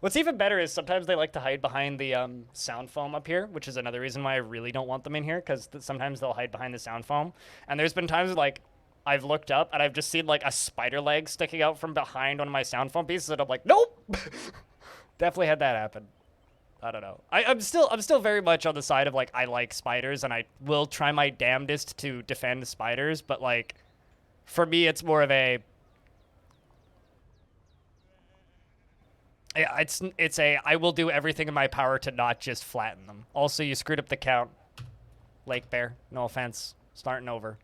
What's even better is sometimes they like to hide behind the sound foam up here, which is another reason why I really don't want them in here, because sometimes they'll hide behind the sound foam. And there's been times like I've looked up and I've just seen like a spider leg sticking out from behind one of my sound foam pieces, and I'm like, nope. Definitely had that happen. I don't know. I'm still very much on the side of like I like spiders and I will try my damnedest to defend spiders, but like for me it's more of a yeah, it's a I will do everything in my power to not just flatten them. Also, you screwed up the count. Lake Bear, no offense. Starting over.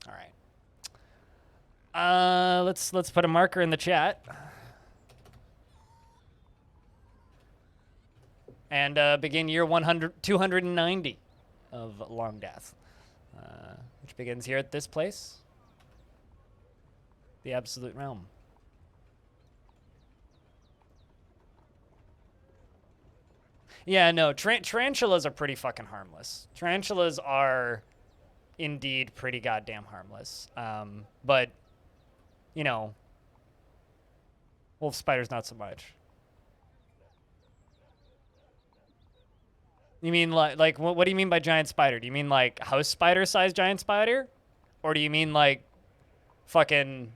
All right. Let's put a marker in the chat. And begin year 290 of Longdeath, which begins here at this place, the Absolute Realm. Yeah, no, tarantulas are pretty fucking harmless. Tarantulas are indeed pretty goddamn harmless. But, you know, wolf spiders not so much. You mean like what do you mean by giant spider? Do you mean like house spider size giant spider? Or do you mean like fucking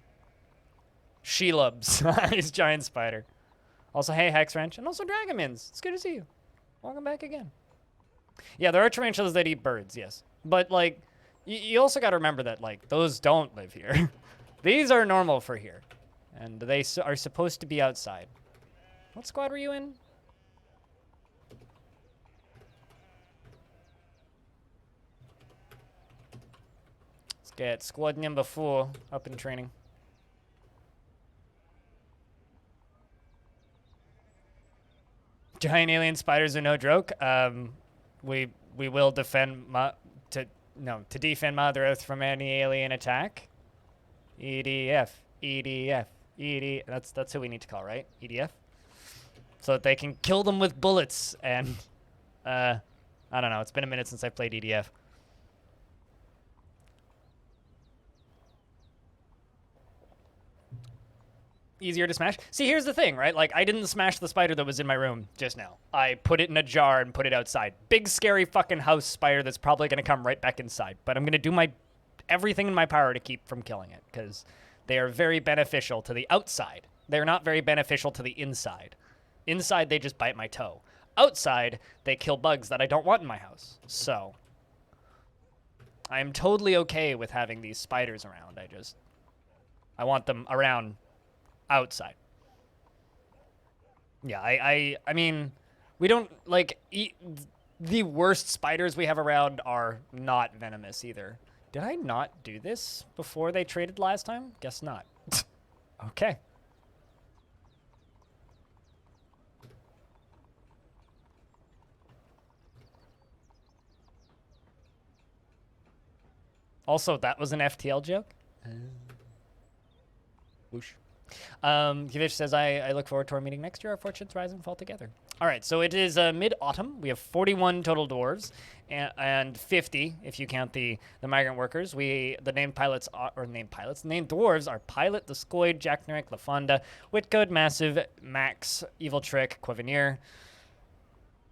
Shelob's size giant spider? Also, hey, Hex Wrench, and also Dragomins. It's good to see you. Welcome back again. Yeah, there are tarantulas that eat birds, yes. But, like, you also got to remember that, like, those don't live here. These are normal for here. And they are supposed to be outside. What squad were you in? Let's get squad number 4 up in training. Giant alien spiders are no joke. We will defend to defend Mother Earth from any alien attack. EDF, EDF, ED. That's who we need to call, right? EDF. So that they can kill them with bullets and I don't know. It's been a minute since I played EDF. Easier to smash. See, here's the thing, right? Like, I didn't smash the spider that was in my room just now. I put it in a jar and put it outside. Big, scary fucking house spider that's probably going to come right back inside. But I'm going to do everything in my power to keep from killing it, because they are very beneficial to the outside. They're not very beneficial to the inside. Inside, they just bite my toe. Outside, they kill bugs that I don't want in my house. So, I am totally okay with having these spiders around. I want them around outside. Yeah, I mean, we don't, like, the worst spiders we have around are not venomous either. Did I not do this before they traded last time? Guess not. Okay. Also, that was an FTL joke. Whoosh. Kivish says, I look forward to our meeting next year. Our fortunes rise and fall together. All right, so it is mid-autumn. We have 41 total dwarves and 50 if you count the migrant workers. The named dwarves are Pilot, the Scoid, Jack Narek, LaFonda, Whitcode, Massive, Max, Evil Trick, Quivenier,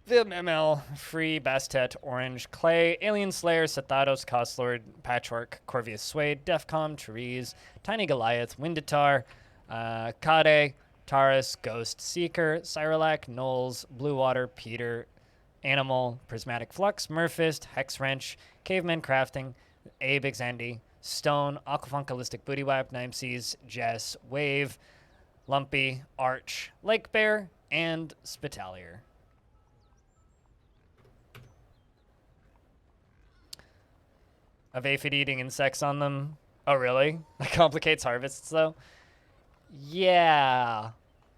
Vim ML, Free, Bastet, Orange, Clay, Alien Slayer, Sathados, Costlord, Patchwork, Corvius Suede, Defcom, Therese, Tiny Goliath, Winditar, Kade, Taurus, Ghost, Seeker, Cyrolac, Knowles, Blue Water, Peter, Animal, Prismatic Flux, Murphist, Hex Wrench, Caveman Crafting, Abe Xandy, Stone, Aquafunkalistic Booty Wipe, Nimeseas, Jess, Wave, Lumpy, Arch, Lake Bear, and Spitalier. Of aphid eating insects on them. Oh, really? That complicates harvests, though? Yeah.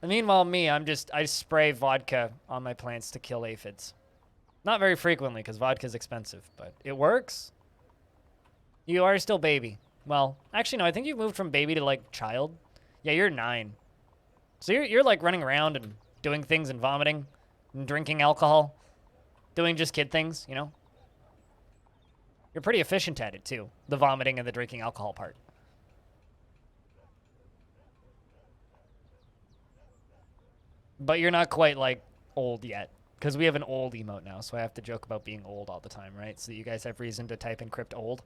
Meanwhile, I spray vodka on my plants to kill aphids. Not very frequently, because vodka's expensive, but it works. You are still baby. Well, actually, no, I think you moved from baby to, like, child. Yeah, you're 9. So you're like, running around and doing things and vomiting and drinking alcohol. Doing just kid things, you know? You're pretty efficient at it, too. The vomiting and the drinking alcohol part. But you're not quite, like, old yet. Because we have an old emote now, so I have to joke about being old all the time, right? So you guys have reason to type encrypt old.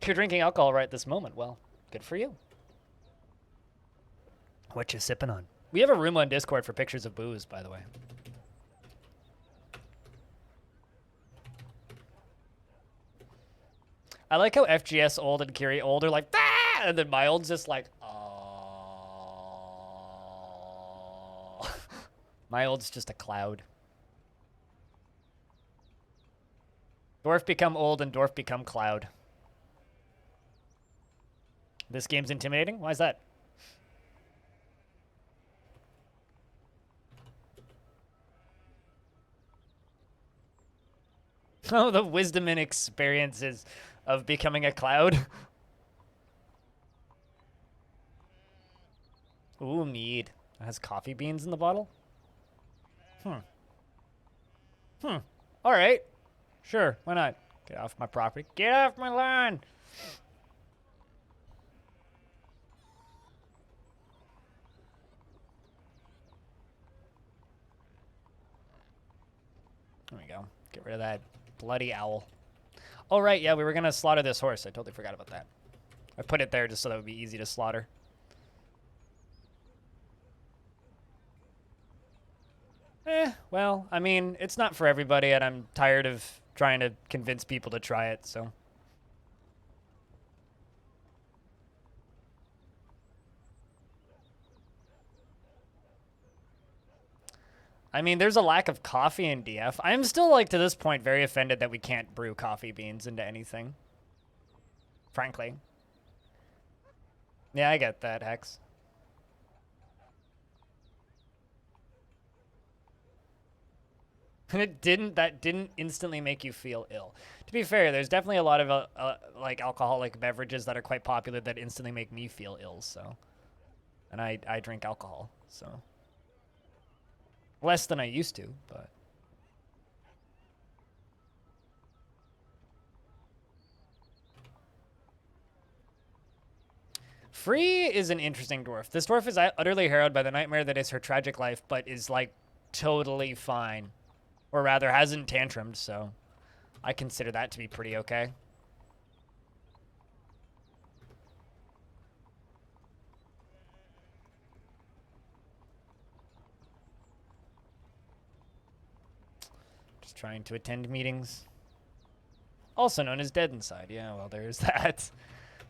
You're drinking alcohol right this moment. Well, good for you. What you sipping on? We have a room on Discord for pictures of booze, by the way. I like how FGS old and Kiri old are like, ah! And then my old's just like, oh. My old's just a cloud. Dwarf become old and dwarf become cloud. This game's intimidating? Why is that? Oh, the wisdom and experiences of becoming a cloud. Ooh, mead. It has coffee beans in the bottle? All right. Sure, why not? Get off my property. Get off my lawn! There we go. Get rid of that bloody owl. Oh, right, yeah, we were going to slaughter this horse. I totally forgot about that. I put it there just so that it would be easy to slaughter. Well, I mean, it's not for everybody, and I'm tired of trying to convince people to try it, so. I mean, there's a lack of coffee in DF. I'm still, like, to this point, very offended that we can't brew coffee beans into anything. Frankly. Yeah, I get that, Hex. That didn't instantly make you feel ill. To be fair, there's definitely a lot of like alcoholic beverages that are quite popular that instantly make me feel ill. So, and I drink alcohol, so less than I used to, but. Free is an interesting dwarf. This dwarf is utterly harrowed by the nightmare that is her tragic life, but is like totally fine. Or rather, hasn't tantrumed, so I consider that to be pretty okay. Just trying to attend meetings. Also known as Dead Inside. Yeah, well, there's that.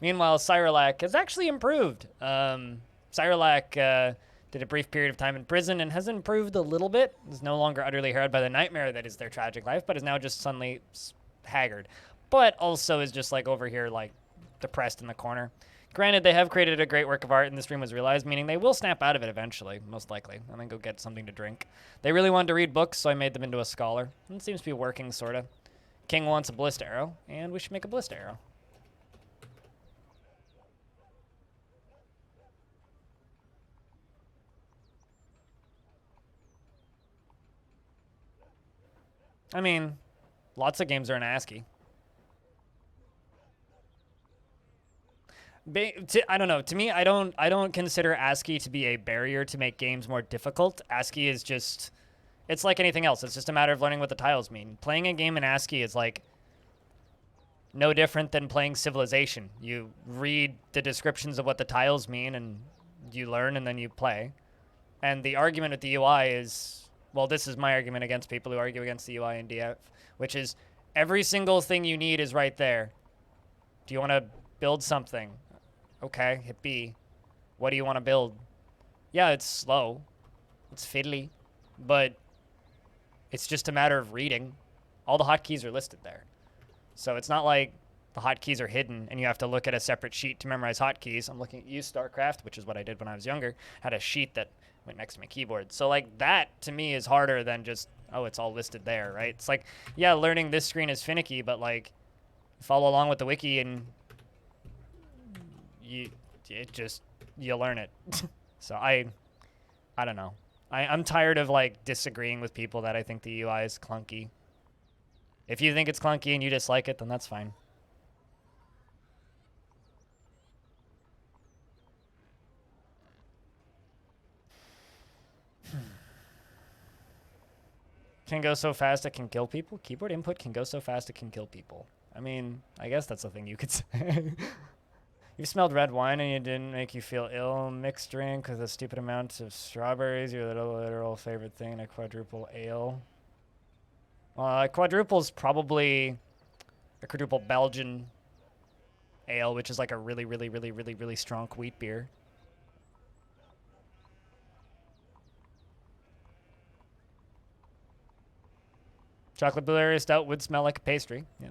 Meanwhile, Cyrolac has actually improved. Cyrolac did a brief period of time in prison and has improved a little bit. Is no longer utterly harrowed by the nightmare that is their tragic life, but is now just suddenly haggard. But also is just like over here, like depressed in the corner. Granted, they have created a great work of art, and this dream was realized, meaning they will snap out of it eventually, most likely, and then go get something to drink. They really wanted to read books, so I made them into a scholar. And it seems to be working, sort of. King wants a ballista arrow, and we should make a ballista arrow. I mean, lots of games are in ASCII. I don't know. To me, I don't consider ASCII to be a barrier to make games more difficult. ASCII is just, it's like anything else. It's just a matter of learning what the tiles mean. Playing a game in ASCII is like no different than playing Civilization. You read the descriptions of what the tiles mean, and you learn, and then you play. And the argument with the UI is, well, this is my argument against people who argue against the UI in DF, which is every single thing you need is right there. Do you want to build something? Okay, hit B. What do you want to build? Yeah, it's slow. It's fiddly. But it's just a matter of reading. All the hotkeys are listed there. So it's not like the hotkeys are hidden and you have to look at a separate sheet to memorize hotkeys. I'm looking at you, StarCraft, which is what I did when I was younger. Had a sheet that went next to my keyboard. So like that to me is harder than just, oh, it's all listed there, right? It's like, yeah, learning this screen is finicky, but like follow along with the wiki and you learn it. So I don't know. I'm tired of like disagreeing with people that I think the UI is clunky. If you think it's clunky and you dislike it, then that's fine. can go so fast it can kill people. Keyboard input can go so fast it can kill people. I mean, I guess that's a thing you could say. You smelled red wine and it didn't make you feel ill. Mixed drink with a stupid amount of strawberries. Your literal favorite thing in a quadruple ale. Quadruple's probably a quadruple Belgian ale, which is like a really, really, really, really, really strong wheat beer. Chocolate blueberry stout would smell like a pastry. Yeah.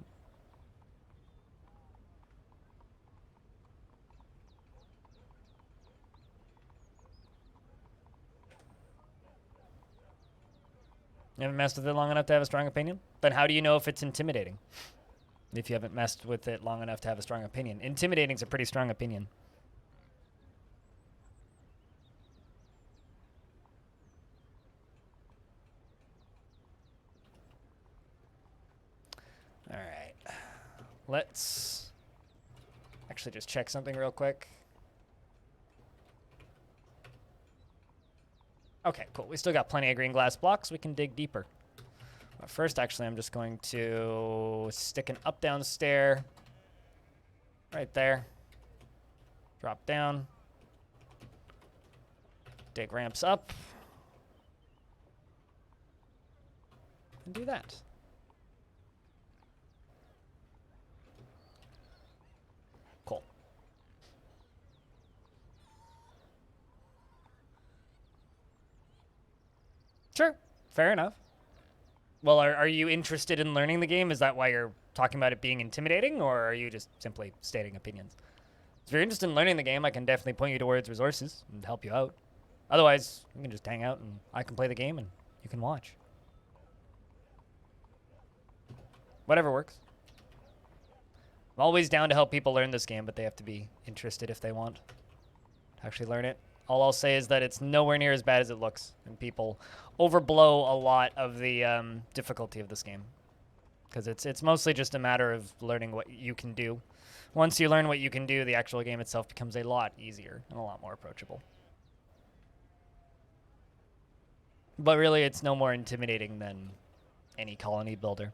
You haven't messed with it long enough to have a strong opinion? Then how do you know if it's intimidating? If you haven't messed with it long enough to have a strong opinion. Intimidating is a pretty strong opinion. All right. Let's actually just check something real quick. Okay, cool. We still got plenty of green glass blocks. We can dig deeper. But first, actually, I'm just going to stick an up-down stair right there. Drop down. Dig ramps up. And do that. Cool. Sure, fair enough. Well, are you interested in learning the game? Is that why you're talking about it being intimidating, or are you just simply stating opinions? If you're interested in learning the game, I can definitely point you towards resources and help you out. Otherwise, you can just hang out and I can play the game and you can watch. Whatever works. I'm always down to help people learn this game, but they have to be interested if they want to actually learn it. All I'll say is that it's nowhere near as bad as it looks, and people overblow a lot of the difficulty of this game, because it's mostly just a matter of learning what you can do. Once you learn what you can do, the actual game itself becomes a lot easier and a lot more approachable. But really, it's no more intimidating than any colony builder.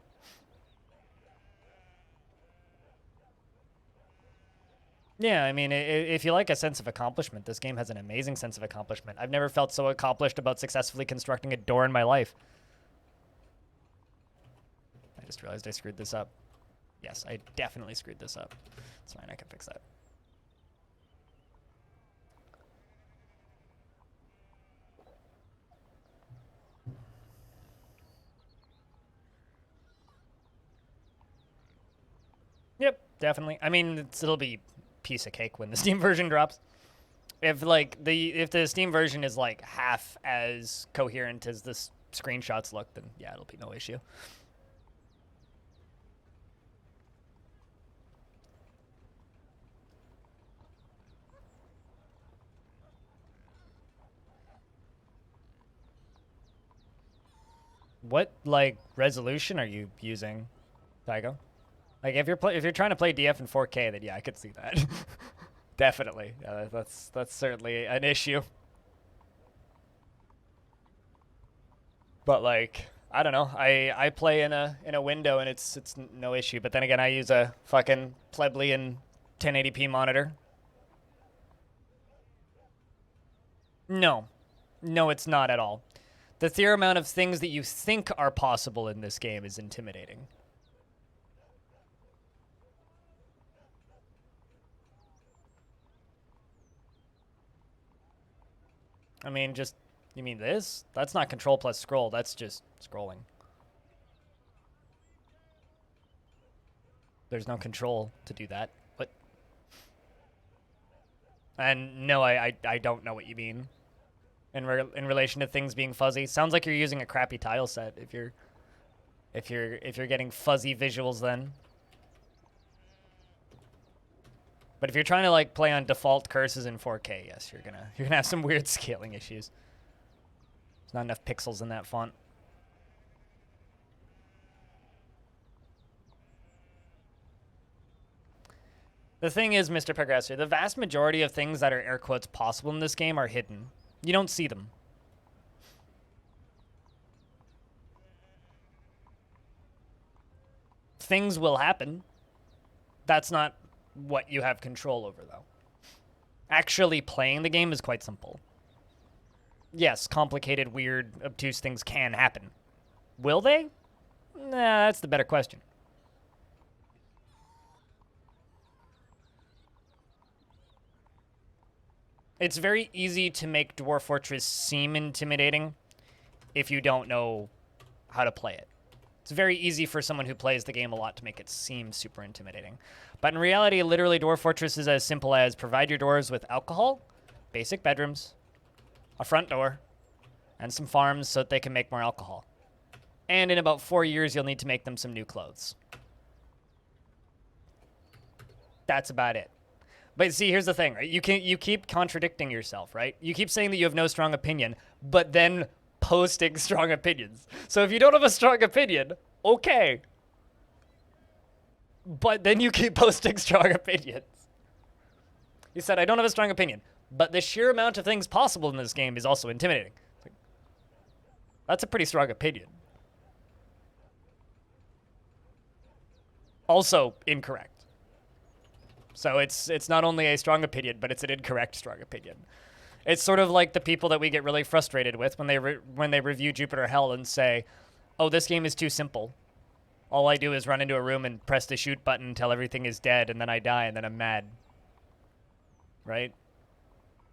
Yeah, I mean, if you like a sense of accomplishment, this game has an amazing sense of accomplishment. I've never felt so accomplished about successfully constructing a door in my life. I just realized I screwed this up. Yes, I definitely screwed this up. It's fine, I can fix that. Yep, definitely. I mean, it'll be piece of cake when the Steam version drops. If the Steam version is like half as coherent as the screenshots look, then yeah, it'll be no issue. What like resolution are you using, Tygo? Like if you're trying to play DF in 4K, then yeah, I could see that. Definitely, yeah, that's certainly an issue. But like, I don't know, I play in a window and it's no issue. But then again, I use a fucking plebeian 1080p monitor. No, it's not at all. The sheer amount of things that you think are possible in this game is intimidating. I mean, you mean this? That's not control plus scroll, that's just scrolling. There's no control to do that. What? And no, I don't know what you mean. In relation to things being fuzzy, sounds like you're using a crappy tile set. If you're getting fuzzy visuals, then. But if you're trying to like play on default curses in 4K, yes, you're gonna have some weird scaling issues. There's not enough pixels in that font. The thing is, Mr. Progressor, the vast majority of things that are air quotes possible in this game are hidden. You don't see them. things will happen. That's not what you have control over, though. Actually playing the game is quite simple. Yes, complicated, weird, obtuse things can happen. Will they? Nah, that's the better question. It's very easy to make Dwarf Fortress seem intimidating if you don't know how to play it. It's very easy for someone who plays the game a lot to make it seem super intimidating. But in reality, literally, Dwarf Fortress is as simple as provide your doors with alcohol, basic bedrooms, a front door, and some farms so that they can make more alcohol. And in about 4 years, you'll need to make them some new clothes. That's about it. But see, here's the thing, right? You keep contradicting yourself, right? You keep saying that you have no strong opinion, but then posting strong opinions. So if you don't have a strong opinion, okay. But then you keep posting strong opinions. You said, I don't have a strong opinion, but the sheer amount of things possible in this game is also intimidating. That's a pretty strong opinion. Also incorrect. So it's not only a strong opinion, but it's an incorrect strong opinion. It's sort of like the people that we get really frustrated with when they review Jupiter Hell and say, "Oh, this game is too simple. All I do is run into a room and press the shoot button until everything is dead, and then I die, and then I'm mad." Right?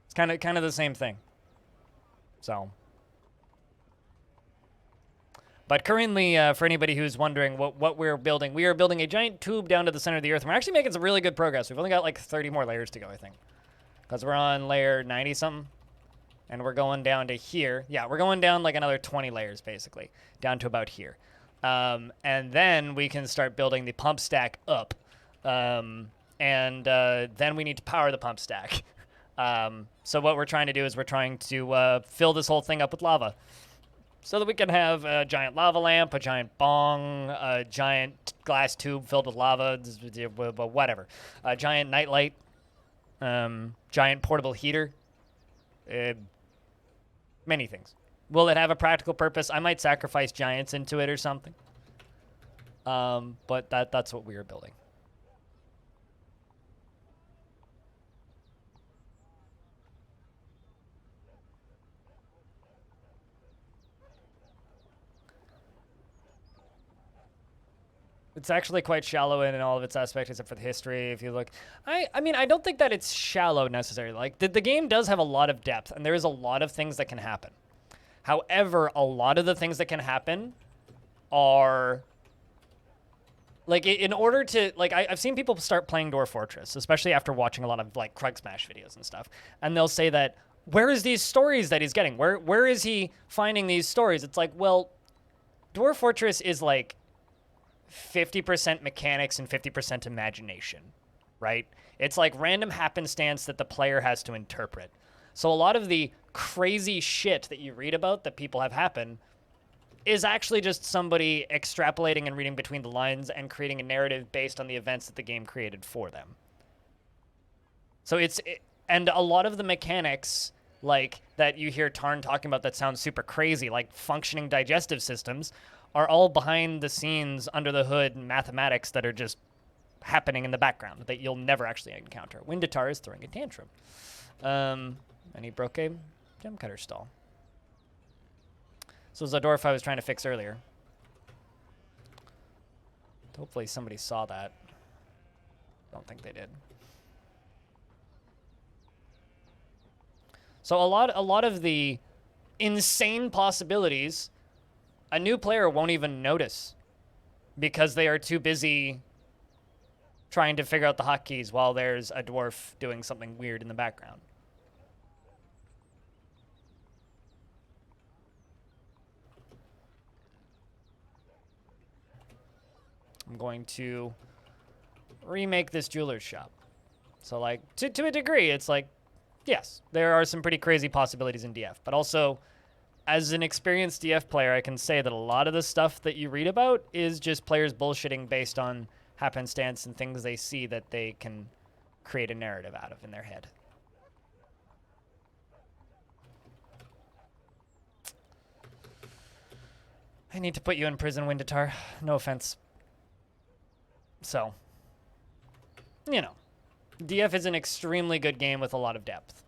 It's kind of the same thing. So. But currently, for anybody who's wondering what we're building, we are building a giant tube down to the center of the Earth. And we're actually making some really good progress. We've only got like 30 more layers to go, I think. Because we're on layer 90-something. And we're going down to here. Yeah, we're going down like another 20 layers, basically. Down to about here. And then we can start building the pump stack up. Then we need to power the pump stack. So what we're trying to do is we're trying to fill this whole thing up with lava. So that we can have a giant lava lamp, a giant bong, a giant glass tube filled with lava, whatever. A giant nightlight, giant portable heater, many things. Will it have a practical purpose? I might sacrifice giants into it or something. But that's what we are building. It's actually quite shallow in all of its aspects, except for the history. If you look, I mean, I don't think that it's shallow necessarily. Like the game does have a lot of depth, and there is a lot of things that can happen. However, a lot of the things that can happen are like in order to like I've seen people start playing Dwarf Fortress, especially after watching a lot of like Krug Smash videos and stuff, and they'll say that where is these stories that he's getting? Where is he finding these stories? It's like, well, Dwarf Fortress is like 50% mechanics and 50% imagination, right? It's like random happenstance that the player has to interpret. So a lot of the crazy shit that you read about that people have happen is actually just somebody extrapolating and reading between the lines and creating a narrative based on the events that the game created for them. So and a lot of the mechanics like that you hear Tarn talking about that sounds super crazy, like functioning digestive systems, are all behind the scenes, under the hood mathematics that are just happening in the background that you'll never actually encounter. Windatar is throwing a tantrum. And he broke a gem cutter stall. So the Dwarf I was trying to fix earlier. Hopefully somebody saw that. Don't think they did. So a lot of the insane possibilities a new player won't even notice because they are too busy trying to figure out the hotkeys while there's a dwarf doing something weird in the background. I'm going to remake this jeweler's shop. So like to a degree, it's like, yes, there are some pretty crazy possibilities in DF, but also as an experienced DF player, I can say that a lot of the stuff that you read about is just players bullshitting based on happenstance and things they see that they can create a narrative out of in their head. I need to put you in prison, Windatar. No offense. So, you know, DF is an extremely good game with a lot of depth.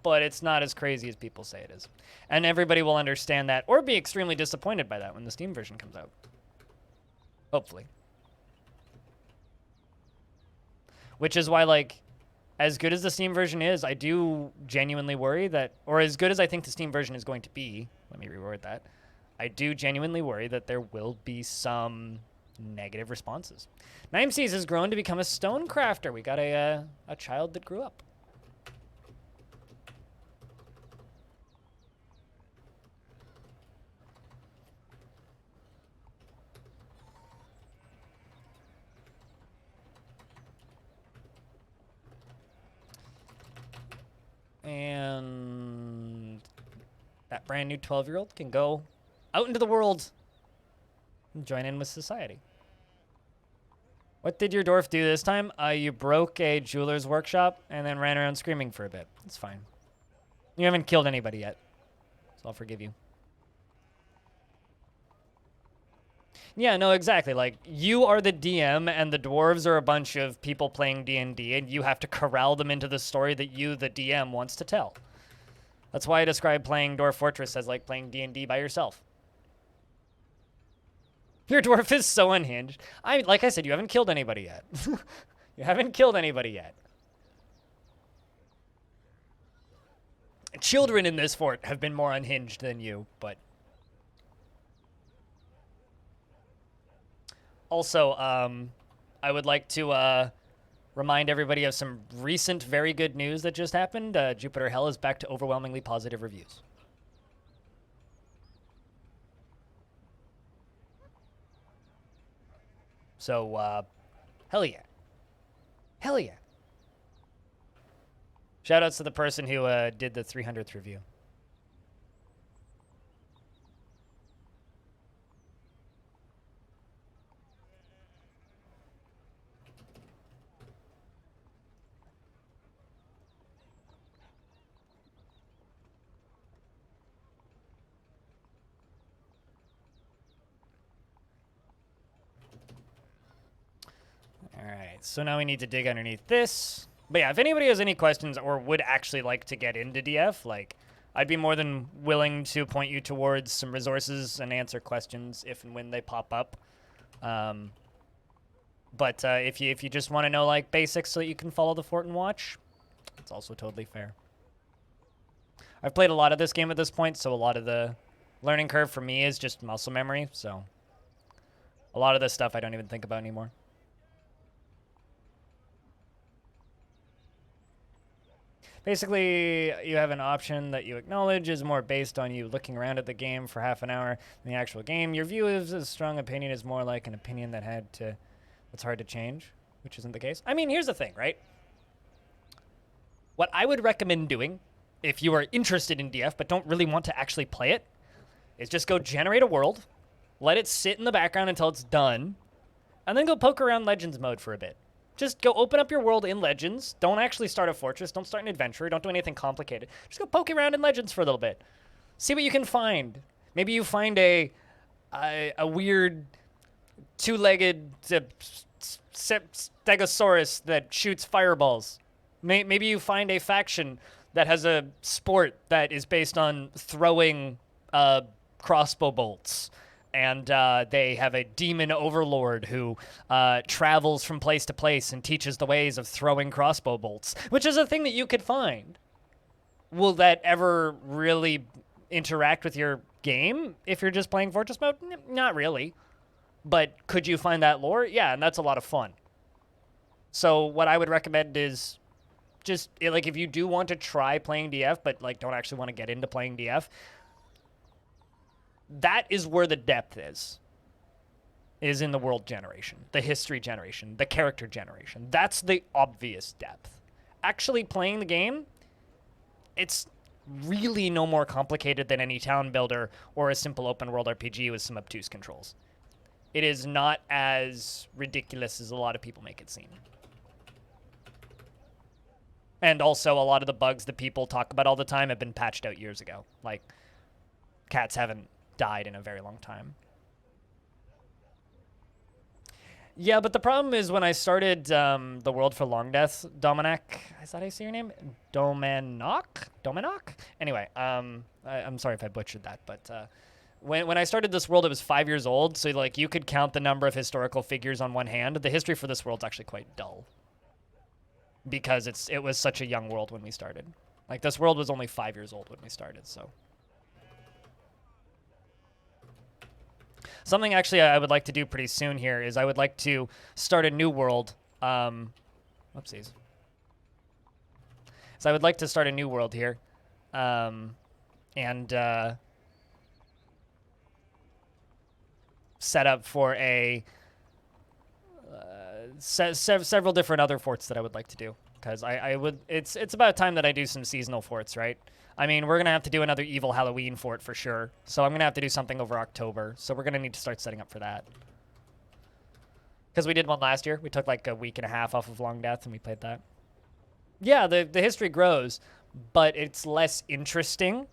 But it's not as crazy as people say it is. And everybody will understand that or be extremely disappointed by that when the Steam version comes out. Hopefully. Which is why, like, as good as the Steam version is, I do genuinely worry that, or as good as I think the Steam version is going to be, let me reword that, I do genuinely worry that there will be some negative responses. Nimeseas has grown to become a stone crafter. We got a child that grew up. And that brand new 12-year-old can go out into the world and join in with society. What did your dwarf do this time? You broke a jeweler's workshop and then ran around screaming for a bit. It's fine. You haven't killed anybody yet, so I'll forgive you. Yeah, no, exactly. Like, you are the DM, and the dwarves are a bunch of people playing D&D, and you have to corral them into the story that you, the DM, wants to tell. That's why I describe playing Dwarf Fortress as like playing D&D by yourself. Your dwarf is so unhinged. Like I said, you haven't killed anybody yet. You haven't killed anybody yet. Children in this fort have been more unhinged than you, but... Also, I would like to remind everybody of some recent very good news that just happened. Jupiter Hell is back to overwhelmingly positive reviews. So, hell yeah. Hell yeah. Shoutouts to the person who did the 300th review. Alright, so now we need to dig underneath this. But yeah, if anybody has any questions or would actually like to get into DF, like, I'd be more than willing to point you towards some resources and answer questions if and when they pop up. But if you just want to know, like, basics so that you can follow the fort and watch, it's also totally fair. I've played a lot of this game at this point, so a lot of the learning curve for me is just muscle memory, so a lot of this stuff I don't even think about anymore. Basically, you have an option that you acknowledge is more based on you looking around at the game for half an hour than the actual game. Your view is a strong opinion is more like an opinion that's hard to change, which isn't the case. I mean, here's the thing, right? What I would recommend doing, if you are interested in DF but don't really want to actually play it, is just go generate a world, let it sit in the background until it's done, and then go poke around Legends mode for a bit. Just go open up your world in Legends. Don't actually start a fortress. Don't start an adventure. Don't do anything complicated. Just go poke around in Legends for a little bit. See what you can find. Maybe you find a weird two-legged stegosaurus that shoots fireballs. Maybe you find a faction that has a sport that is based on throwing crossbow bolts. And they have a demon overlord who travels from place to place and teaches the ways of throwing crossbow bolts, which is a thing that you could find. Will that ever really interact with your game if you're just playing Fortress mode? Not really. But could you find that lore? Yeah, and that's a lot of fun. So what I would recommend is just, like, if you do want to try playing DF, but, like, don't actually want to get into playing DF, that is where the depth is in the world generation, the history generation, the character generation. That's the obvious depth. Actually playing the game, it's really no more complicated than any town builder or a simple open world RPG with some obtuse controls. It is not as ridiculous as a lot of people make it seem. And also, a lot of the bugs that people talk about all the time have been patched out years ago. Like, cats haven't died in a very long time. Yeah, but the problem is when I started the world for Longdeath, Dominic, is that how you say your name? Dominoc? Anyway, I'm sorry if I butchered that, but when I started this world, it was 5 years old, so like you could count the number of historical figures on one hand. The history for this world's actually quite dull because it was such a young world when we started. Like this world was only 5 years old when we started, so. Something actually I would like to do pretty soon here is I would like to start a new world. Whoopsies. So I would like to start a new world here. And set up for a several different other forts that I would like to do. Because I would, it's about time that I do some seasonal forts, right? I mean, we're going to have to do another evil Halloween fort for sure. So I'm going to have to do something over October. So we're going to need to start setting up for that. Because we did one last year. We took like a week and a half off of Longdeath and we played that. Yeah, the history grows, but it's less interesting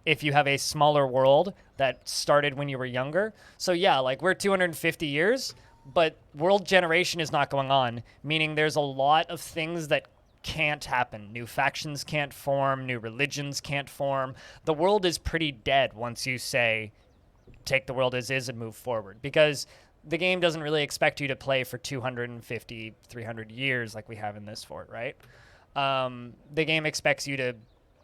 if you have a smaller world that started when you were younger. So yeah, like we're 250 years, but world generation is not going on, meaning there's a lot of things that can't happen. New factions can't form, new religions can't form. The world is pretty dead once you say, take the world as is and move forward. Because the game doesn't really expect you to play for 250, 300 years like we have in this fort, right? The game expects you to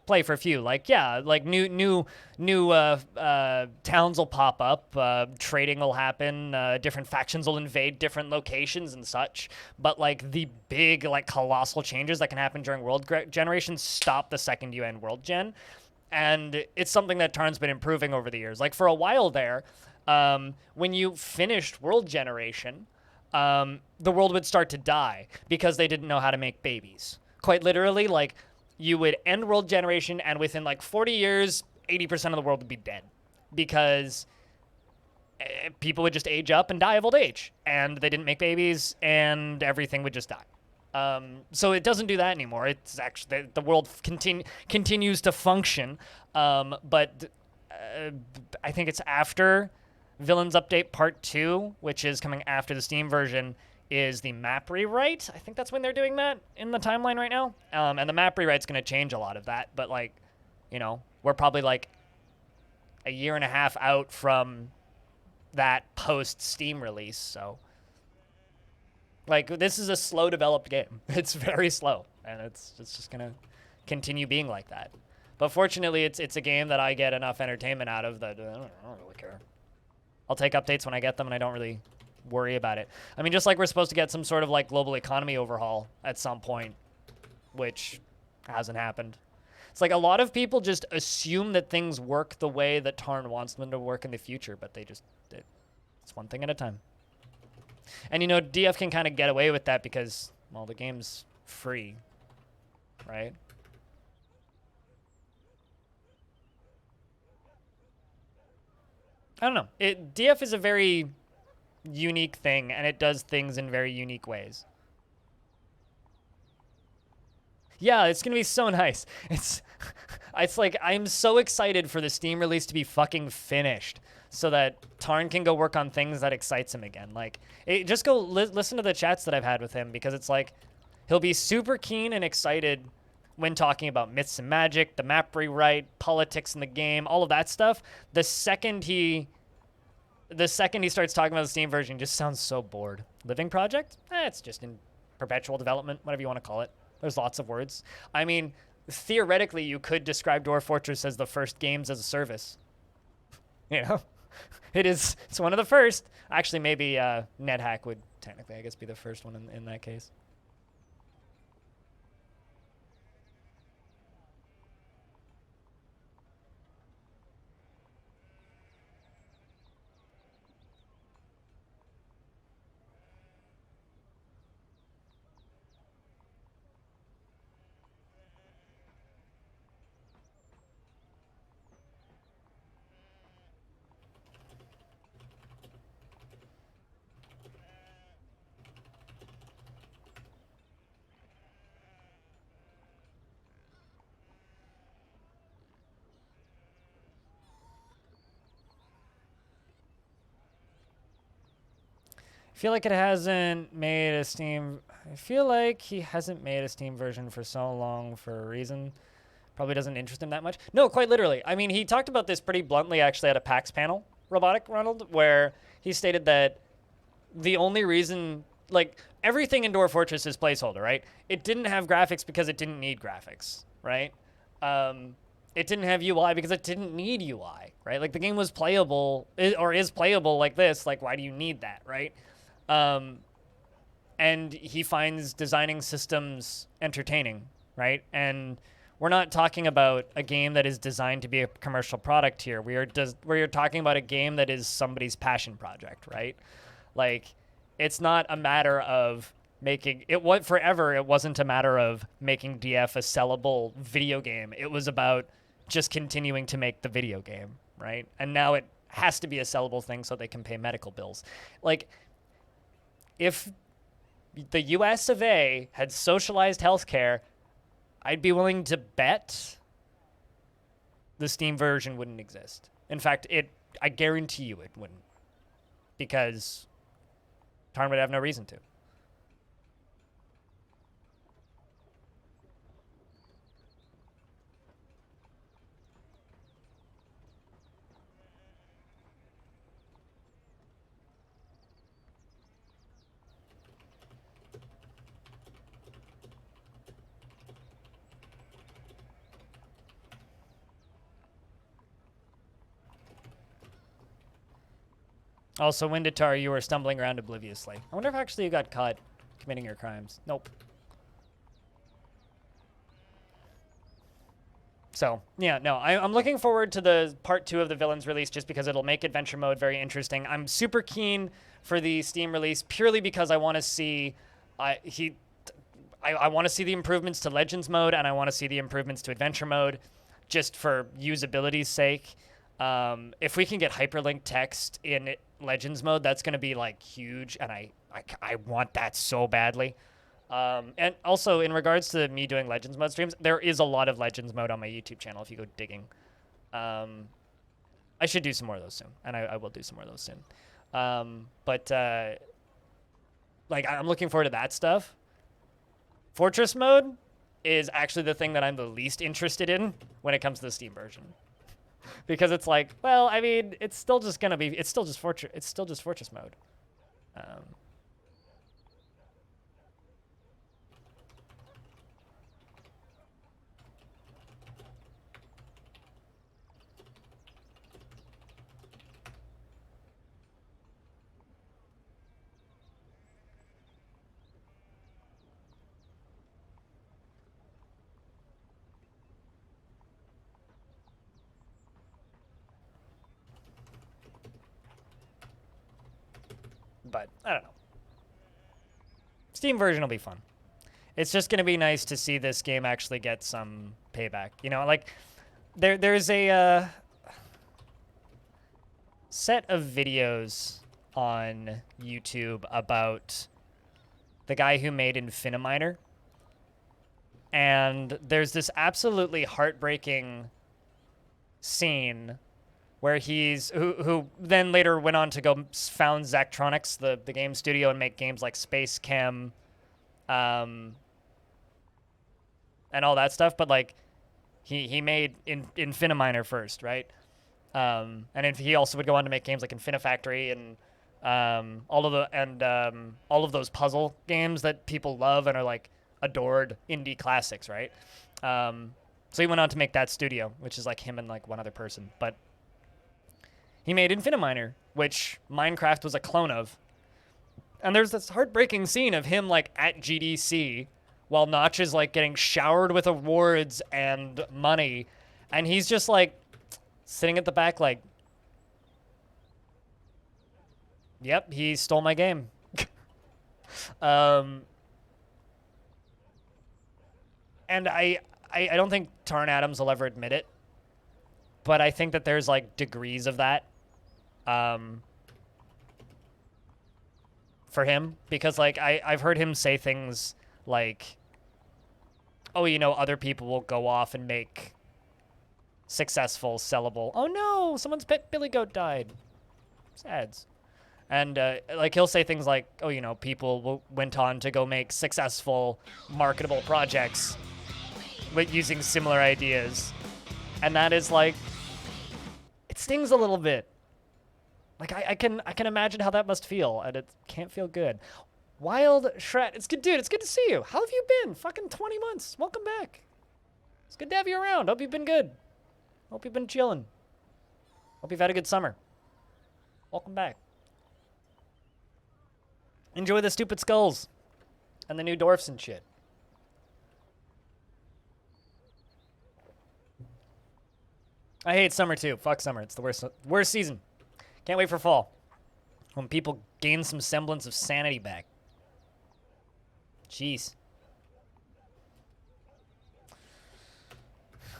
play for a few. Like, yeah, like new towns will pop up, trading will happen, different factions will invade different locations and such. But like the big, like colossal changes that can happen during world generation stop the second you end world gen. And it's something that Tarn's been improving over the years. Like for a while there, when you finished world generation, the world would start to die because they didn't know how to make babies. Quite literally, like you would end world generation and within like 40 years, 80% of the world would be dead because people would just age up and die of old age and they didn't make babies and everything would just die. So it doesn't do that anymore. It's actually the world continues to function, but I think it's after Villains Update Part 2, which is coming after the Steam version, is the map rewrite. I think that's when they're doing that in the timeline right now. And the map rewrite's going to change a lot of that. But, like, you know, we're probably, like, a year and a half out from that post-Steam release. So, like, this is a slow-developed game. It's very slow. And it's just going to continue being like that. But fortunately, it's a game that I get enough entertainment out of that I don't really care. I'll take updates when I get them, and I don't really worry about it. I mean, just like we're supposed to get some sort of like global economy overhaul at some point, which hasn't happened. It's like a lot of people just assume that things work the way that Tarn wants them to work in the future, but it's one thing at a time. And you know, DF can kind of get away with that because, well, the game's free, right? I don't know. DF is a very unique thing, and it does things in very unique ways. Yeah, it's gonna be so nice. It's like I'm so excited for the Steam release to be fucking finished, so that Tarn can go work on things that excites him again. Like, just go listen to the chats that I've had with him because it's like he'll be super keen and excited when talking about myths and magic, the map rewrite, politics in the game, all of that stuff. The second he starts talking about the Steam version, he just sounds so bored. Living Project? It's just in perpetual development, whatever you want to call it. There's lots of words. I mean, theoretically, you could describe Dwarf Fortress as the first games as a service. You know? It's one of the first. Actually, maybe NetHack would technically, I guess, be the first one in that case. feel like it hasn't made a Steam. I feel like he hasn't made a Steam version for so long for a reason. Probably doesn't interest him that much. No, quite literally. I mean, he talked about this pretty bluntly actually at a PAX panel, Robotic Ronald, where he stated that the only reason, like, everything in Dwarf Fortress is placeholder, right? It didn't have graphics because it didn't need graphics, right? It didn't have UI because it didn't need UI, right? Like, the game was playable, or is playable like this. Like, why do you need that, right? And he finds designing systems entertaining, right? And we're not talking about a game that is designed to be a commercial product here. We are talking about a game that is somebody's passion project, right? Like, it's not a matter of making it. What forever it wasn't a matter of making DF a sellable video game. It was about just continuing to make the video game, right? And now it has to be a sellable thing so they can pay medical bills. Like, if the US of A had socialized healthcare, I'd be willing to bet the Steam version wouldn't exist. In fact, I guarantee you it wouldn't. Because Tarn would have no reason to. Also, Windatar, you were stumbling around obliviously. I wonder if actually you got caught committing your crimes. Nope. So, yeah, no, I'm looking forward to the part 2 of the villains release just because it'll make adventure mode very interesting. I'm super keen for the Steam release purely because I want to see I want to see the improvements to Legends mode and I want to see the improvements to adventure mode just for usability's sake. If we can get hyperlink text in Legends mode, that's going to be like huge, and I want that so badly. And also, in regards to me doing Legends mode streams, there is a lot of Legends mode on my YouTube channel if you go digging. I should do some more of those soon, and I will do some more of those soon. Like, I'm looking forward to that stuff. Fortress mode is actually the thing that I'm the least interested in when it comes to the Steam version. Because it's like, well, I mean, it's still just Fortress mode. But I don't know. Steam version will be fun. It's just going to be nice to see this game actually get some payback. You know, like there's a set of videos on YouTube about the guy who made Infiniminer. And there's this absolutely heartbreaking scene where who then later went on to go found Zachtronics, the game studio, and make games like Space Chem, and all that stuff. But like, he made Infiniminer first, right? And he also would go on to make games like Infinifactory and all of those puzzle games that people love and are like adored indie classics, right? So he went on to make that studio, which is like him and like one other person, but he made Infiniminer, which Minecraft was a clone of. And there's this heartbreaking scene of him like at GDC while Notch is like getting showered with awards and money, and he's just like sitting at the back like, yep, he stole my game. And I don't think Tarn Adams will ever admit it, but I think that there's like degrees of that for him, because like I've heard him say things like, oh, you know, other people will go off and make successful, sellable. Oh no, someone's pet billy goat died. Sads. And like he'll say things like, "Oh, you know, people went on to go make successful, marketable projects with using similar ideas," and that is like, it stings a little bit. Like I can imagine how that must feel, and it can't feel good. Wild Shred, it's good, dude. It's good to see you. How have you been? Fucking 20 months. Welcome back. It's good to have you around. Hope you've been good. Hope you've been chilling. Hope you've had a good summer. Welcome back. Enjoy the stupid skulls and the new dwarfs and shit. I hate summer too. Fuck summer. It's the worst season. Can't wait for fall, when people gain some semblance of sanity back. Jeez.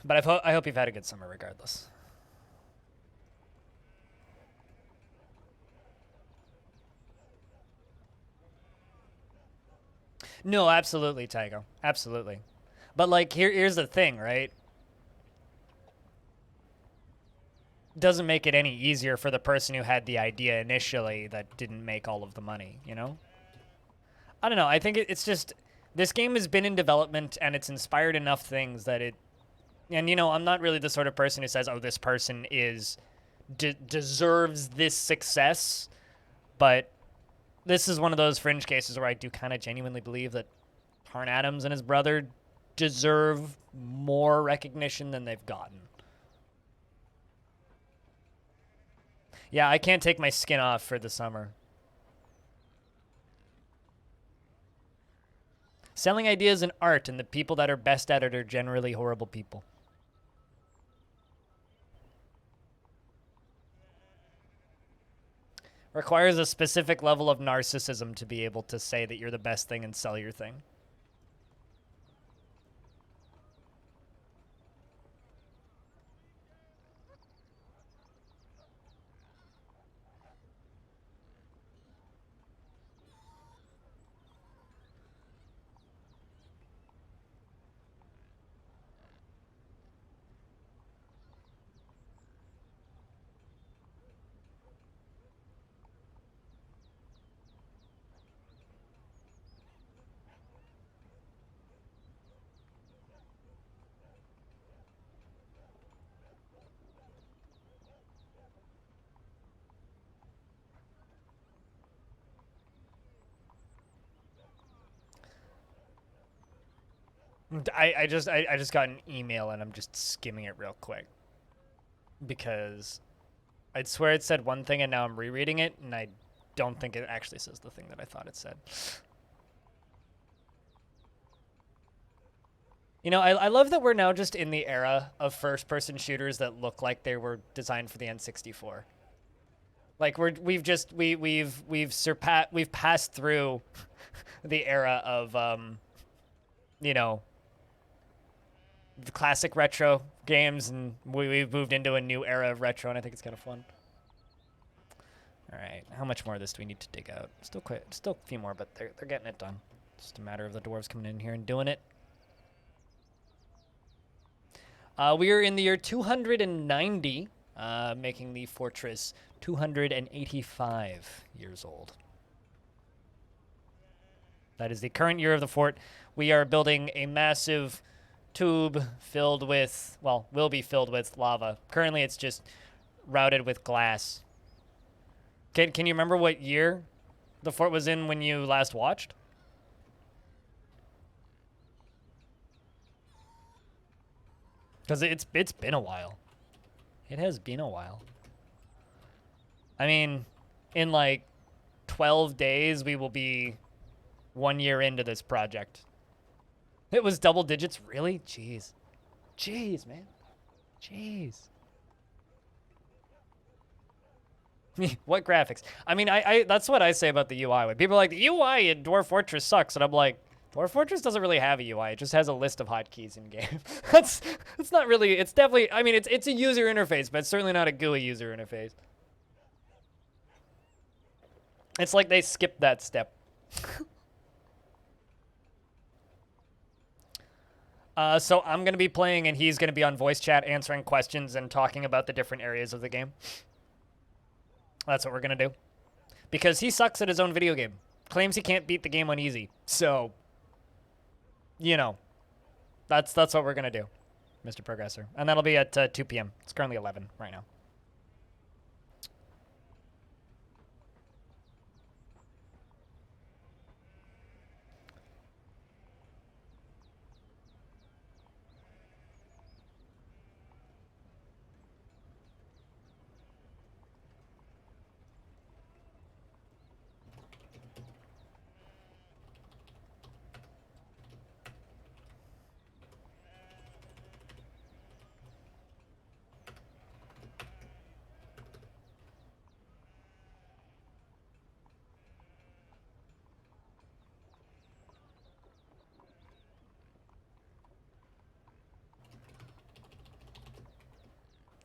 But I hope you've had a good summer regardless. No, absolutely, Tygo. Absolutely. But like here's the thing, right? Doesn't make it any easier for the person who had the idea initially that didn't make all of the money, you know? I don't know. I think it's just, this game has been in development and it's inspired enough things that it, and you know, I'm not really the sort of person who says, oh, this person deserves this success, but this is one of those fringe cases where I do kind of genuinely believe that Harn Adams and his brother deserve more recognition than they've gotten. Yeah, I can't take my skin off for the summer. Selling ideas in art, and the people that are best at it are generally horrible people. Requires a specific level of narcissism to be able to say that you're the best thing and sell your thing. I just got an email and I'm just skimming it real quick because I'd swear it said one thing and now I'm rereading it and I don't think it actually says the thing that I thought it said. You know, I love that we're now just in the era of first-person shooters that look like they were designed for the N64. Like we've passed through the era of you know, the classic retro games, and we've moved into a new era of retro, and I think it's kind of fun. All right, how much more of this do we need to dig out? Still a few more, but they're getting it done. Just a matter of the dwarves coming in here and doing it. We are in the year 290, making the fortress 285 years old. That is the current year of the fort. We are building a massive tube filled with, well, will be filled with lava. Currently, it's just routed with glass. Can you remember what year the fort was in when you last watched? Because it's been a while. It has been a while. I mean, in like 12 days, we will be 1 year into this project. It was double digits, really? Jeez. Jeez, man. Jeez. What graphics? I mean, I that's what I say about the UI. When people are like, the UI in Dwarf Fortress sucks, and I'm like, Dwarf Fortress doesn't really have a UI. It just has a list of hotkeys in game. It's not really. It's definitely. I mean, it's a user interface, but it's certainly not a GUI user interface. It's like they skipped that step. So I'm going to be playing, and he's going to be on voice chat answering questions and talking about the different areas of the game. That's what we're going to do. because he sucks at his own video game. Claims he can't beat the game on easy. So, you know, that's what we're gonna do, Mr. Progressor, and that'll be at 2 p.m. It's currently 11 right now.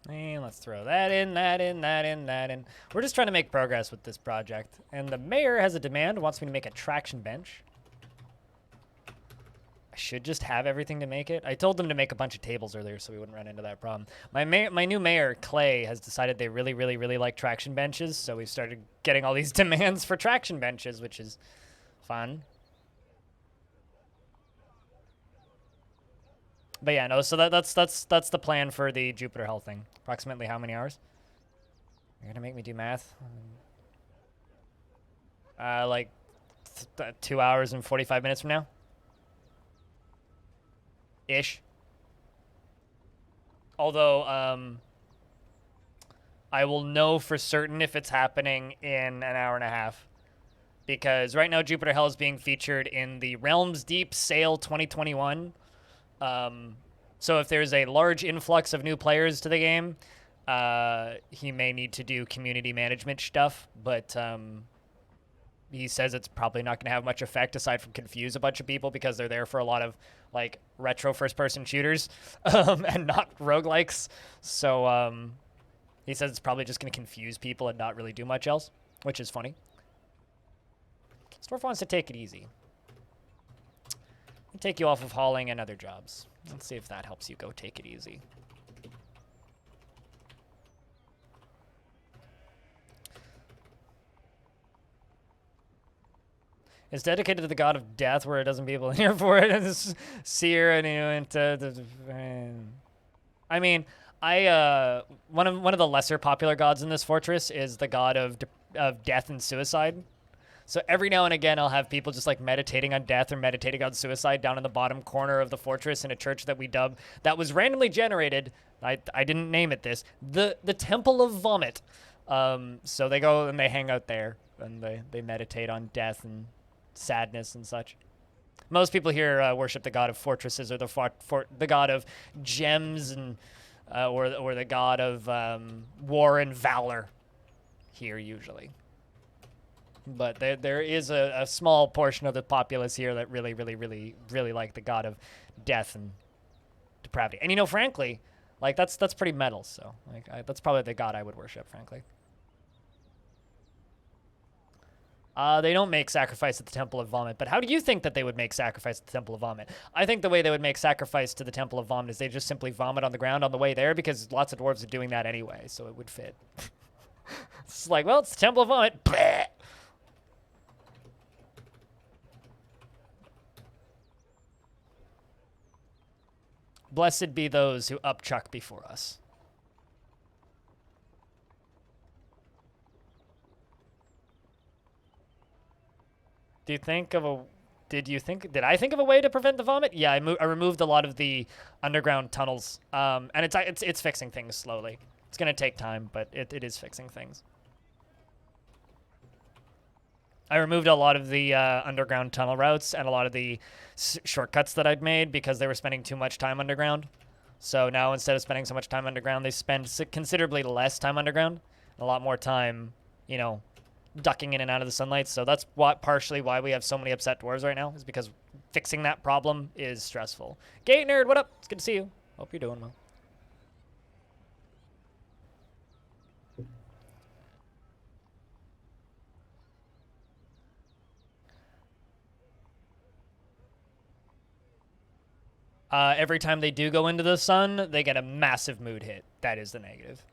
And let's throw that in, that in, that in, that in. We're just trying to make progress with this project. And the mayor has a demand, wants me to make a traction bench. I should just have everything to make it. I told them to make a bunch of tables earlier so we wouldn't run into that problem. My new mayor, Clay, has decided they really, really, really like traction benches. So we've started getting all these demands for traction benches, which is fun. But yeah, no, so that's the plan for the Jupiter Hell thing. Approximately how many hours? You're gonna make me do math? Like 2 hours and 45 minutes from now? Ish. Although, I will know for certain if it's happening in an hour and a half. Because right now Jupiter Hell is being featured in the Realms Deep Sale 2021. So if there's a large influx of new players to the game, he may need to do community management stuff, but he says it's probably not going to have much effect aside from confuse a bunch of people because they're there for a lot of like retro first-person shooters and not roguelikes. So he says it's probably just going to confuse people and not really do much else, which is funny. Dwarf wants to take it easy. Take you off of hauling and other jobs. Let's see if that helps you go take it easy. It's dedicated to the god of death, where it doesn't people here for it. It's seer and I mean, one of the lesser popular gods in this fortress is the god of death and suicide. So every now and again, I'll have people just like meditating on death or meditating on suicide down in the bottom corner of the fortress in a church that we dub that was randomly generated. I didn't name it this. The Temple of Vomit. So they go and they hang out there and they meditate on death and sadness and such. Most people here worship the god of fortresses or the god of gems and or the god of war and valor here usually. But there is a small portion of the populace here that really, really, really, really like the god of death and depravity. And, you know, frankly, like, that's pretty metal, so, like, that's probably the god I would worship, frankly. They don't make sacrifice at the Temple of Vomit, but how do you think that they would make sacrifice at the Temple of Vomit? I think the way they would make sacrifice to the Temple of Vomit is they just simply vomit on the ground on the way there, because lots of dwarves are doing that anyway, so it would fit. It's like, well, it's the Temple of Vomit. Bleh! Blessed be those who upchuck before us. Did I think of a way to prevent the vomit? Yeah, I removed a lot of the underground tunnels, and it's fixing things slowly. It's gonna take time, but it is fixing things. I removed a lot of the underground tunnel routes and a lot of the shortcuts that I'd made because they were spending too much time underground. So now instead of spending so much time underground, they spend considerably less time underground, a lot more time, you know, ducking in and out of the sunlight. So that's partially why we have so many upset dwarves right now, is because fixing that problem is stressful. Gate Nerd, what up? It's good to see you. Hope you're doing well. Every time they do go into the sun, they get a massive mood hit. That is the negative.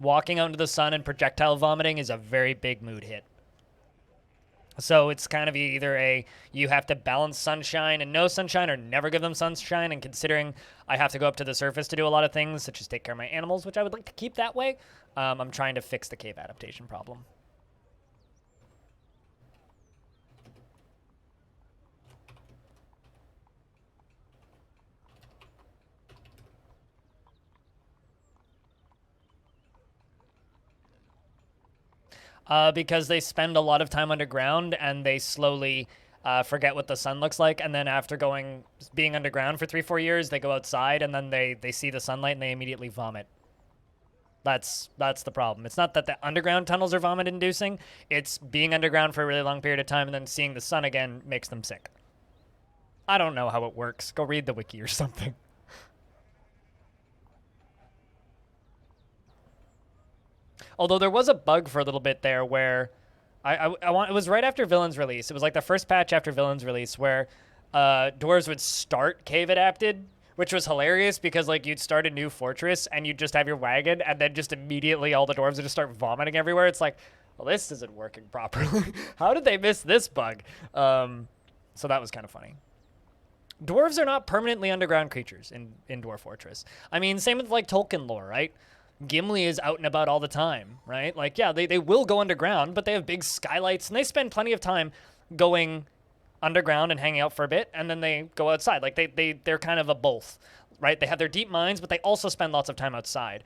Walking out into the sun and projectile vomiting is a very big mood hit. So it's kind of either you have to balance sunshine and no sunshine, or never give them sunshine. And considering I have to go up to the surface to do a lot of things, such as take care of my animals, which I would like to keep that way, I'm trying to fix the cave adaptation problem. Because they spend a lot of time underground and they slowly forget what the sun looks like. And then after being underground for 3-4 years, they go outside and then they see the sunlight and they immediately vomit. That's the problem. It's not that the underground tunnels are vomit inducing. It's being underground for a really long period of time and then seeing the sun again makes them sick. I don't know how it works. Go read the wiki or something. Although there was a bug for a little bit there where it was right after Villain's release. It was like the first patch after Villain's release where dwarves would start cave adapted, which was hilarious because like you'd start a new fortress and you'd just have your wagon and then just immediately all the dwarves would just start vomiting everywhere. It's like, well, this isn't working properly. How did they miss this bug? So that was kind of funny. Dwarves are not permanently underground creatures in Dwarf Fortress. I mean, same with like Tolkien lore, right? Gimli is out and about all the time, right? Like, yeah, they will go underground, but they have big skylights, and they spend plenty of time going underground and hanging out for a bit, and then they go outside. Like, they're kind of a both, right? They have their deep minds, but they also spend lots of time outside.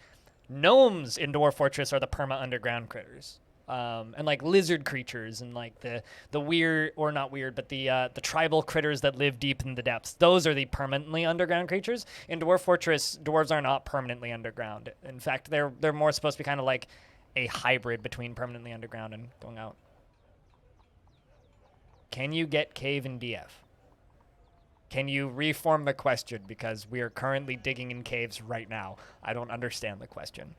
Gnomes in Dwarf Fortress are the perma-underground critters. And like lizard creatures and like the weird, or not weird, but the tribal critters that live deep in the depths. Those are the permanently underground creatures. In Dwarf Fortress, dwarves are not permanently underground. In fact, they're more supposed to be kind of like a hybrid between permanently underground and going out. Can you get cave in DF? Can you reform the question? Because we are currently digging in caves right now. I don't understand the question.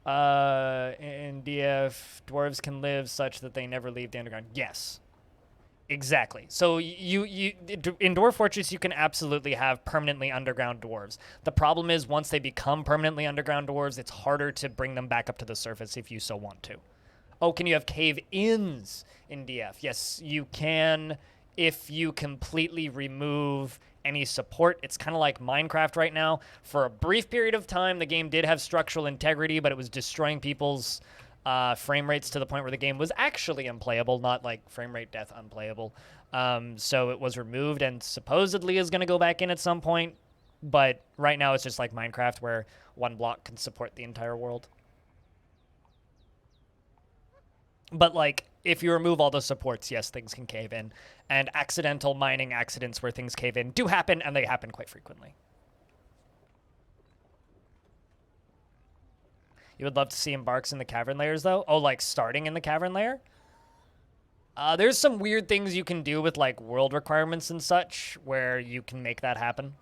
In DF, dwarves can live such that they never leave the underground. Yes, exactly. So you in Dwarf Fortress, you can absolutely have permanently underground dwarves. The problem is once they become permanently underground dwarves, it's harder to bring them back up to the surface if you so want to. Oh, can you have cave-ins in DF? Yes, you can if you completely remove any support. It's kind of like Minecraft right now. For a brief period of time, the game did have structural integrity, but it was destroying people's frame rates to the point where the game was actually unplayable, not like frame rate death unplayable. So it was removed and supposedly is going to go back in at some point. But right now it's just like Minecraft where one block can support the entire world. But like, if you remove all the supports, yes, things can cave in. And accidental mining accidents where things cave in do happen, and they happen quite frequently. You would love to see embarks in the cavern layers, though? Oh, like starting in the cavern layer? There's some weird things you can do with like world requirements and such where you can make that happen.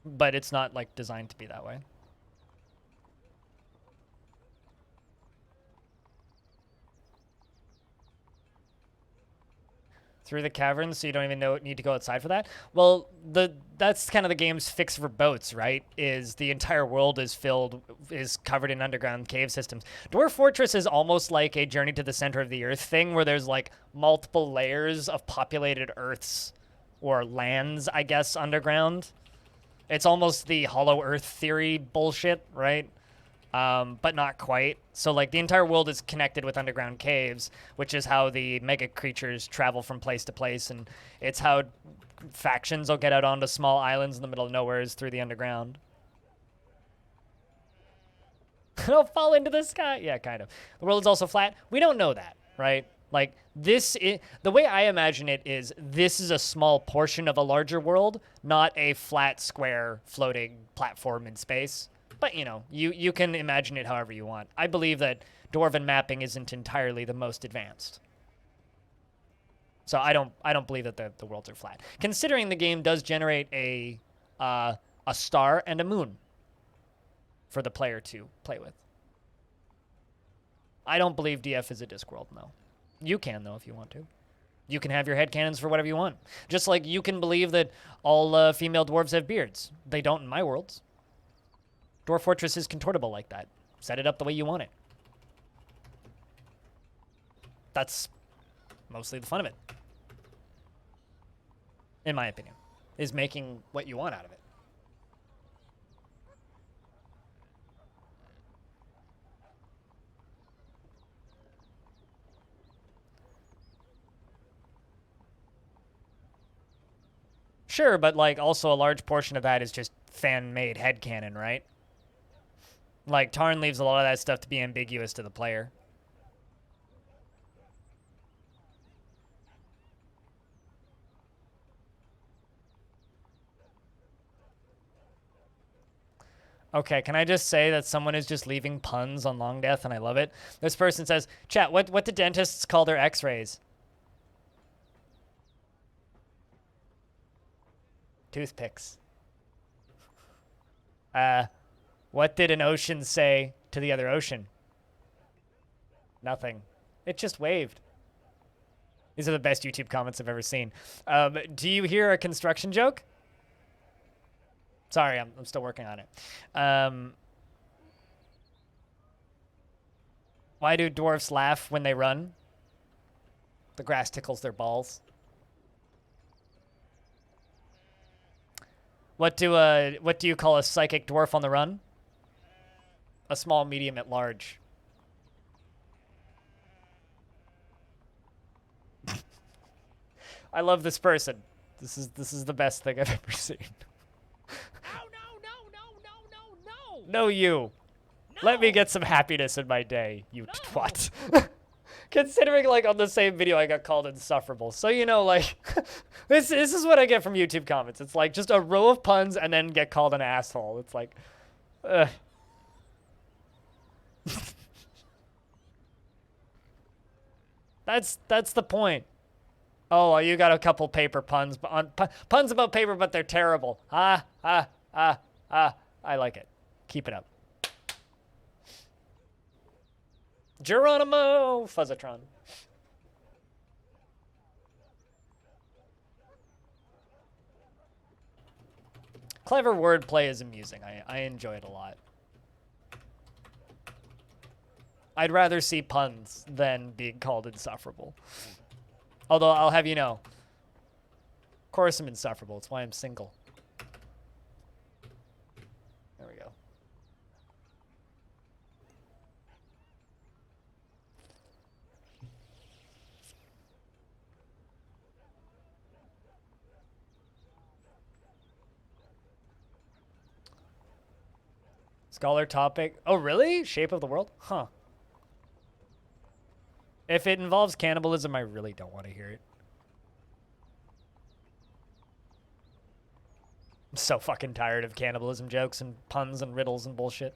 But it's not like designed to be that way. Through the caverns, so you don't even need to go outside for that. Well, that's kind of the game's fix for boats, right? Is the entire world is covered in underground cave systems. Dwarf Fortress is almost like a Journey to the Center of the Earth thing, where there's like multiple layers of populated Earths or lands, I guess, underground. It's almost the Hollow Earth theory bullshit, right? But not quite. So like the entire world is connected with underground caves, which is how the mega creatures travel from place to place, and it's how factions will get out onto small islands in the middle of nowhere through the underground. It'll fall into the sky. Yeah, kind of. The world is also flat. We don't know that, right? Like the way I imagine it is this is a small portion of a larger world, not a flat square floating platform in space. But, you know, you can imagine it however you want. I believe that Dwarven mapping isn't entirely the most advanced. So I don't believe that the worlds are flat. Considering the game does generate a star and a moon for the player to play with. I don't believe DF is a Discworld, no. You can, though, if you want to. You can have your headcanons for whatever you want. Just like you can believe that all female dwarves have beards. They don't in my worlds. Dwarf Fortress is contortable like that. Set it up the way you want it. That's mostly the fun of it, in my opinion, is making what you want out of it. Sure, but like also a large portion of that is just fan-made headcanon, right? Like Tarn leaves a lot of that stuff to be ambiguous to the player. Okay, can I just say that someone is just leaving puns on Longdeath and I love it? This person says, chat, what do dentists call their x-rays? Toothpicks. What did an ocean say to the other ocean? Nothing. It just waved. These are the best YouTube comments I've ever seen. Do you hear a construction joke? Sorry, I'm still working on it. Why do dwarfs laugh when they run? The grass tickles their balls. What do you call a psychic dwarf on the run? A small, medium, at large. I love this person. This is the best thing I've ever seen. No. No, you. No. Let me get some happiness in my day, you twat. Considering, like, on the same video I got called insufferable. So, you know, like, this is what I get from YouTube comments. It's like just a row of puns and then get called an asshole. It's like, That's the point. Oh, you got a couple paper puns, puns about paper, but they're terrible. I like it. Keep it up. Geronimo Fuzzatron. Clever wordplay is amusing. I enjoy it a lot. I'd rather see puns than being called insufferable. Although I'll have you know, of course I'm insufferable. It's why I'm single. There we go. Scholar topic. Oh, really? Shape of the world? Huh. If it involves cannibalism, I really don't want to hear it. I'm so fucking tired of cannibalism jokes and puns and riddles and bullshit.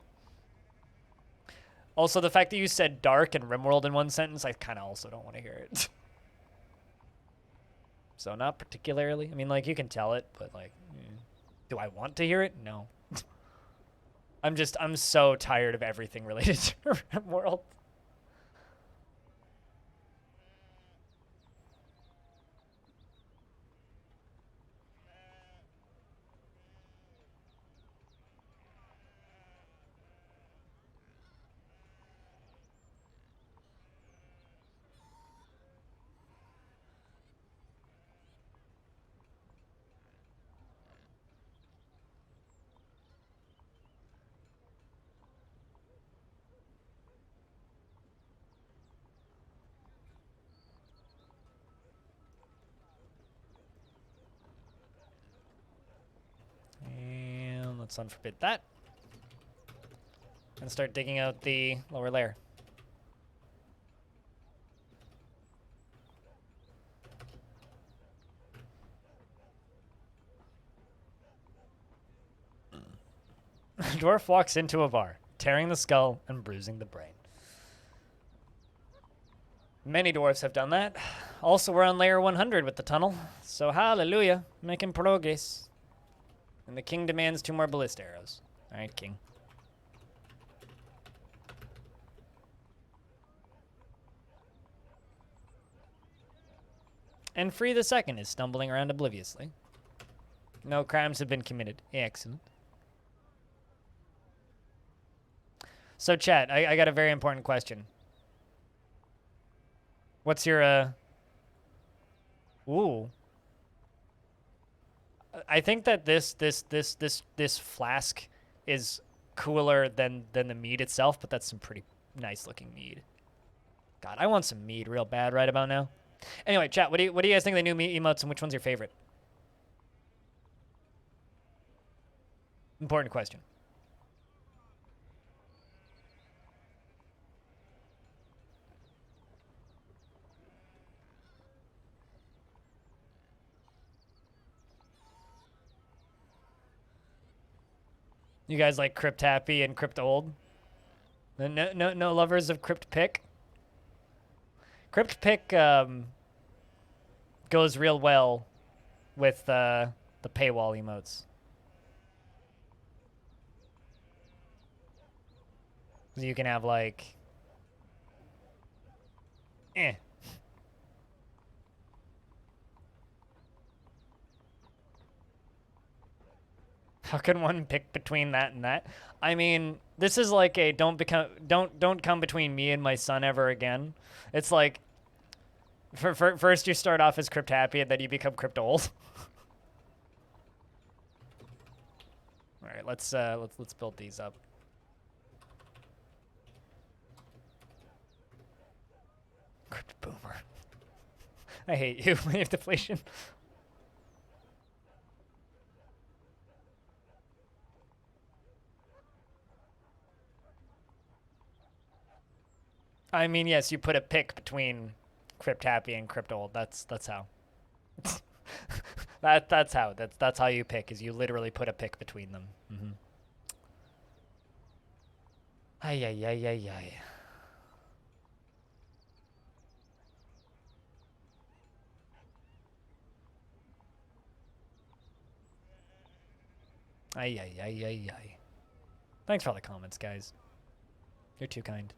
Also, the fact that you said dark and Rimworld in one sentence, I kind of also don't want to hear it. So not particularly. I mean, like, you can tell it, but, like, do I want to hear it? No. I'm so tired of everything related to Rimworld. Let's unforbid that. And start digging out the lower layer. Dwarf walks into a bar, tearing the skull and bruising the brain. Many dwarves have done that. Also, we're on layer 100 with the tunnel. So hallelujah, making progress. And the king demands 2 more ballista arrows. All right, king. And Free the Second is stumbling around obliviously. No crimes have been committed. Excellent. So, chat, I got a very important question. What's your Ooh. I think that this flask is cooler than the mead itself, but that's some pretty nice looking mead. God, I want some mead real bad right about now. Anyway, chat, what do you guys think of the new meat emotes and which one's your favorite? Important question. You guys like Crypt Happy and Crypt Old? No lovers of Crypt Pick? Crypt Pick goes real well with the paywall emotes. You can have like, eh. How can one pick between that and that? I mean, this is like a don't come between me and my son ever again. It's like first you start off as Crypt Happy and then you become Crypt Old. All right, let's build these up. Crypt Boomer. I hate you, wave deflation. I mean, yes, you put a pick between Crypt Happy and Crypt Old. That's how. That's how you pick. Is you literally put a pick between them. Mm-hmm. Ay ay ay ay ay. Ay ay ay ay ay. Thanks for all the comments, guys. You're too kind.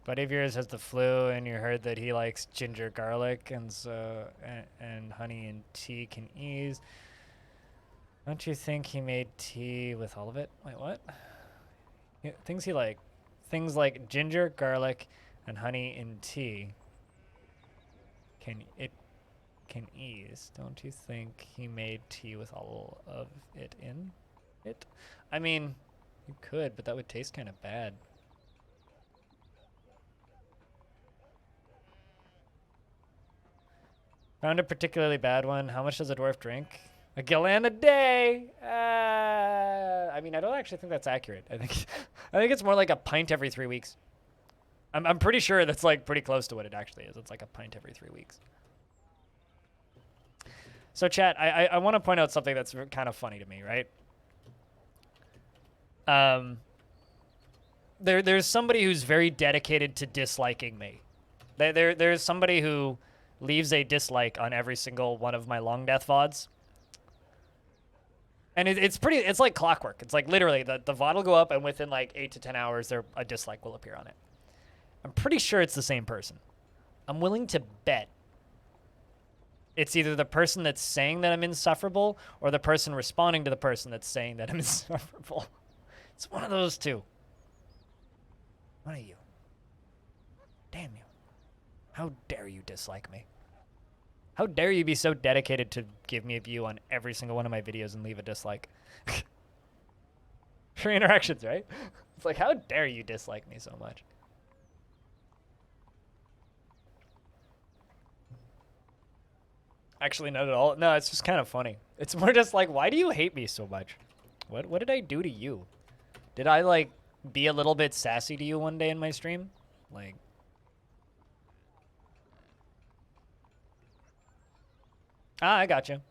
Buddy of yours has the flu, and you heard that he likes ginger garlic, and so and honey and tea can ease. Don't you think he made tea with all of it? Wait, what? Yeah, things like ginger, garlic, and honey in tea. Can ease. Don't you think he made tea with all of it in it? I mean, you could, but that would taste kind of bad. Found a particularly bad one. How much does a dwarf drink? A gallon a day. I mean, I don't actually think that's accurate. I think it's more like a pint every 3 weeks. I'm pretty sure that's like pretty close to what it actually is. It's like a pint every 3 weeks. So chat, I want to point out something that's kind of funny to me, right? There's somebody who's very dedicated to disliking me. There's somebody who leaves a dislike on every single one of my Longdeath VODs. And it's like clockwork. It's like literally the VOD will go up and within like 8 to 10 hours, a dislike will appear on it. I'm pretty sure it's the same person. I'm willing to bet it's either the person that's saying that I'm insufferable or the person responding to the person that's saying that I'm insufferable. It's one of those two. One of you. Damn you. How dare you dislike me? How dare you be so dedicated to give me a view on every single one of my videos and leave a dislike? Free interactions, right? It's like, how dare you dislike me so much? Actually, not at all. No, it's just kind of funny. It's more just like, why do you hate me so much? What did I do to you? Did I, like, be a little bit sassy to you one day in my stream? Like... Ah, I got you.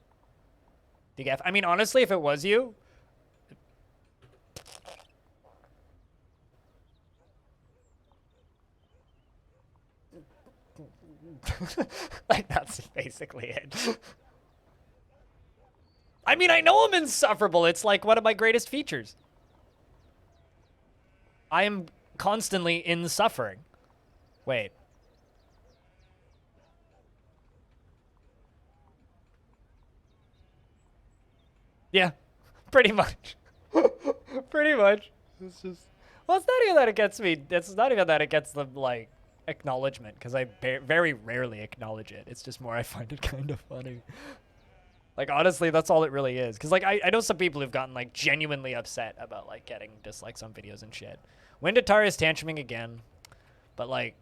DGAF. I mean, honestly, if it was you... like, that's basically it. I mean, I know I'm insufferable. It's like one of my greatest features. I am constantly in suffering. Wait. Yeah, pretty much. Pretty much. It's just... Well, it's not even that it gets me... It's not even that it gets the, like, acknowledgement, because I very rarely acknowledge it. It's just more I find it kind of funny. Like, honestly, that's all it really is. Because, like, I know some people who've gotten, like, genuinely upset about, like, getting dislikes on videos and shit. Windatar is tantruming again. But, like...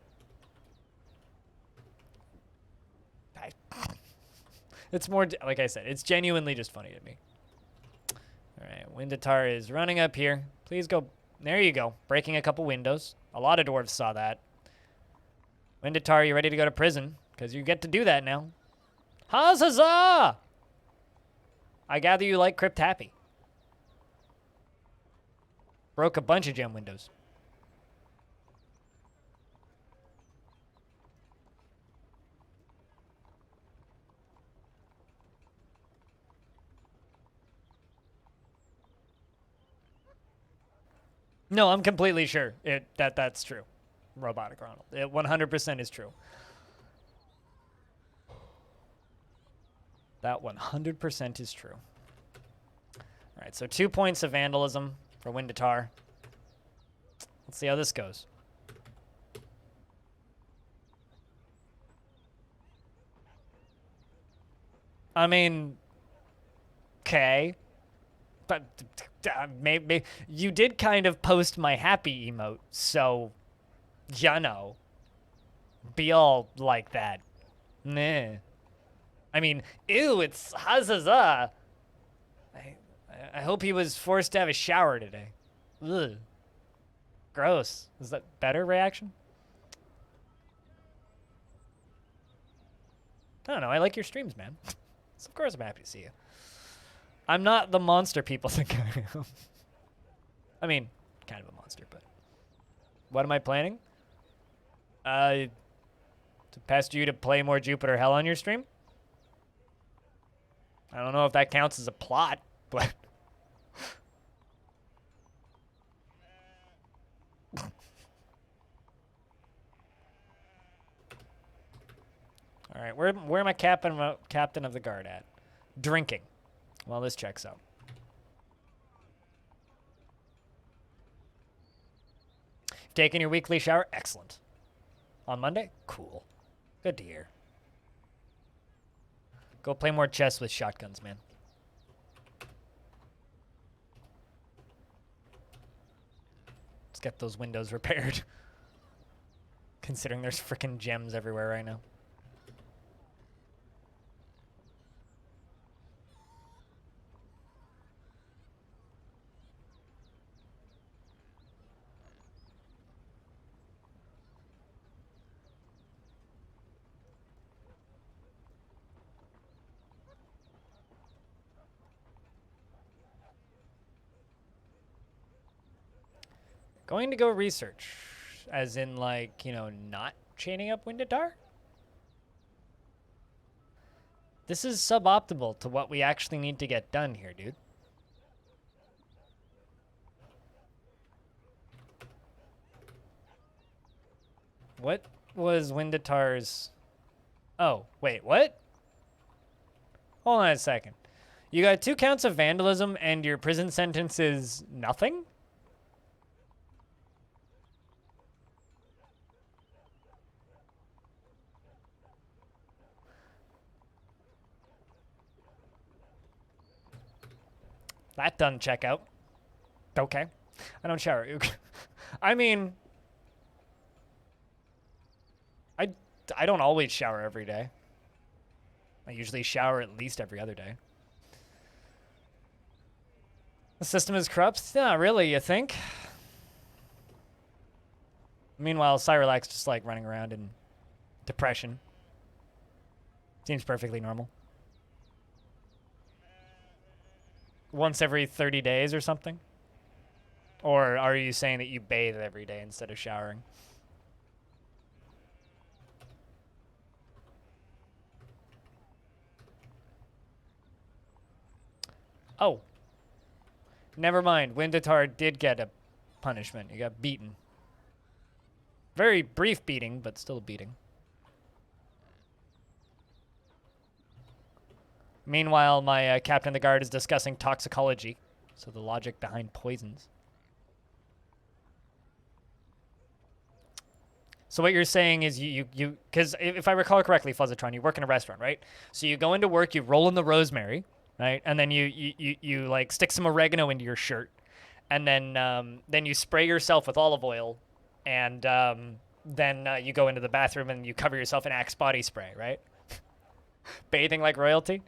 It's more, like I said, it's genuinely just funny to me. All right, Windatar is running up here. Please go. There you go. Breaking a couple windows. A lot of dwarves saw that. Windatar, you ready to go to prison? Because you get to do that now. Huzzah! I gather you like Crypt Happy. Broke a bunch of gem windows. No, I'm completely sure that's true. Robotic Ronald. It 100% is true. That 100% is true. All right, so 2 points of vandalism for Windatar. Let's see how this goes. I mean, okay. But maybe you did kind of post my happy emote, so you know, be all like that. Nah. I mean, ew, it's huzzah. I hope he was forced to have a shower today. Ugh. Gross. Is that better reaction? I don't know. I like your streams, man. So of course I'm happy to see you. I'm not the monster people think I am. I mean, kind of a monster, but... What am I planning? To pest you to play more Jupiter Hell on your stream? I don't know if that counts as a plot, but... All right, where am I captain of the guard at? Drinking. Well, this checks out. Taking your weekly shower? Excellent. On Monday? Cool. Good to hear. Go play more chess with shotguns, man. Let's get those windows repaired. Considering there's frickin' gems everywhere right now. Going to go research, as in, like, you know, not chaining up Windatar? This is suboptimal to what we actually need to get done here, dude. What was Windatar's... Oh, wait, what? Hold on a second. You got 2 counts of vandalism and your prison sentence is nothing? That doesn't check out. Okay. I don't shower. I mean... I don't always shower every day. I usually shower at least every other day. The system is corrupt? Not really, you think? Meanwhile, Cyrelax just like running around in depression. Seems perfectly normal. Once every 30 days or something? Or are you saying that you bathe every day instead of showering? Oh. Never mind. Windatar did get a punishment. He got beaten. Very brief beating, but still a beating. Meanwhile, my captain of the guard is discussing toxicology, so the logic behind poisons. So what you're saying is because if I recall correctly, Fuzzatron, you work in a restaurant, right? So you go into work, you roll in the rosemary, right? And then you like stick some oregano into your shirt, and then you spray yourself with olive oil, and then you go into the bathroom and you cover yourself in Axe body spray, right? Bathing like royalty.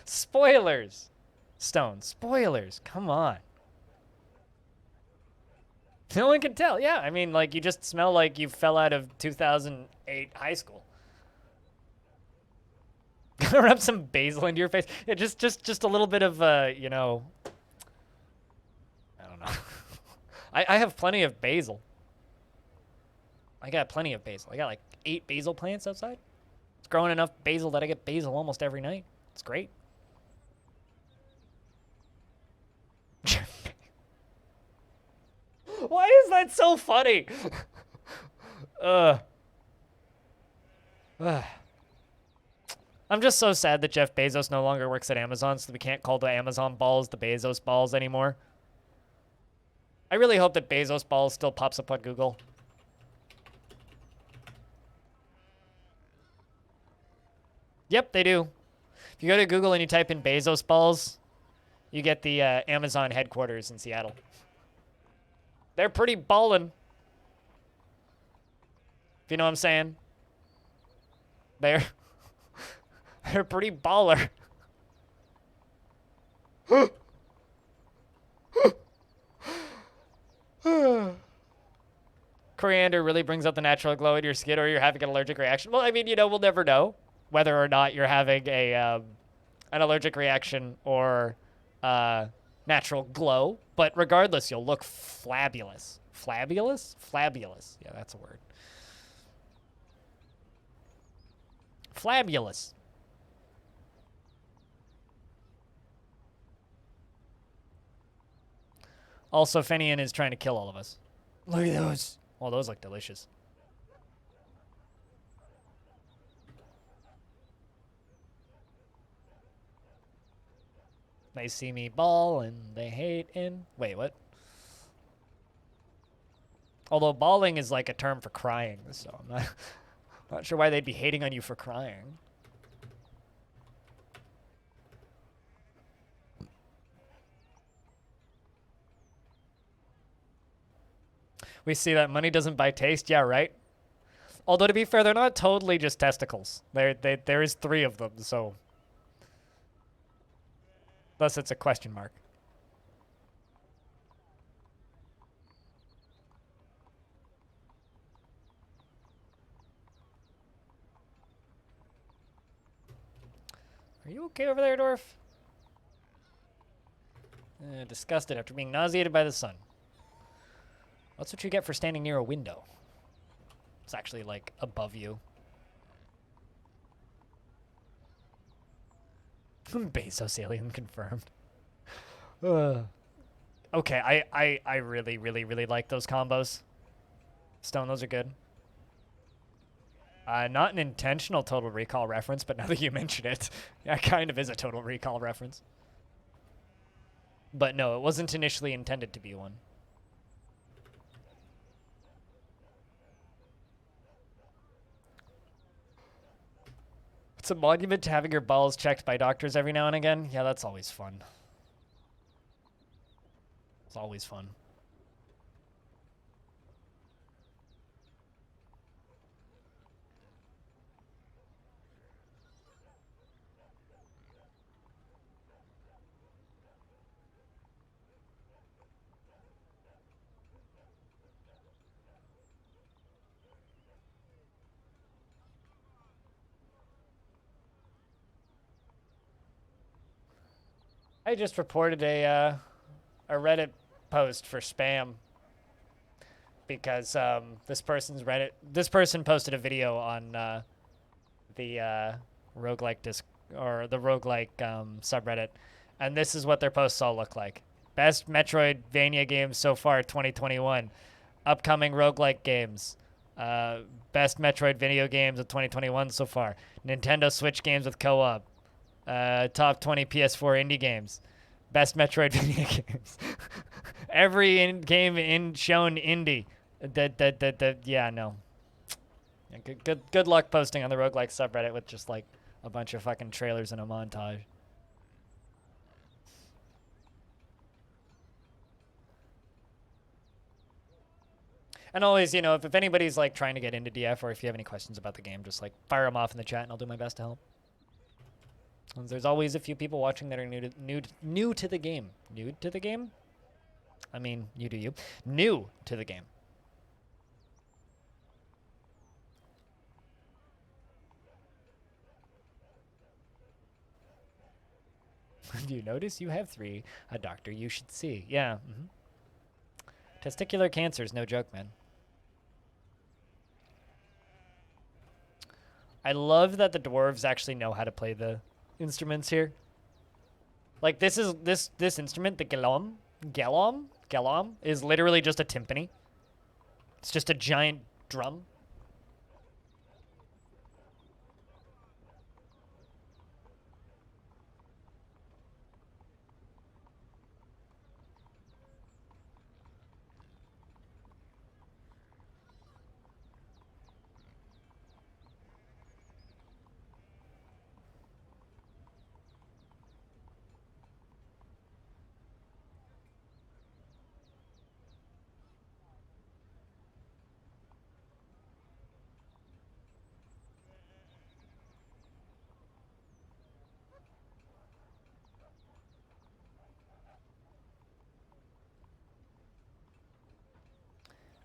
Spoilers. Stone. Spoilers. Come on. No one can tell. Yeah, I mean, like, you just smell like you fell out of 2008 high school. Gonna rub some basil into your face. Yeah, just a little bit of, you know, I don't know. I have plenty of basil. I got plenty of basil. I got like 8 basil plants outside. It's growing enough basil that I get basil almost every night. It's great. Why is that so funny? I'm just so sad that Jeff Bezos no longer works at Amazon, so we can't call the Amazon balls the Bezos balls anymore. I really hope that Bezos balls still pops up on Google. Yep, they do. If you go to Google and you type in Bezos balls, you get the Amazon headquarters in Seattle. They're pretty ballin'. If you know what I'm saying. They're pretty baller. Coriander really brings out the natural glow in your skin, or you're having an allergic reaction. Well, I mean, you know, we'll never know whether or not you're having a an allergic reaction or natural glow. But regardless, you'll look flabulous. Flabulous? Flabulous. Yeah, that's a word. Flabulous. Also, Fenian is trying to kill all of us. Look at those. Oh, those look delicious. They see me ball and they hate in. Wait, what? Although bawling is like a term for crying, so I'm not sure why they'd be hating on you for crying. We see that money doesn't buy taste. Yeah, right? Although, to be fair, they're not totally just testicles. There is 3 of them, so... Thus, it's a question mark. Are you okay over there, Dwarf? Disgusted after being nauseated by the sun. That's what you get for standing near a window. It's actually, like, above you. Bezos alien confirmed. Okay, I really, really, really like those combos. Stone, those are good. Not an intentional Total Recall reference, but now that you mention it, yeah, it kind of is a Total Recall reference. But no, it wasn't initially intended to be one. It's a monument to having your balls checked by doctors every now and again. Yeah, that's always fun. It's always fun. I just reported a Reddit post for spam because this person posted a video on the roguelike subreddit, and this is what their posts all look like. Best Metroidvania games so far 2021. Upcoming roguelike games. Best Metroid video games of 2021 so far. Nintendo Switch games with co-op. Top 20 PS4 indie games. Best Metroid video games. Every game shown indie. Yeah, no. Yeah, good luck posting on the roguelike subreddit with just like a bunch of fucking trailers and a montage. And always, you know, if anybody's like trying to get into DF or if you have any questions about the game, just like fire them off in the chat and I'll do my best to help. And there's always a few people watching that are new to the game. New to the game? I mean, you do you. New to the game. Do you notice you have 3? A doctor you should see. Yeah. Testicular cancer is no joke, man. I love that the dwarves actually know how to play the instruments here. Like this instrument, the galom is literally just a timpani. It's just a giant drum.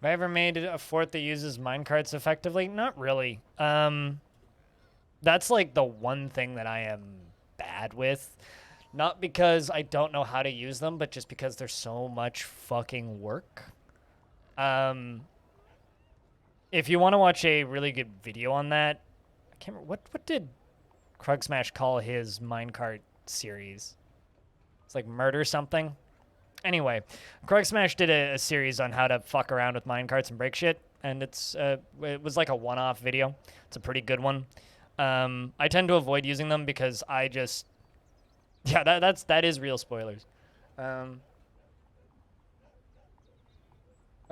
Have I ever made a fort that uses minecarts effectively? Not really. That's like the one thing that I am bad with. Not because I don't know how to use them, but just because there's so much fucking work. If you want to watch a really good video on that, I can't remember, what did Krug Smash call his minecart series? It's like murder something. Anyway, Krug Smash did a series on how to fuck around with minecarts and break shit, and it was like a one-off video. It's a pretty good one. I tend to avoid using them because I just, yeah, that is real spoilers. That's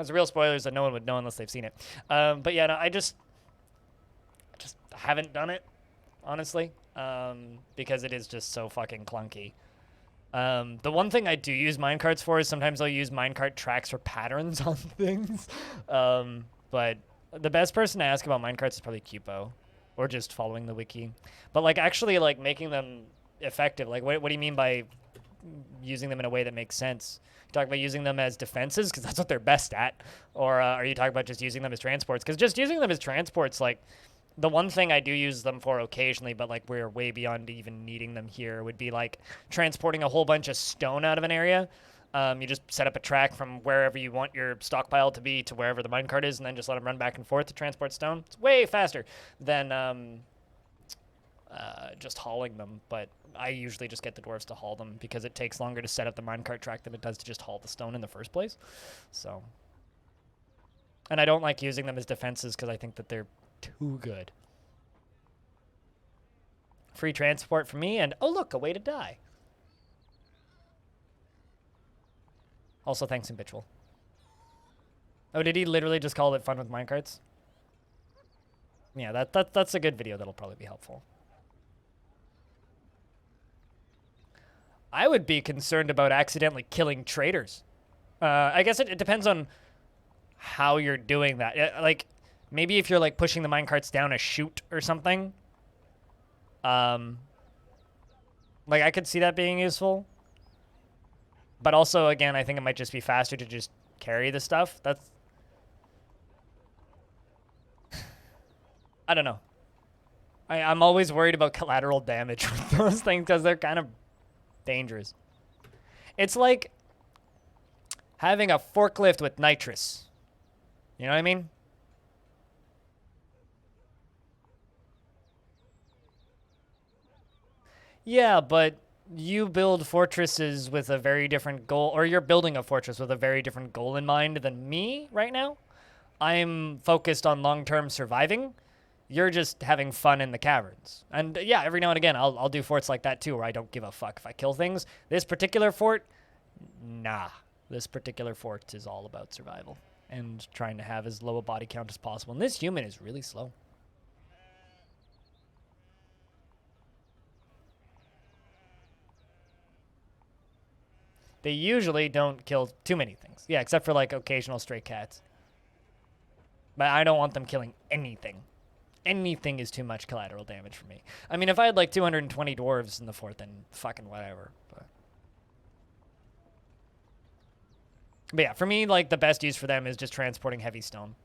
real spoilers that no one would know unless they've seen it. But yeah, no, I just haven't done it, honestly, because it is just so fucking clunky. The one thing I do use minecarts for is sometimes I'll use minecart tracks for patterns on things. But the best person to ask about minecarts is probably Cupo, or just following the wiki. But like actually like making them effective, like what do you mean by using them in a way that makes sense? You talk about using them as defenses because that's what they're best at, or are you talking about just using them as transports? Because just using them as transports, like the one thing I do use them for occasionally, but like we're way beyond even needing them here, would be like transporting a whole bunch of stone out of an area. You just set up a track from wherever you want your stockpile to be to wherever the minecart is, and then just let them run back and forth to transport stone. It's way faster than just hauling them, but I usually just get the dwarves to haul them because it takes longer to set up the minecart track than it does to just haul the stone in the first place. So, and I don't like using them as defenses because I think that they're too good. Free transport for me, and oh look, a way to die. Also, thanks, Habitual. Oh, did he literally just call it fun with minecarts? Yeah, that's a good video that'll probably be helpful. I would be concerned about accidentally killing traitors. I guess it depends on how you're doing that. Like, maybe if you're like pushing the minecarts down a chute or something. Like I could see that being useful. But also, again, I think it might just be faster to just carry the stuff. That's... I don't know. I'm always worried about collateral damage with those things because they're kind of dangerous. It's like having a forklift with nitrous. You know what I mean? Yeah, but you build fortresses with a very different goal, or you're building a fortress with a very different goal in mind than me right now. I'm focused on long-term surviving. You're just having fun in the caverns. And yeah, every now and again, I'll do forts like that too, where I don't give a fuck if I kill things. This particular fort, nah. This particular fort is all about survival and trying to have as low a body count as possible. And this human is really slow. They usually don't kill too many things. Yeah, except for like occasional stray cats. But I don't want them killing anything. Anything is too much collateral damage for me. I mean, if I had like 220 dwarves in the fort, then fucking whatever. But yeah, for me, like the best use for them is just transporting heavy stone.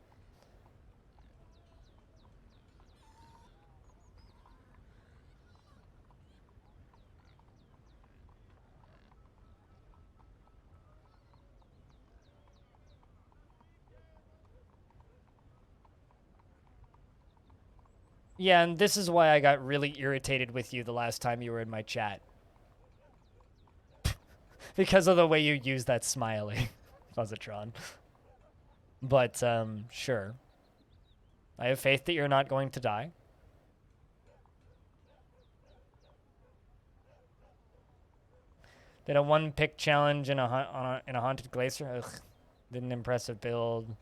Yeah, and this is why I got really irritated with you the last time you were in my chat. Because of the way you use that smiley, Fuzzatron. But, sure. I have faith that you're not going to die. Did a one-pick challenge in a haunted glacier? Ugh. Did an impressive build.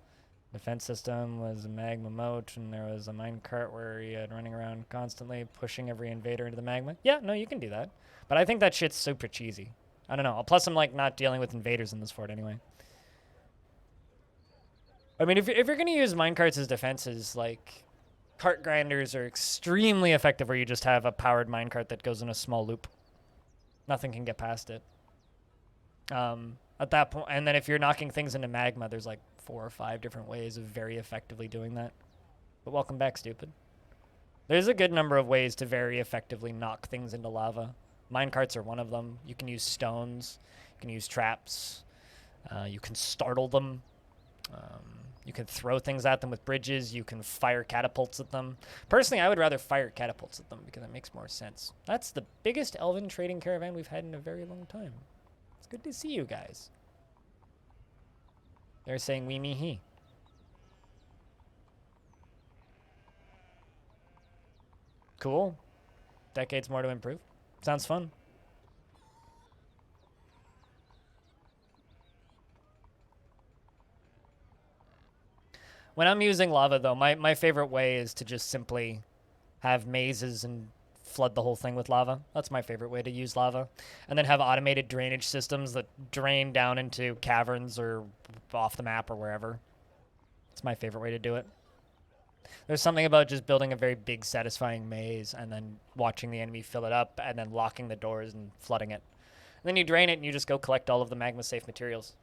Defense system was a magma moat, and there was a minecart where you had running around constantly pushing every invader into the magma. Yeah, no, you can do that. But I think that shit's super cheesy. I don't know. Plus, I'm like not dealing with invaders in this fort anyway. I mean, if you're gonna use minecarts as defenses, like cart grinders are extremely effective where you just have a powered minecart that goes in a small loop. Nothing can get past it. At that point, and then if you're knocking things into magma, there's like 4 or 5 different ways of very effectively doing that. But welcome back, stupid. There's a good number of ways to very effectively knock things into lava. Minecarts are one of them. You can use stones. You can use traps. You can startle them. You can throw things at them with bridges. You can fire catapults at them. Personally, I would rather fire catapults at them because it makes more sense. That's the biggest elven trading caravan we've had in a very long time. It's good to see you guys. They're saying we, me, he. Cool. Decades more to improve. Sounds fun. When I'm using lava, though, my favorite way is to just simply have mazes and flood the whole thing with lava. That's my favorite way to use lava. And then have automated drainage systems that drain down into caverns or off the map or wherever. It's my favorite way to do it. There's something about just building a very big, satisfying maze and then watching the enemy fill it up and then locking the doors and flooding it. And then you drain it and you just go collect all of the magma-safe materials.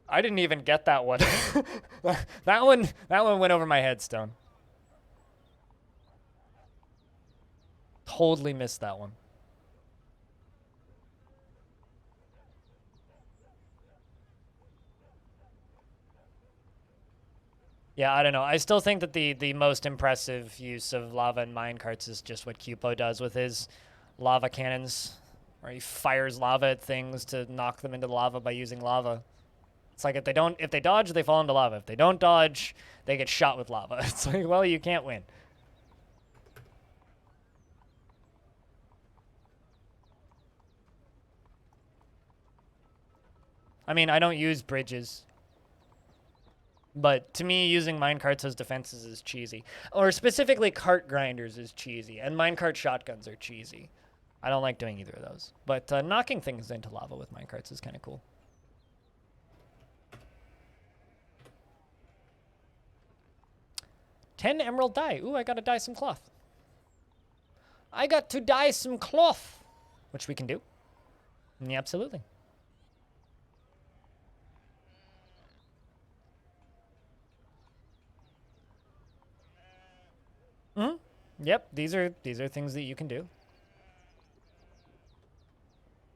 I didn't even get that one. that one went over my head, Stone. Totally missed that one. Yeah, I don't know. I still think that the most impressive use of lava and minecarts is just what Cupo does with his lava cannons, where he fires lava at things to knock them into lava by using lava. It's like if they dodge, they fall into lava. If they don't dodge, they get shot with lava. It's like, well, you can't win. I mean, I don't use bridges. But to me, using minecarts as defenses is cheesy. Or specifically, cart grinders is cheesy. And minecart shotguns are cheesy. I don't like doing either of those. But knocking things into lava with minecarts is kind of cool. $10 emerald dye. Ooh, I gotta dye some cloth. I got to dye some cloth. Which we can do. Yeah, absolutely. Mm-hmm. Yep, these are things that you can do.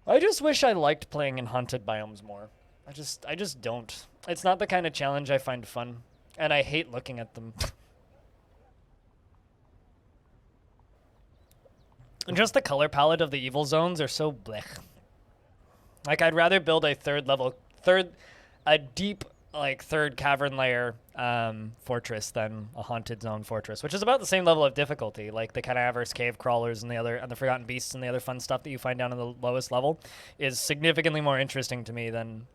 I just wish I liked playing in haunted biomes more. I just don't. It's not the kind of challenge I find fun, and I hate looking at them. And just the color palette of the evil zones are so blech. Like, I'd rather build a a deep, like, third cavern layer fortress than a haunted zone fortress, which is about the same level of difficulty. Like, the Cadaverous cave crawlers and the Forgotten Beasts and the other fun stuff that you find down in the lowest level is significantly more interesting to me than,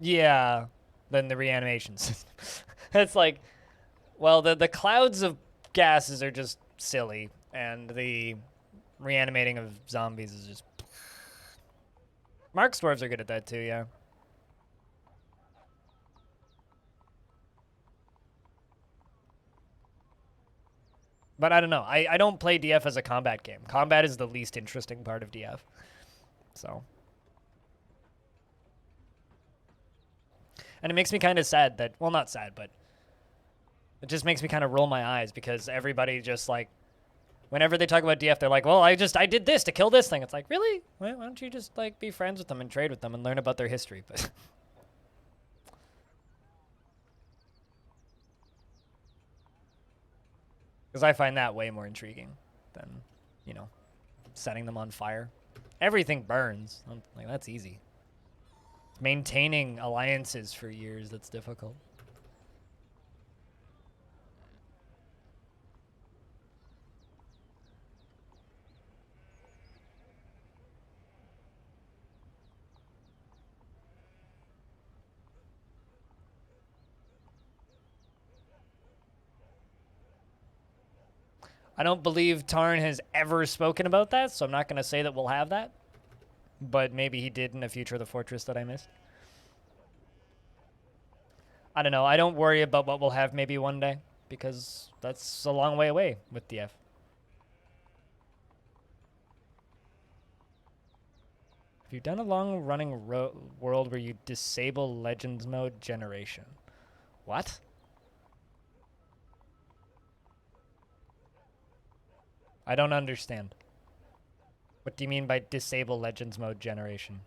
yeah, than the reanimation system. It's like, well, the clouds of gases are just silly, and the reanimating of zombies is just... Mark's dwarves are good at that too, yeah. But I don't know. I don't play DF as a combat game. Combat is the least interesting part of DF. So. And it makes me kind of sad that, well, not sad, but it just makes me kind of roll my eyes because everybody just like, whenever they talk about DF, they're like, well, I did this to kill this thing. It's like, really? Why don't you just like be friends with them and trade with them and learn about their history? But because I find that way more intriguing than, you know, setting them on fire. Everything burns. Like, that's easy. Maintaining alliances for years, that's difficult. I don't believe Tarn has ever spoken about that, so I'm not going to say that we'll have that. But maybe he did in a Future of the Fortress that I missed. I don't know. I don't worry about what we'll have maybe one day, because that's a long way away with DF. Have you done a long-running world where you disable Legends mode generation? What? I don't understand. What do you mean by disable Legends mode generation?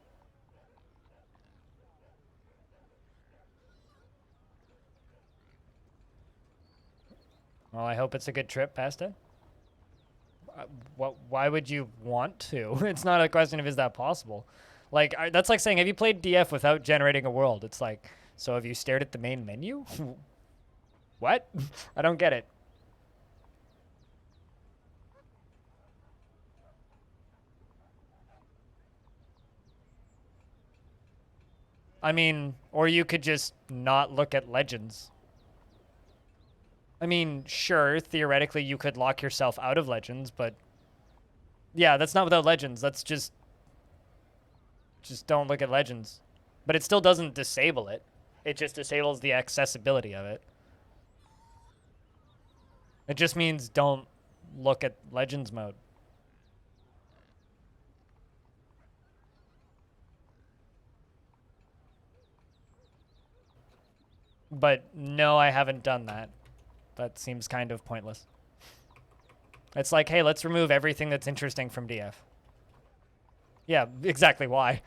Well, I hope it's a good trip past it. Why would you want to? It's not a question of is that possible. Like, that's like saying, have you played DF without generating a world? It's like, so have you stared at the main menu? What? I don't get it. I mean, or you could just not look at Legends. I mean, sure, theoretically you could lock yourself out of Legends, but yeah, that's not without Legends. That's just don't look at Legends. But it still doesn't disable it. It just disables the accessibility of it. It just means don't look at Legends mode. But no, I haven't done that. That seems kind of pointless. It's like, hey, let's remove everything that's interesting from DF. Yeah, exactly why.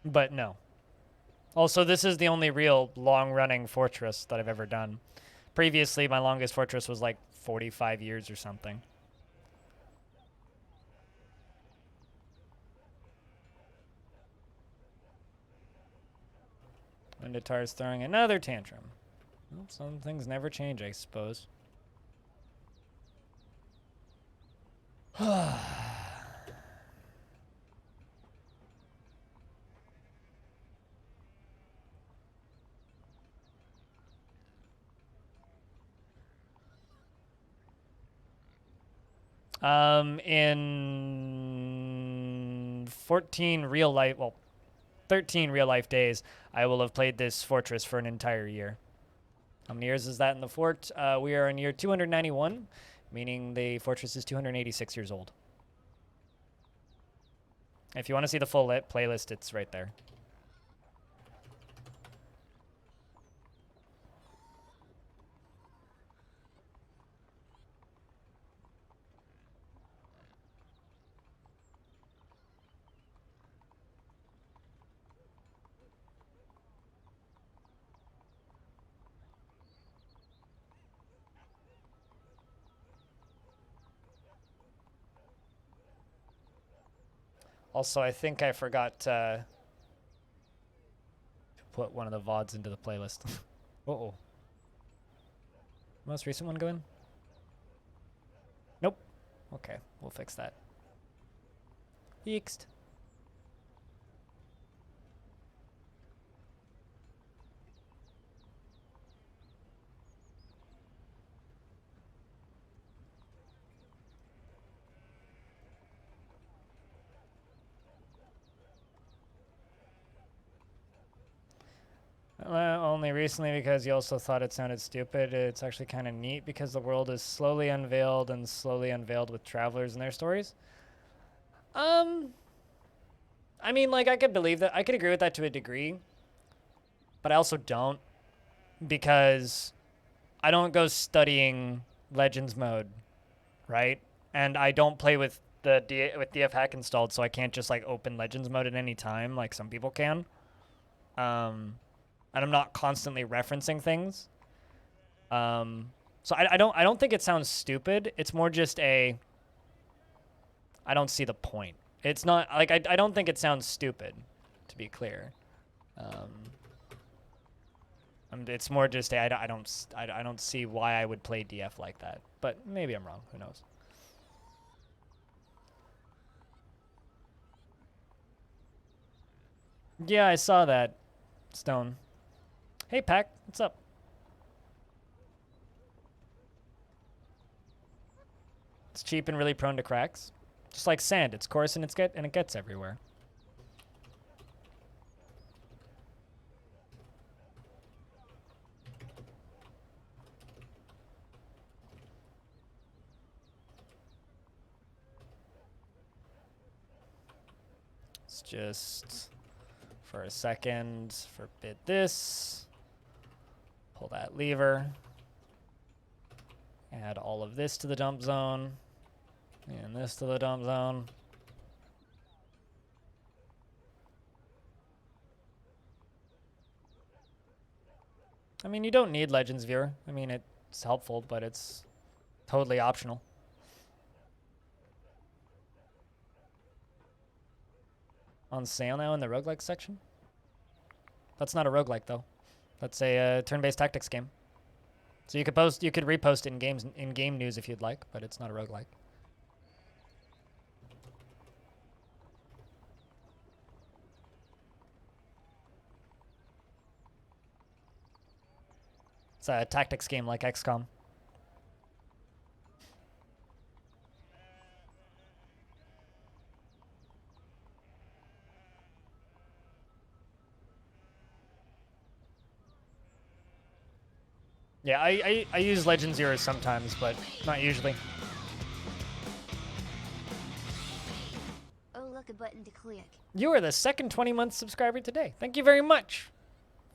But no. Also, this is the only real long-running fortress that I've ever done. Previously, my longest fortress was like 45 years or something. Windatar's throwing another tantrum. Well, some things never change, I suppose. In 14 real life, well, 13 real life days, I will have played this fortress for an entire year. How many years is that in the fort? We are in year 291, meaning the fortress is 286 years old. If you want to see the full playlist, it's right there. Also, I think I forgot to put one of the VODs into the playlist. Uh-oh. Most recent one go in? Nope. Okay, we'll fix that. Fixed. Only recently because you also thought it sounded stupid. It's actually kind of neat because the world is slowly unveiled with travelers and their stories. I mean, like, I could believe that. I could agree with that to a degree. But I also don't because I don't go studying Legends mode, right? And I don't play with with DF hack installed, so I can't just like open Legends mode at any time like some people can. And I'm not constantly referencing things. So I don't think it sounds stupid. It's more just I don't see the point. It's not like I don't think it sounds stupid, to be clear. It's more just I don't see why I would play DF like that. But maybe I'm wrong. Who knows? Yeah, I saw that. Stone. Hey, Pack. What's up? It's cheap and really prone to cracks. Just like sand. It's coarse and it gets everywhere. Let's just, for a second, forbid this. Pull that lever. Add all of this to the dump zone. And this to the dump zone. I mean, you don't need Legends Viewer. I mean, it's helpful, but it's totally optional. On sale now in the roguelike section? That's not a roguelike, though. That's a turn-based tactics game. So you could repost it in game news if you'd like, but it's not a roguelike. It's a tactics game like XCOM. Yeah, I use Legend Zeros sometimes, but not usually. Oh, look, a button to click. You are the second 20-month subscriber today. Thank you very much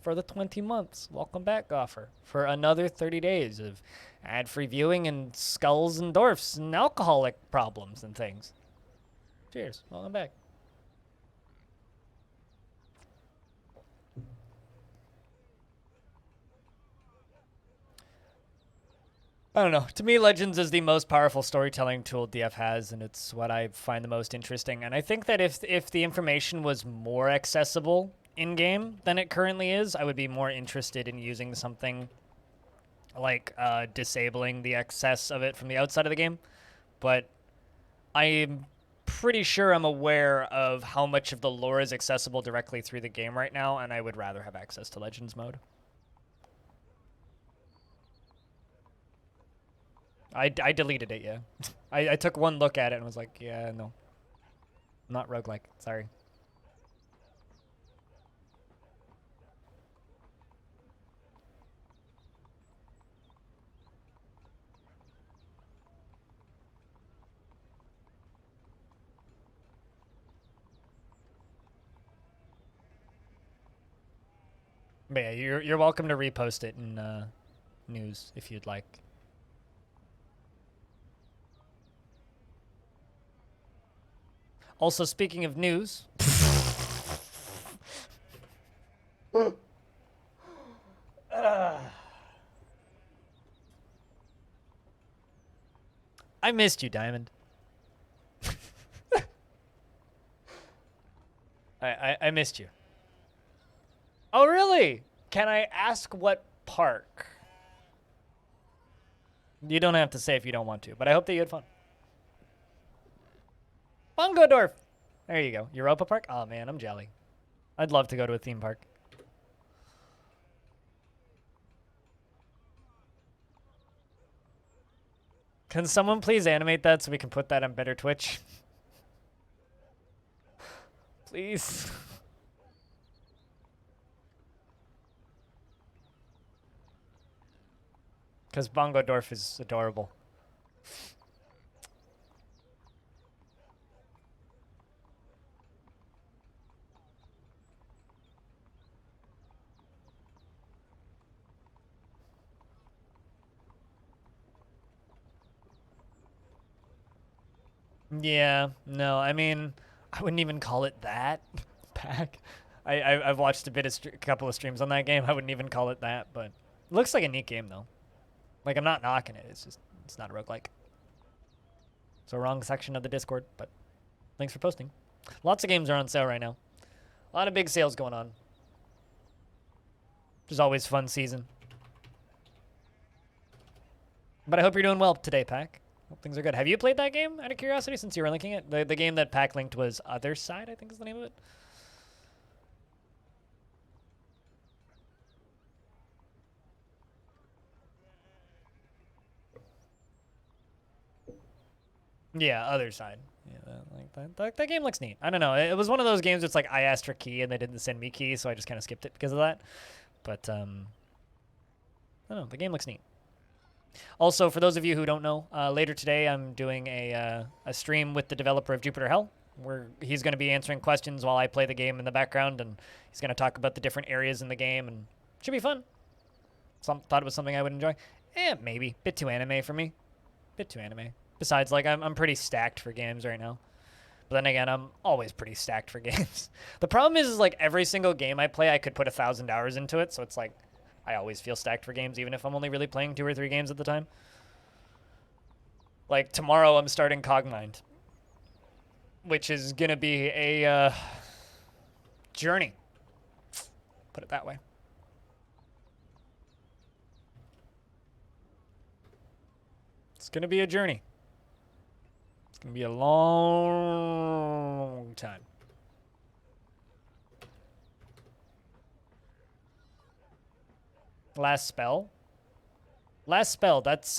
for the 20 months. Welcome back, Goffer, for another 30 days of ad-free viewing and skulls and dwarfs and alcoholic problems and things. Cheers. Welcome back. I don't know. To me, Legends is the most powerful storytelling tool DF has, and it's what I find the most interesting. And I think that if the information was more accessible in-game than it currently is, I would be more interested in using something like disabling the excess of it from the outside of the game. But I'm pretty sure I'm aware of how much of the lore is accessible directly through the game right now, and I would rather have access to Legends mode. I deleted it, yeah. I took one look at it and was like, yeah, no. I'm not roguelike, sorry. But yeah, you're welcome to repost it in news if you'd like. Also, speaking of news. I missed you, Diamond. I missed you. Oh, really? Can I ask what park? You don't have to say if you don't want to, but I hope that you had fun. Bongo Dwarf. There you go. Europa Park? Oh, man, I'm jelly. I'd love to go to a theme park. Can someone please animate that so we can put that on Better Twitch? Please. Because Bongo Dwarf is adorable. Yeah, no, I mean, I wouldn't even call it that pack. I've watched a couple of streams on that game. I wouldn't even call it that, but it looks like a neat game though. Like, I'm not knocking it. It's just, it's not a roguelike. So wrong section of the Discord, but thanks for posting. Lots of games are on sale right now. A lot of big sales going on. Which is always fun season. But I hope you're doing well today, Pack. Hope things are good. Have you played that game, out of curiosity, since you were linking it? The game that Pack linked was Other Side, I think is the name of it. Yeah, Other Side. Yeah, that game looks neat. I don't know. It was one of those games that's like I asked for key and they didn't send me key, so I just kind of skipped it because of that. But I don't know. The game looks neat. Also, for those of you who don't know, later today I'm doing a stream with the developer of Jupiter Hell, where he's going to be answering questions while I play the game in the background, and he's going to talk about the different areas in the game, and it should be fun. Thought it was something I would enjoy. Maybe. Bit too anime for me. Bit too anime. Besides, like, I'm pretty stacked for games right now. But then again, I'm always pretty stacked for games. The problem is like, every single game I play, I could put 1,000 hours into it, so it's like, I always feel stacked for games, even if I'm only really playing 2 or 3 games at the time. Like, tomorrow I'm starting Cogmind, which is going to be a journey. Put it that way. It's going to be a journey. It's going to be a long time. Last spell? Last spell, that's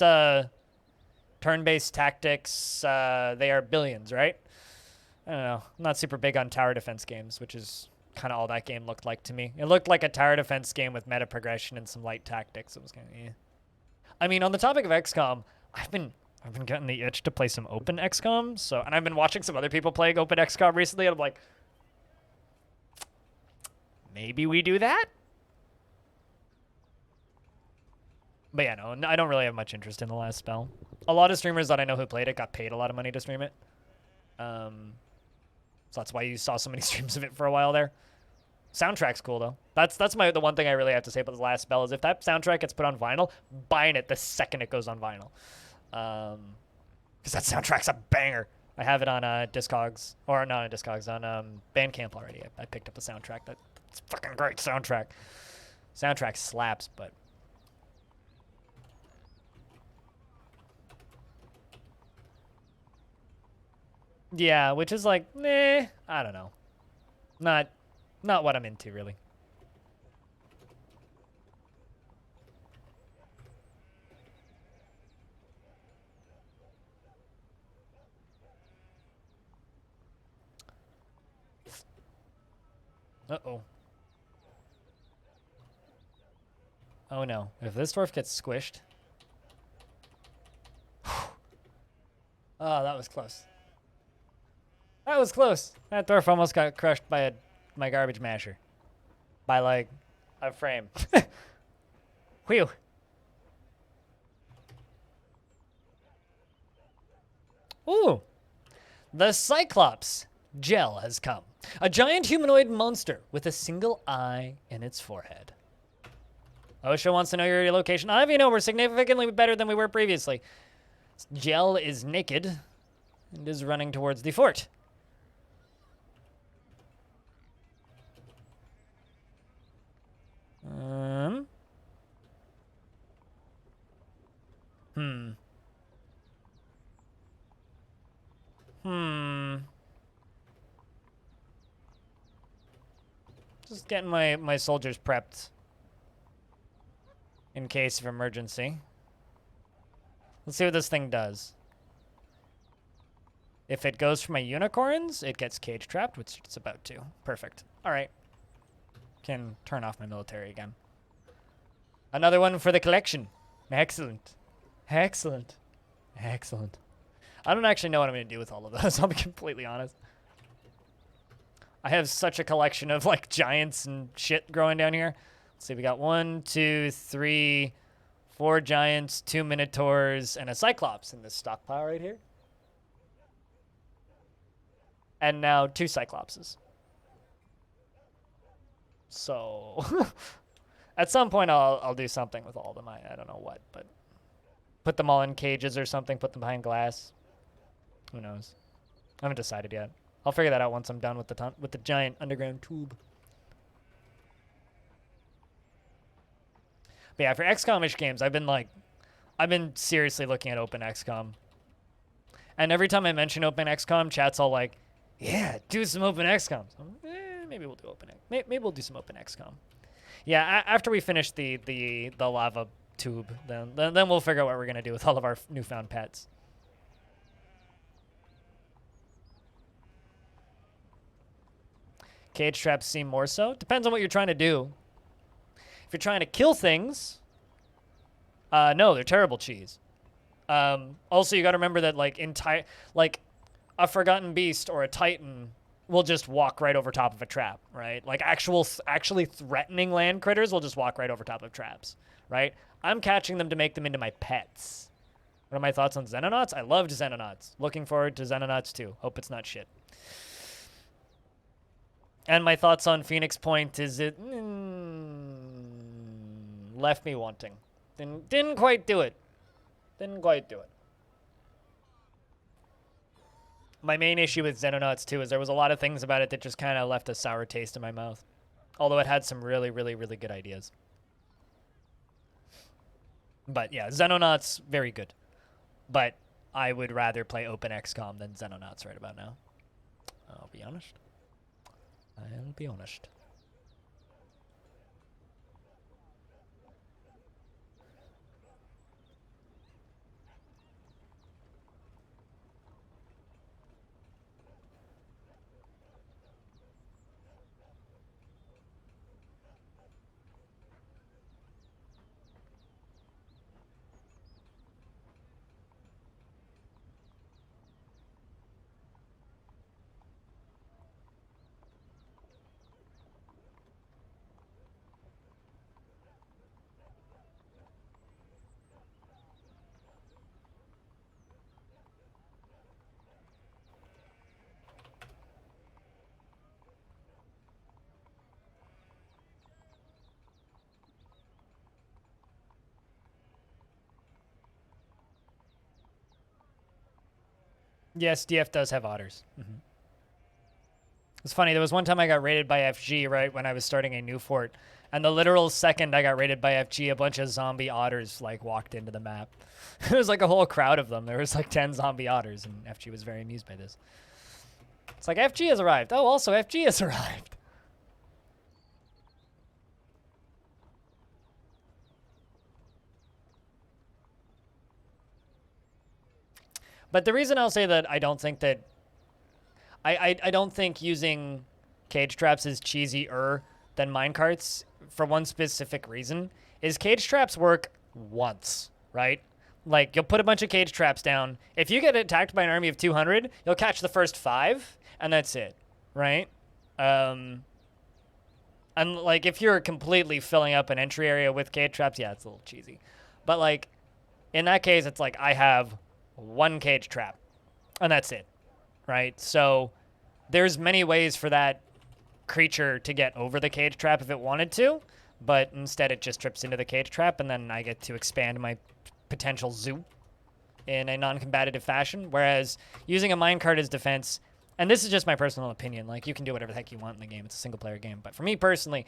turn-based tactics. They are billions, right? I don't know. I'm not super big on tower defense games, which is kind of all that game looked like to me. It looked like a tower defense game with meta progression and some light tactics. It was kind of, eh. I mean, on the topic of XCOM, I've been getting the itch to play some open XCOM. So, and I've been watching some other people playing open XCOM recently, and I'm like, maybe we do that? But yeah, no, I don't really have much interest in the last spell. A lot of streamers that I know who played it got paid a lot of money to stream it. So that's why you saw so many streams of it for a while there. Soundtrack's cool, though. That's the one thing I really have to say about the last spell is if that soundtrack gets put on vinyl, buying it the second it goes on vinyl. Because that soundtrack's a banger. I have it on Discogs, or not on Discogs, on Bandcamp already. I picked up a soundtrack. That's fucking great soundtrack. Soundtrack slaps, but... Yeah, which is like, I don't know. Not what I'm into, really. Uh-oh. Oh, no. If this dwarf gets squished... Oh, that was close. That was close. That dwarf almost got crushed by my garbage masher. By, like, a frame. Whew. Ooh. The Cyclops gel has come. A giant humanoid monster with a single eye in its forehead. OSHA wants to know your location. I'll have you know we're significantly better than we were previously. Gel is naked and is running towards the fort. Hmm. Hmm. Just getting my soldiers prepped in case of emergency. Let's see what this thing does. If it goes for my unicorns, it gets cage trapped, which it's about to. Perfect. All right. Can turn off my military again. Another one for the collection. Excellent. Excellent. Excellent. I don't actually know what I'm going to do with all of those. I'll be completely honest. I have such a collection of like giants and shit growing down here. Let's see. We got 1, 2, 3, 4 giants, 2 minotaurs, and a cyclops in this stockpile right here. And now 2 cyclopses. So at some point I'll do something with all of them. I don't know what, but put them all in cages or something, put them behind glass. Who knows? I haven't decided yet. I'll figure that out once I'm done with the giant underground tube. But yeah, for XCOM-ish games, I've been seriously looking at Open XCOM. And every time I mention Open XCOM, chat's all like, yeah, do some Open XCOM. So, maybe we'll do maybe we'll do some Open XCOM. Yeah, after we finish the lava tube, then we'll figure out what we're gonna do with all of our newfound pets. Cage traps seem more so. Depends on what you're trying to do. If you're trying to kill things, no, they're terrible cheese. Also, you got to remember that like a forgotten beast or a titan will just walk right over top of a trap, right? Like actually threatening land critters will just walk right over top of traps, right? I'm catching them to make them into my pets. What are my thoughts on Xenonauts? I loved Xenonauts. Looking forward to Xenonauts 2. Hope it's not shit. And my thoughts on Phoenix Point is it left me wanting. Didn't quite do it. Didn't quite do it. My main issue with Xenonauts 2 is there was a lot of things about it that just kind of left a sour taste in my mouth. Although it had some really, really, really good ideas. But yeah, Xenonauts, very good. But I would rather play Open XCOM than Xenonauts right about now. I'll be honest. I'll be honest. Yes, DF does have otters. Mm-hmm. It's funny, there was one time I got raided by FG right when I was starting a new fort, and the literal second I got raided by FG, a bunch of zombie otters like walked into the map. It was like a whole crowd of them. There was like 10 zombie otters, and FG was very amused by this. It's like, FG has arrived. Oh, also FG has arrived. But the reason I'll say that I don't think that I don't think using cage traps is cheesier than minecarts for one specific reason is cage traps work once, right? Like, you'll put a bunch of cage traps down. If you get attacked by an army of 200, you'll catch the first 5, and that's it, right? And, like, if you're completely filling up an entry area with cage traps, yeah, it's a little cheesy. But, like, in that case, it's like I have 1 cage trap, and that's it, right? So there's many ways for that creature to get over the cage trap if it wanted to, but instead it just trips into the cage trap, and then I get to expand my potential zoo in a non-combative fashion. Whereas using a minecart as defense, and this is just my personal opinion, like, you can do whatever the heck you want in the game. It's a single-player game. But for me personally,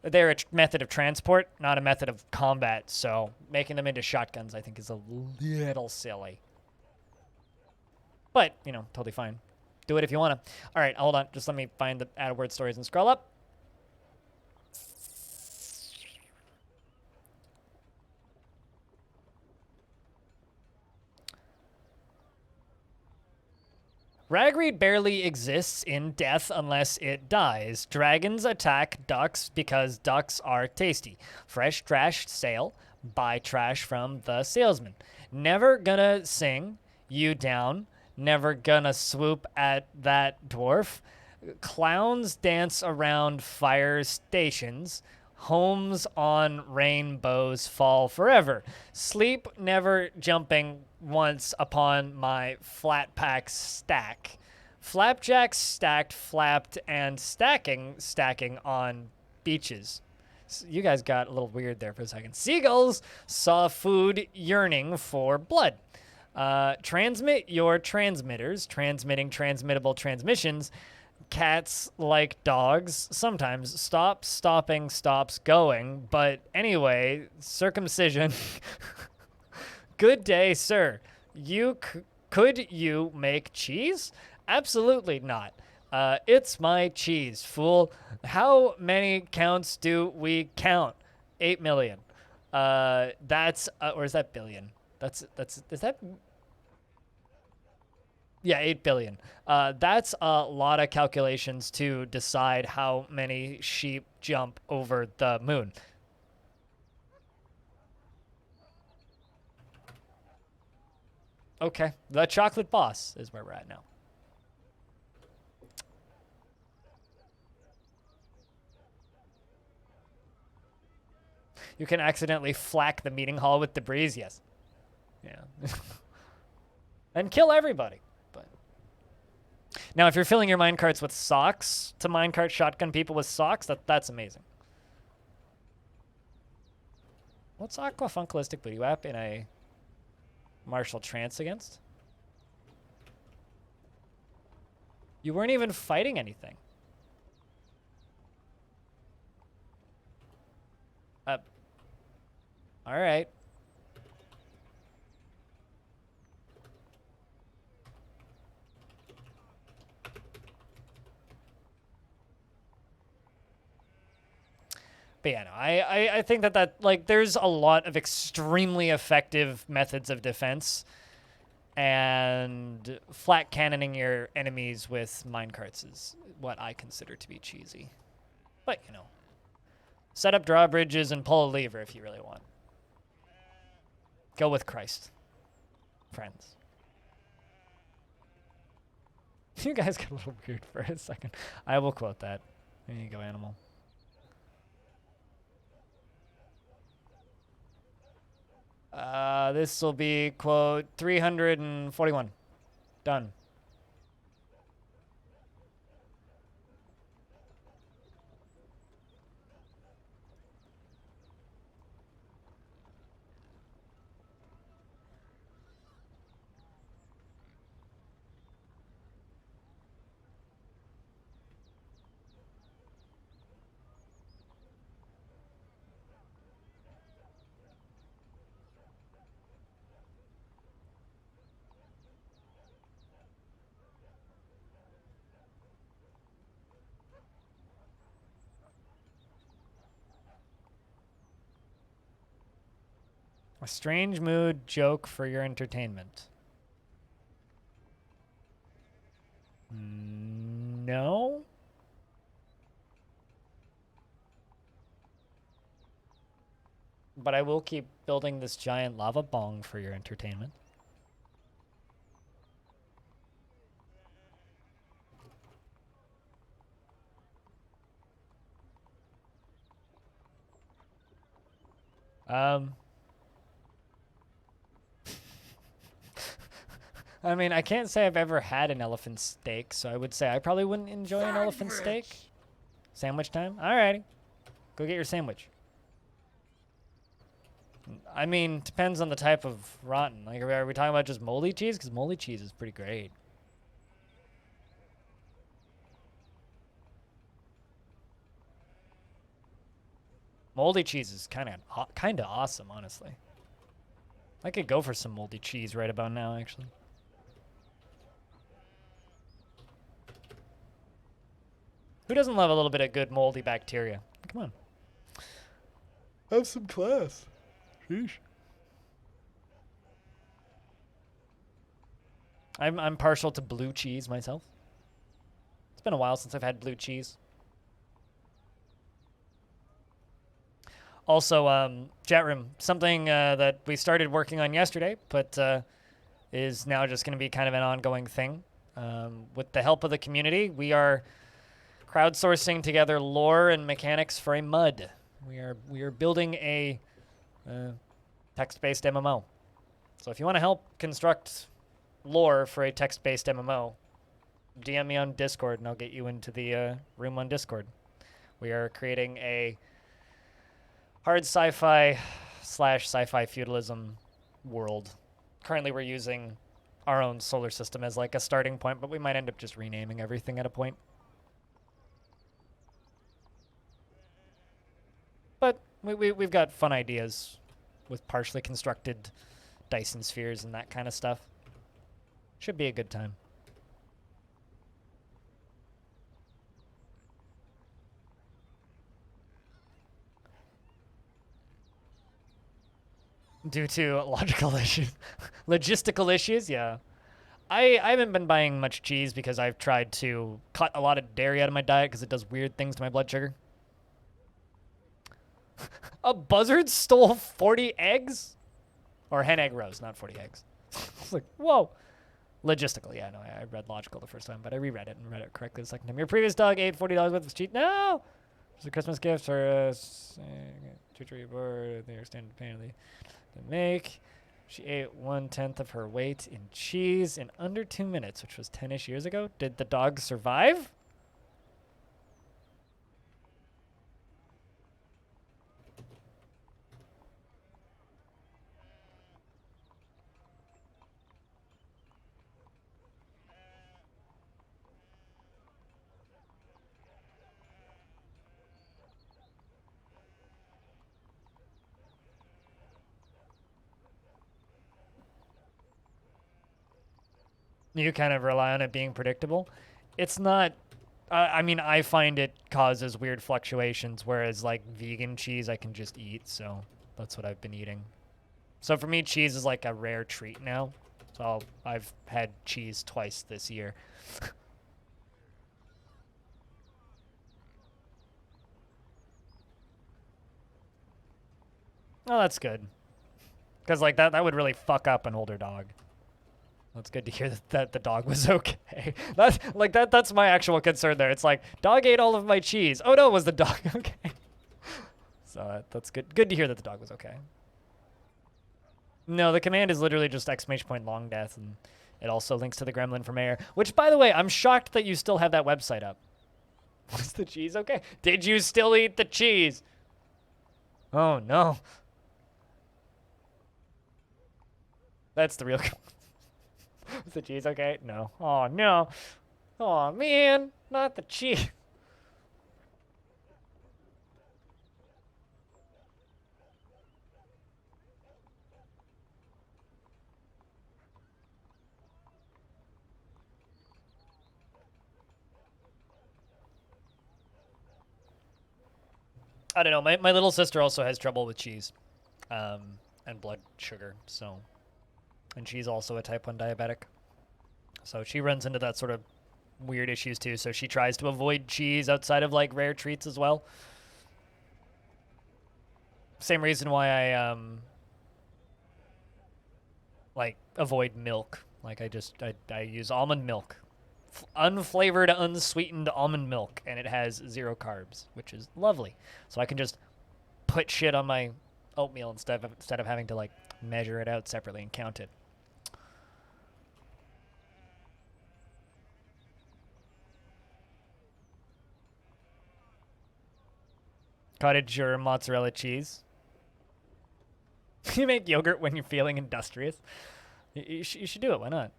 they're a method of transport, not a method of combat. So making them into shotguns, I think, is a little silly. But, you know, totally fine. Do it if you want to. All right, hold on. Just let me find the add word stories and scroll up. Ragreed barely exists in death unless it dies. Dragons attack ducks because ducks are tasty. Fresh trash sale. Buy trash from the salesman. Never gonna sing you down. Never gonna swoop at that dwarf. Clowns dance around fire stations. Homes on rainbows fall forever. Sleep never jumping once upon my flat pack stack. Flapjacks stacked, flapped, and stacking on beaches. So you guys got a little weird there for a second. Seagulls saw food yearning for blood. Transmit your transmitters, transmitting transmittable transmissions. Cats, like dogs, sometimes stopping, stops going. But anyway, circumcision. Good day, sir. Could you make cheese? Absolutely not. It's my cheese, fool. How many counts do we count? 8 million. That's or is that billion? Is that? Yeah, 8 billion. That's a lot of calculations to decide how many sheep jump over the moon. Okay, the chocolate boss is where we're at now. You can accidentally flack the meeting hall with debris, yes. Yeah. And kill everybody. But now, if you're filling your minecarts with socks to minecart shotgun people with socks, that's amazing. What's Aquafunkalistic Booty Wap in a martial trance against? You weren't even fighting anything. All right. But yeah, no, I think that like there's a lot of extremely effective methods of defense, and flat cannoning your enemies with minecarts is what I consider to be cheesy. But you know, set up drawbridges and pull a lever if you really want. Go with Christ, friends. You guys got a little weird for a second. I will quote that. There you go, animal. This will be, quote, 341. Done. A strange mood joke for your entertainment. No? But I will keep building this giant lava bong for your entertainment. I mean, I can't say I've ever had an elephant steak, so I would say I probably wouldn't enjoy an elephant steak. Sandwich time? Alrighty. Go get your sandwich. I mean, depends on the type of rotten. Like, are we talking about just moldy cheese? Because moldy cheese is pretty great. Moldy cheese is kind of awesome, honestly. I could go for some moldy cheese right about now, actually. Who doesn't love a little bit of good moldy bacteria? Come on. Have some class. Sheesh. I'm partial to blue cheese myself. It's been a while since I've had blue cheese. Also, chat room, something that we started working on yesterday, but is now just going to be kind of an ongoing thing. With the help of the community, we are crowdsourcing together lore and mechanics for a MUD. We are building a text-based MMO. So if you want to help construct lore for a text-based MMO, DM me on Discord and I'll get you into the room on Discord. We are creating a hard sci-fi / sci-fi feudalism world. Currently we're using our own solar system as like a starting point, but we might end up just renaming everything at a point. But we've got fun ideas with partially constructed Dyson spheres and that kind of stuff. Should be a good time. Due to logistical issues, yeah. I haven't been buying much cheese because I've tried to cut a lot of dairy out of my diet because it does weird things to my blood sugar. A buzzard stole 40 eggs? Or hen egg rows, not 40 eggs. It's like, whoa. Logistical, yeah, no, I read logical the first time, but I reread it and read it correctly the second time. Your previous dog ate $40 worth of cheese. No! It's a Christmas gift for two-tree board. They are standard apparently to make. She ate 1/10 of her weight in cheese in under 2 minutes, which was 10-ish years ago. Did the dog survive? You kind of rely on it being predictable. It's not. I mean, I find it causes weird fluctuations, whereas like vegan cheese I can just eat, so that's what I've been eating. So for me, cheese is like a rare treat now. So I've had cheese twice this year. Oh, that's good. Because like that would really fuck up an older dog. It's good to hear that the dog was okay. That's my actual concern there. It's like, dog ate all of my cheese. Oh no, was the dog okay? So that's good. Good to hear that the dog was okay. No, the command is literally just ! Longdeath, and it also links to the gremlin from Air. Which, by the way, I'm shocked that you still have that website up. Was the cheese okay? Did you still eat the cheese? Oh no. That's the real. Is the cheese okay? No. Oh, no. Oh, man. Not the cheese. I don't know. My little sister also has trouble with cheese and blood sugar, so... And she's also a type 1 diabetic. So she runs into that sort of weird issues too. So she tries to avoid cheese outside of like rare treats as well. Same reason why I like avoid milk. Like I use almond milk. Unflavored, unsweetened almond milk, and it has 0 carbs, which is lovely. So I can just put shit on my oatmeal instead of having to like measure it out separately and count it. Cottage or mozzarella cheese. You make yogurt when you're feeling industrious. You should do it. Why not?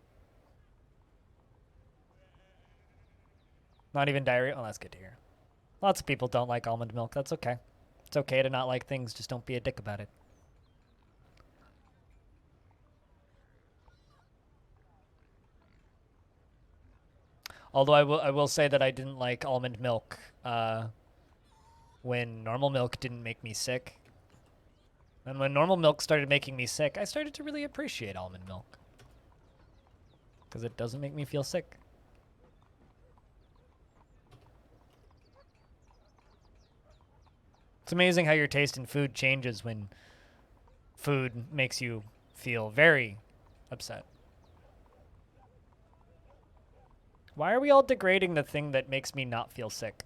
Not even diarrhea? Oh, that's good to hear. Lots of people don't like almond milk. That's okay. It's okay to not like things, just don't be a dick about it. Although I will say that I didn't like almond milk when normal milk didn't make me sick. And when normal milk started making me sick, I started to really appreciate almond milk. Because it doesn't make me feel sick. It's amazing how your taste in food changes when food makes you feel very upset. Why are we all degrading the thing that makes me not feel sick?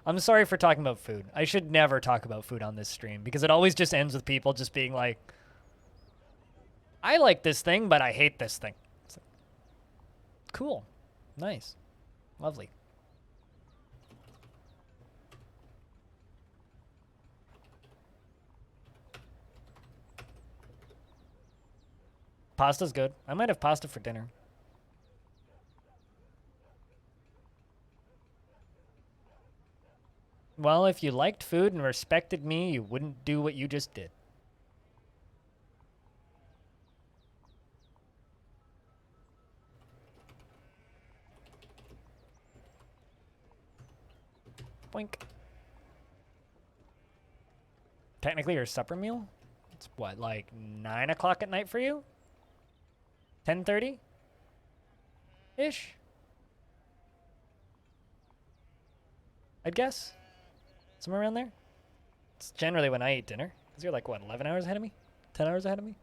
I'm sorry for talking about food. I should never talk about food on this stream because it always just ends with people just being like, I like this thing, but I hate this thing. It's like, cool. Nice. Lovely. Pasta's good. I might have pasta for dinner. Well, if you liked food and respected me, you wouldn't do what you just did. Boink. Technically your supper meal? It's what, like 9 o'clock at night for you? 10:30-ish? I'd guess. Somewhere around there. It's generally when I eat dinner. Because you're like, what, 11 hours ahead of me? 10 hours ahead of me?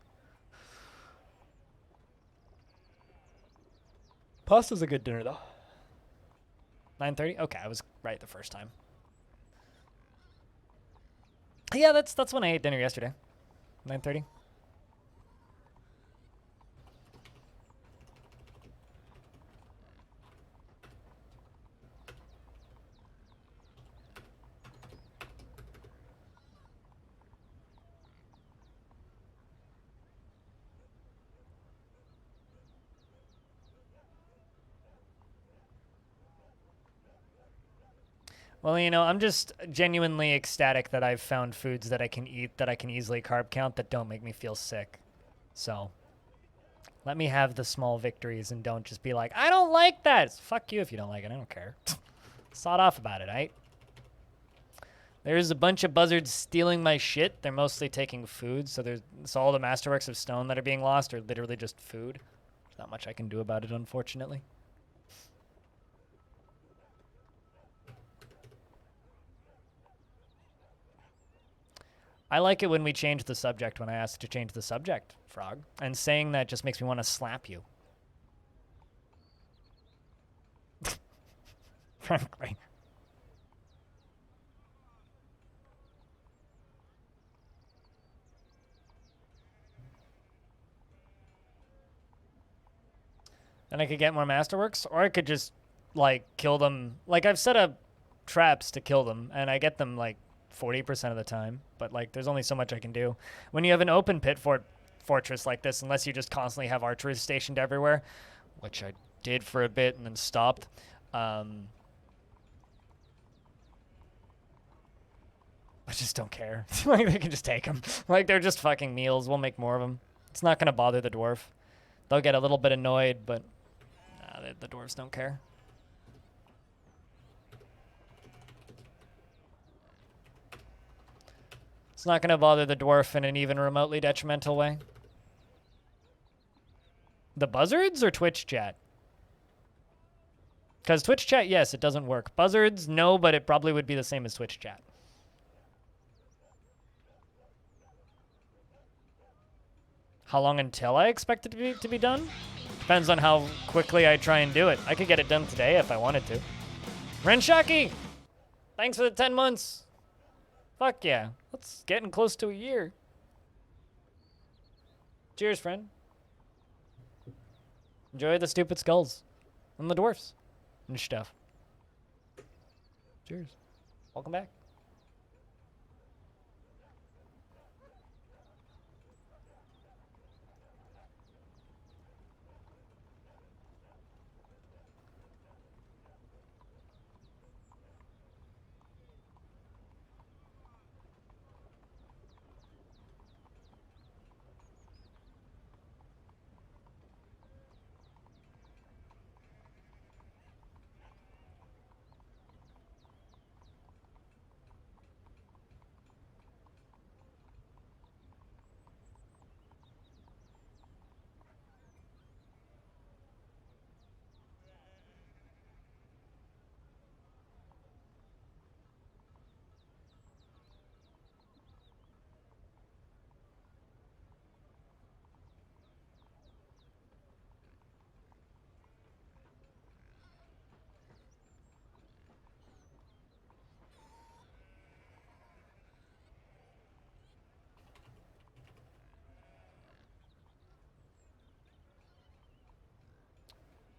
Pasta's a good dinner, though. 9:30? Okay, I was right the first time. Yeah, that's when I ate dinner yesterday. 9:30. Well, you know, I'm just genuinely ecstatic that I've found foods that I can eat that I can easily carb count that don't make me feel sick. So, let me have the small victories and don't just be like, I don't like that. Fuck you if you don't like it. I don't care. Sawed off about it, right? There's a bunch of buzzards stealing my shit. They're mostly taking food, so all the masterworks of stone that are being lost are literally just food. There's not much I can do about it, unfortunately. I like it when we change the subject when I ask to change the subject, Frog. And saying that just makes me want to slap you. Frankly. Then I could get more masterworks, or I could just, like, kill them. Like, I've set up traps to kill them, and I get them, like, 40% of the time. But, like, there's only so much I can do. When you have an open pit fortress like this, unless you just constantly have archers stationed everywhere, which I did for a bit and then stopped, I just don't care. Like, they can just take them. Like, they're just fucking meals. We'll make more of them. It's not going to bother the dwarf. They'll get a little bit annoyed, but the dwarves don't care. It's not going to bother the dwarf in an even remotely detrimental way. The buzzards or Twitch chat? Because Twitch chat, yes, it doesn't work. Buzzards, no, but it probably would be the same as Twitch chat. How long until I expect it to be done? Depends on how quickly I try and do it. I could get it done today if I wanted to. Renshaki! Thanks for the 10 months. Fuck yeah. That's getting close to a year. Cheers, friend. Enjoy the stupid skulls. And the dwarfs. And stuff. Cheers. Welcome back.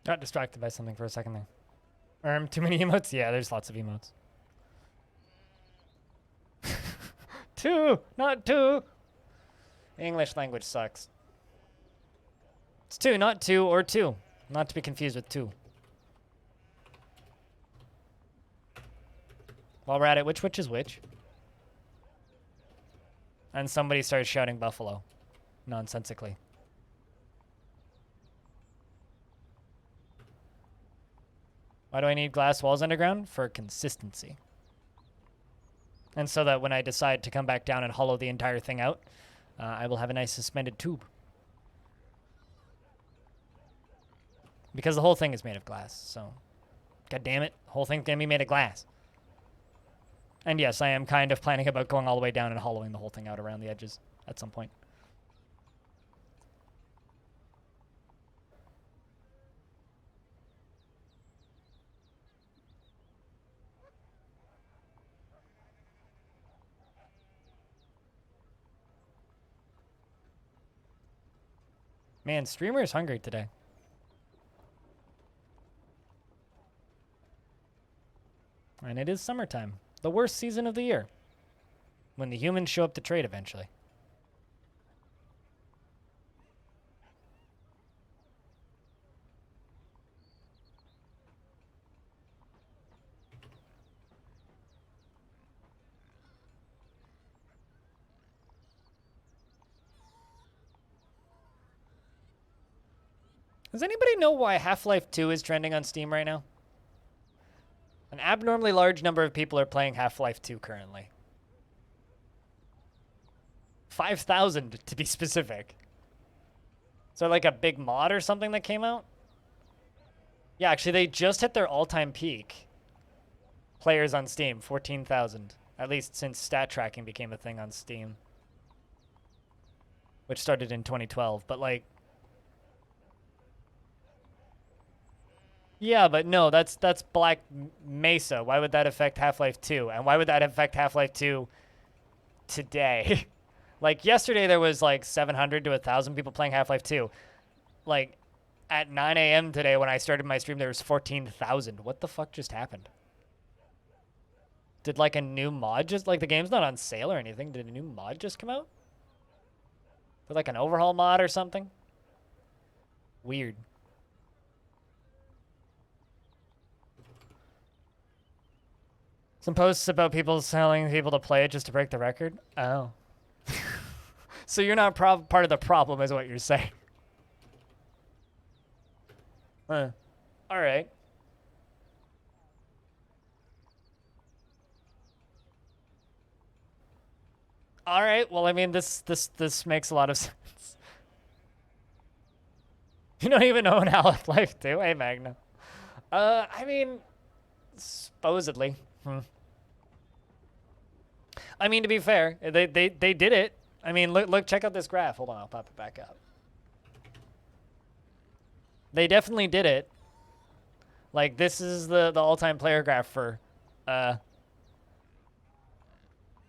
Got distracted by something for a second there. Too many emotes? Yeah, there's lots of emotes. 2, not 2. English language sucks. It's 2, not 2 or 2. Not to be confused with 2. While we're at it, which is which? And somebody starts shouting buffalo. Nonsensically. Why do I need glass walls underground? For consistency. And so that when I decide to come back down and hollow the entire thing out, I will have a nice suspended tube. Because the whole thing is made of glass, so... God damn it, the whole thing's gonna be made of glass. And yes, I am kind of planning about going all the way down and hollowing the whole thing out around the edges at some point. Man, streamer is hungry today. And it is summertime. The worst season of the year. When the humans show up to trade eventually. Does anybody know why Half-Life 2 is trending on Steam right now? An abnormally large number of people are playing Half-Life 2 currently. 5,000 to be specific. Is there like a big mod or something that came out? Yeah, actually they just hit their all-time peak. Players on Steam, 14,000. At least since stat tracking became a thing on Steam. Which started in 2012, but like... Yeah, but no, that's Black Mesa. Why would that affect Half-Life 2? And why would that affect Half-Life 2 today? Like, yesterday there was like 700 to 1,000 people playing Half-Life 2. Like, at 9 a.m. today when I started my stream, there was 14,000. What the fuck just happened? Did like a new mod just... Like, the game's not on sale or anything. Did a new mod just come out? Did like an overhaul mod or something? Weird. Some posts about people telling people to play it just to break the record? Oh. So you're not part of the problem is what you're saying. All right. All right. Well, I mean, this makes a lot of sense. You don't even own Half-Life 2, hey Magna. I mean, supposedly. I mean, to be fair, they did it. I mean, look, check out this graph. Hold on, I'll pop it back up. They definitely did it. Like, this is the all-time player graph for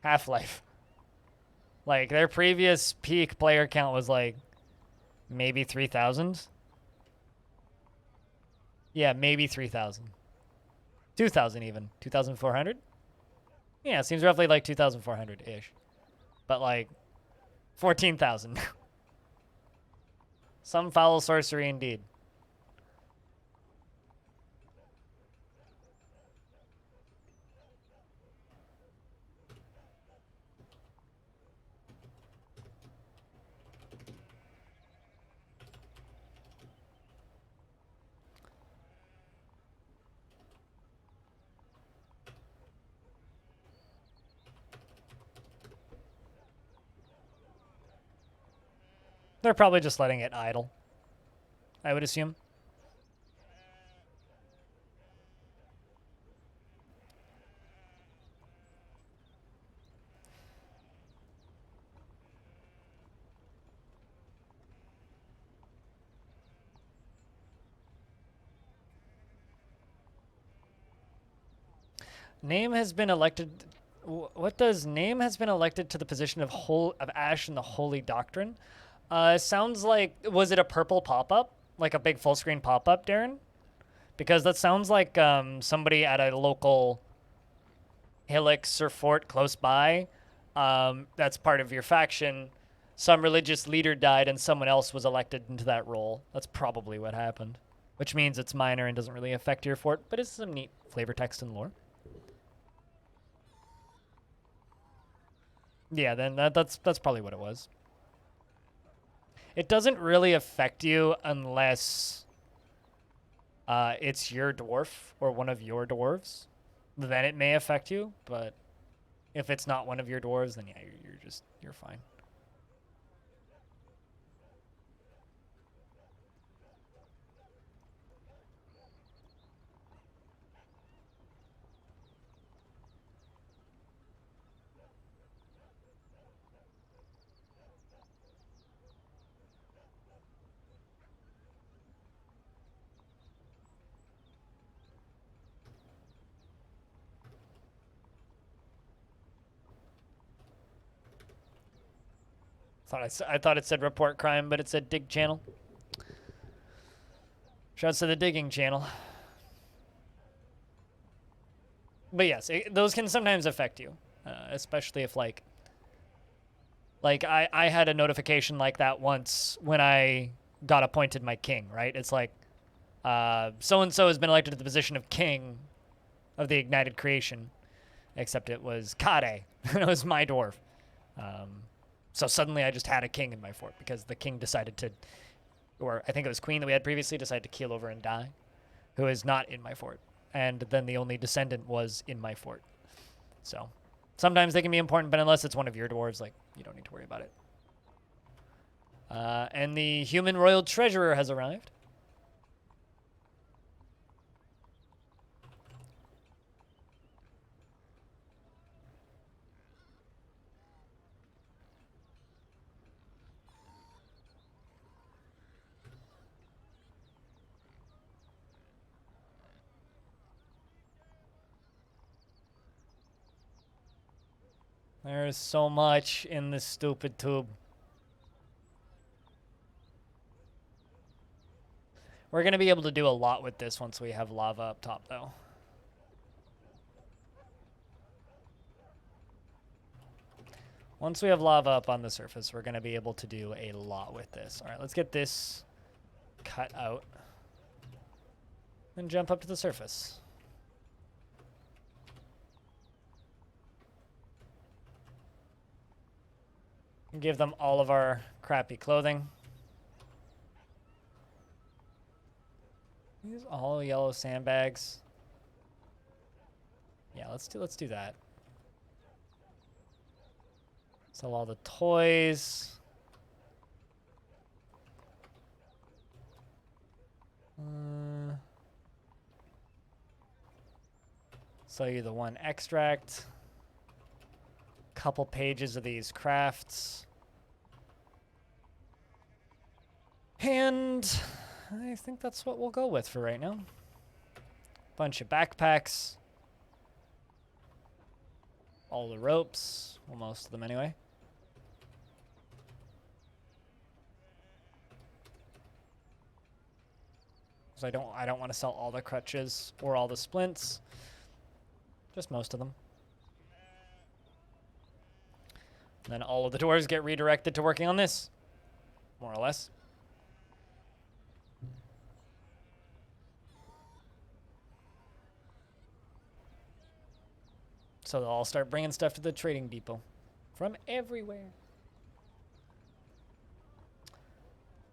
Half-Life. Like, their previous peak player count was like maybe 3,000. Yeah, maybe 3,000. 2,000 even. 2,400? Yeah, it seems roughly like 2,400-ish. But like 14,000. Some foul sorcery indeed. They're probably just letting it idle, I would assume. Name has been elected... What does name has been elected to the position of Ash in the Holy Doctrine? Sounds like... Was it a purple pop-up? Like a big full-screen pop-up, Darren? Because that sounds like somebody at a local hillocks or fort close by. That's part of your faction. Some religious leader died and someone else was elected into that role. That's probably what happened. Which means it's minor and doesn't really affect your fort, but it's some neat flavor text and lore. Yeah, then that's probably what it was. It doesn't really affect you unless it's your dwarf or one of your dwarves. Then it may affect you, but if it's not one of your dwarves, then yeah, you're fine. I thought it said report crime, but it said dig channel. Shouts to the digging channel. But yes, those can sometimes affect you, especially if like I had a notification like that once when I got appointed my king. Right? It's like so and so has been elected to the position of king of the ignited creation, except it was Kade. It was my dwarf. So suddenly I just had a king in my fort because the king decided to, or I think it was queen that we had previously, decided to keel over and die, who is not in my fort. And then the only descendant was in my fort. So sometimes they can be important, but unless it's one of your dwarves, like, you don't need to worry about it. And the human royal treasurer has arrived. There's so much in this stupid tube. We're going to be able to do a lot with this once we have lava up top, though. Once we have lava up on the surface, we're going to be able to do a lot with this. All right, let's get this cut out. Then jump up to the surface. Give them all of our crappy clothing. These all yellow sandbags. Yeah, let's do that. Sell all the toys. Sell you the one extract. Couple pages of these crafts. And I think that's what we'll go with for right now. Bunch of backpacks. All the ropes. Well, most of them anyway. So I don't want to sell all the crutches or all the splints. Just most of them. And then all of the doors get redirected to working on this. More or less. So they'll all start bringing stuff to the trading depot from everywhere.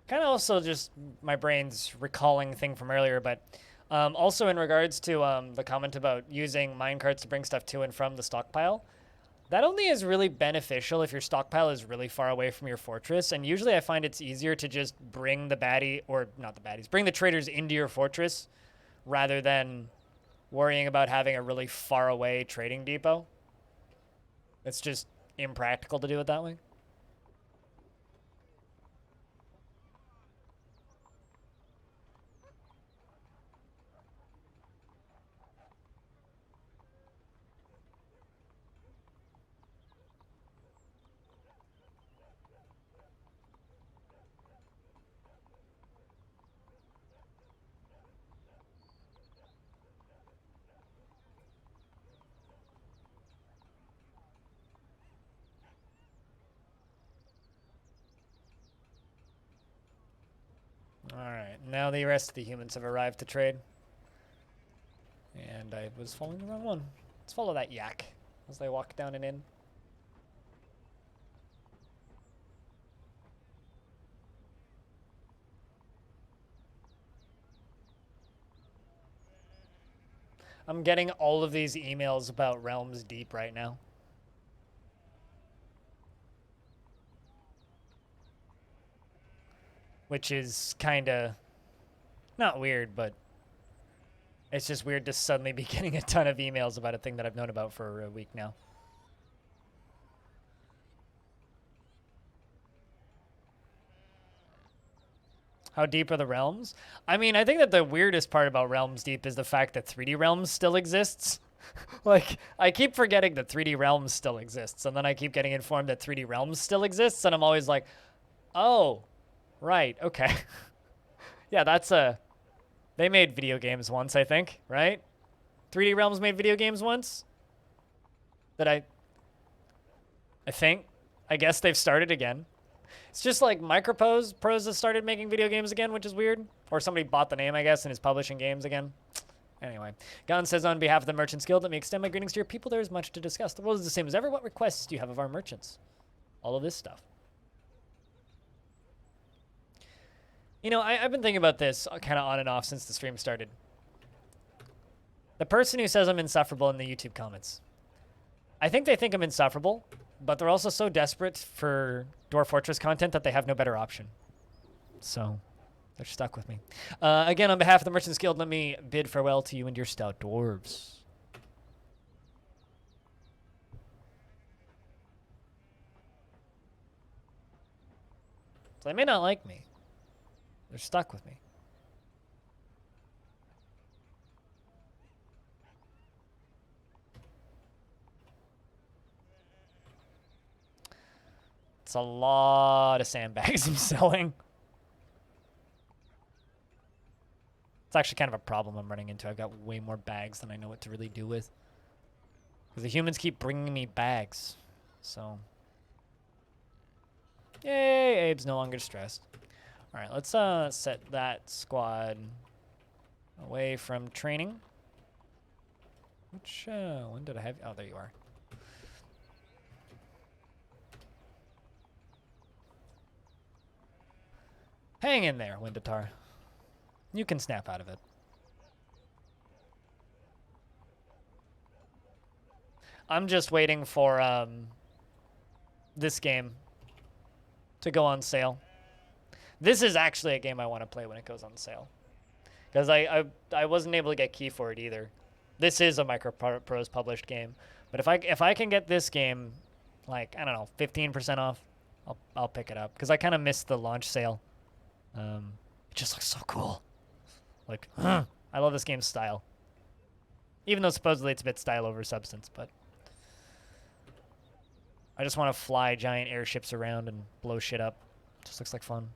Kind of also just my brain's recalling thing from earlier, but also in regards to the comment about using minecarts to bring stuff to and from the stockpile, that only is really beneficial if your stockpile is really far away from your fortress. And usually I find it's easier to just bring the baddie, or not the baddies, bring the traders into your fortress rather than worrying about having a really far away trading depot. It's just impractical to do it that way. Now the rest of the humans have arrived to trade. And I was following the wrong one. Let's follow that yak as they walk down and in. I'm getting all of these emails about Realms Deep right now. Which is kind of not weird, but it's just weird to suddenly be getting a ton of emails about a thing that I've known about for a week now. How deep are the realms? I mean, I think that the weirdest part about Realms Deep is the fact that 3D Realms still exists. Like, I keep forgetting that 3D Realms still exists, and then I keep getting informed that 3D Realms still exists, and I'm always like, oh, right, okay. Yeah, that's a... They made video games once, I think, right? 3D Realms made video games once? That I think. I guess they've started again. It's just like Micropose Pros has started making video games again, which is weird. Or somebody bought the name, I guess, and is publishing games again. Anyway, Gon says, on behalf of the Merchants Guild, let me extend my greetings to your people. There is much to discuss. The world is the same as ever. What requests do you have of our merchants? All of this stuff. You know, I've been thinking about this kind of on and off since the stream started. The person who says I'm insufferable in the YouTube comments. I think they think I'm insufferable, but they're also so desperate for Dwarf Fortress content that they have no better option. So, they're stuck with me. Again, on behalf of the Merchants Guild, let me bid farewell to you and your stout dwarves. So they may not like me. They're stuck with me. It's a lot of sandbags I'm selling. It's actually kind of a problem I'm running into. I've got way more bags than I know what to really do with. Because the humans keep bringing me bags. So. Yay, Abe's no longer stressed. Alright, let's set that squad away from training. Which, when did I have... Oh, there you are. Hang in there, Windatar. You can snap out of it. I'm just waiting for this game to go on sale. This is actually a game I want to play when it goes on sale. Because I wasn't able to get key for it either. This is a Microprose published game. But if I can get this game, like, I don't know, 15% off, I'll pick it up. Because I kind of missed the launch sale. It just looks so cool. Like, I love this game's style. Even though supposedly it's a bit style over substance, but... I just want to fly giant airships around and blow shit up. Just looks like fun.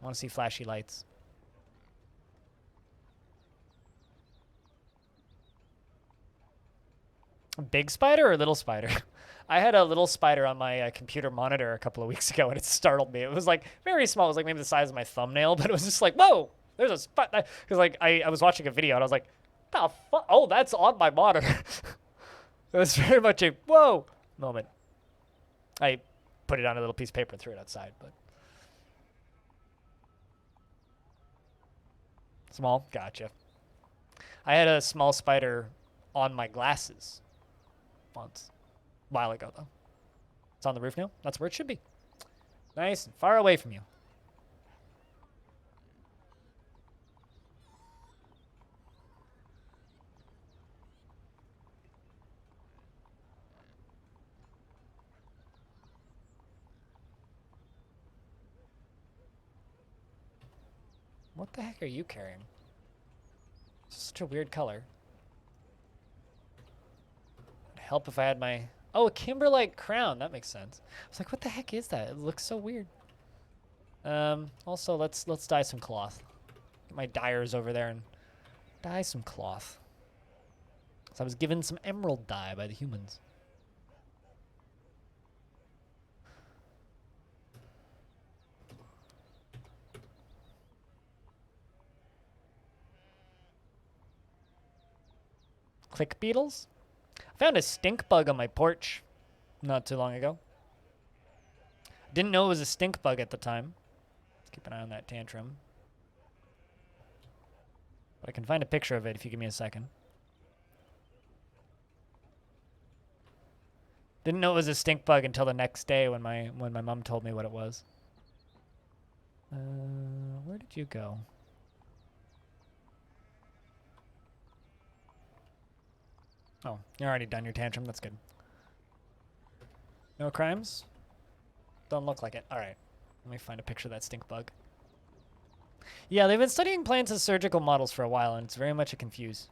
I want to see flashy lights. Big spider or little spider? I had a little spider on my computer monitor a couple of weeks ago, and it startled me. It was like very small. It was like maybe the size of my thumbnail, but it was just like, whoa, there's a spider. Because like I was watching a video, and I was like, the fuck? Oh, that's on my monitor. It was very much a whoa moment. I put it on a little piece of paper and threw it outside, but small, gotcha. I had a small spider on my glasses once, a while ago though. It's on the roof now. That's where it should be. Nice and far away from you. What the heck are you carrying? It's such a weird color. It'd help if I had my... Oh, a Kimberlite crown. That makes sense. I was like, what the heck is that? It looks so weird. Also, let's dye some cloth. Get my dyers over there and dye some cloth. So I was given some emerald dye by the humans. Click beetles. I found a stink bug on my porch not too long ago. Didn't know it was a stink bug at the time. Let's keep an eye on that tantrum. But I can find a picture of it if you give me a second. Didn't know it was a stink bug until the next day when my mom told me what it was. Where did you go? Oh, you're already done your tantrum. That's good. No crimes? Don't look like it. All right. Let me find a picture of that stink bug. Yeah, they've been studying plants as surgical models for a while, and it's very much a confuse.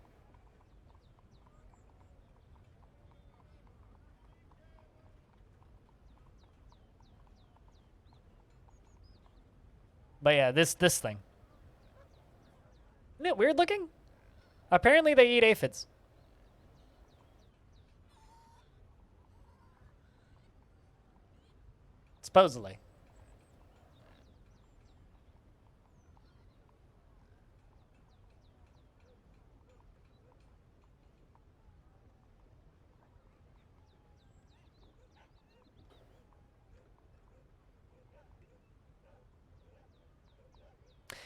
But yeah, this thing. Isn't it weird looking? Apparently they eat aphids. Supposedly.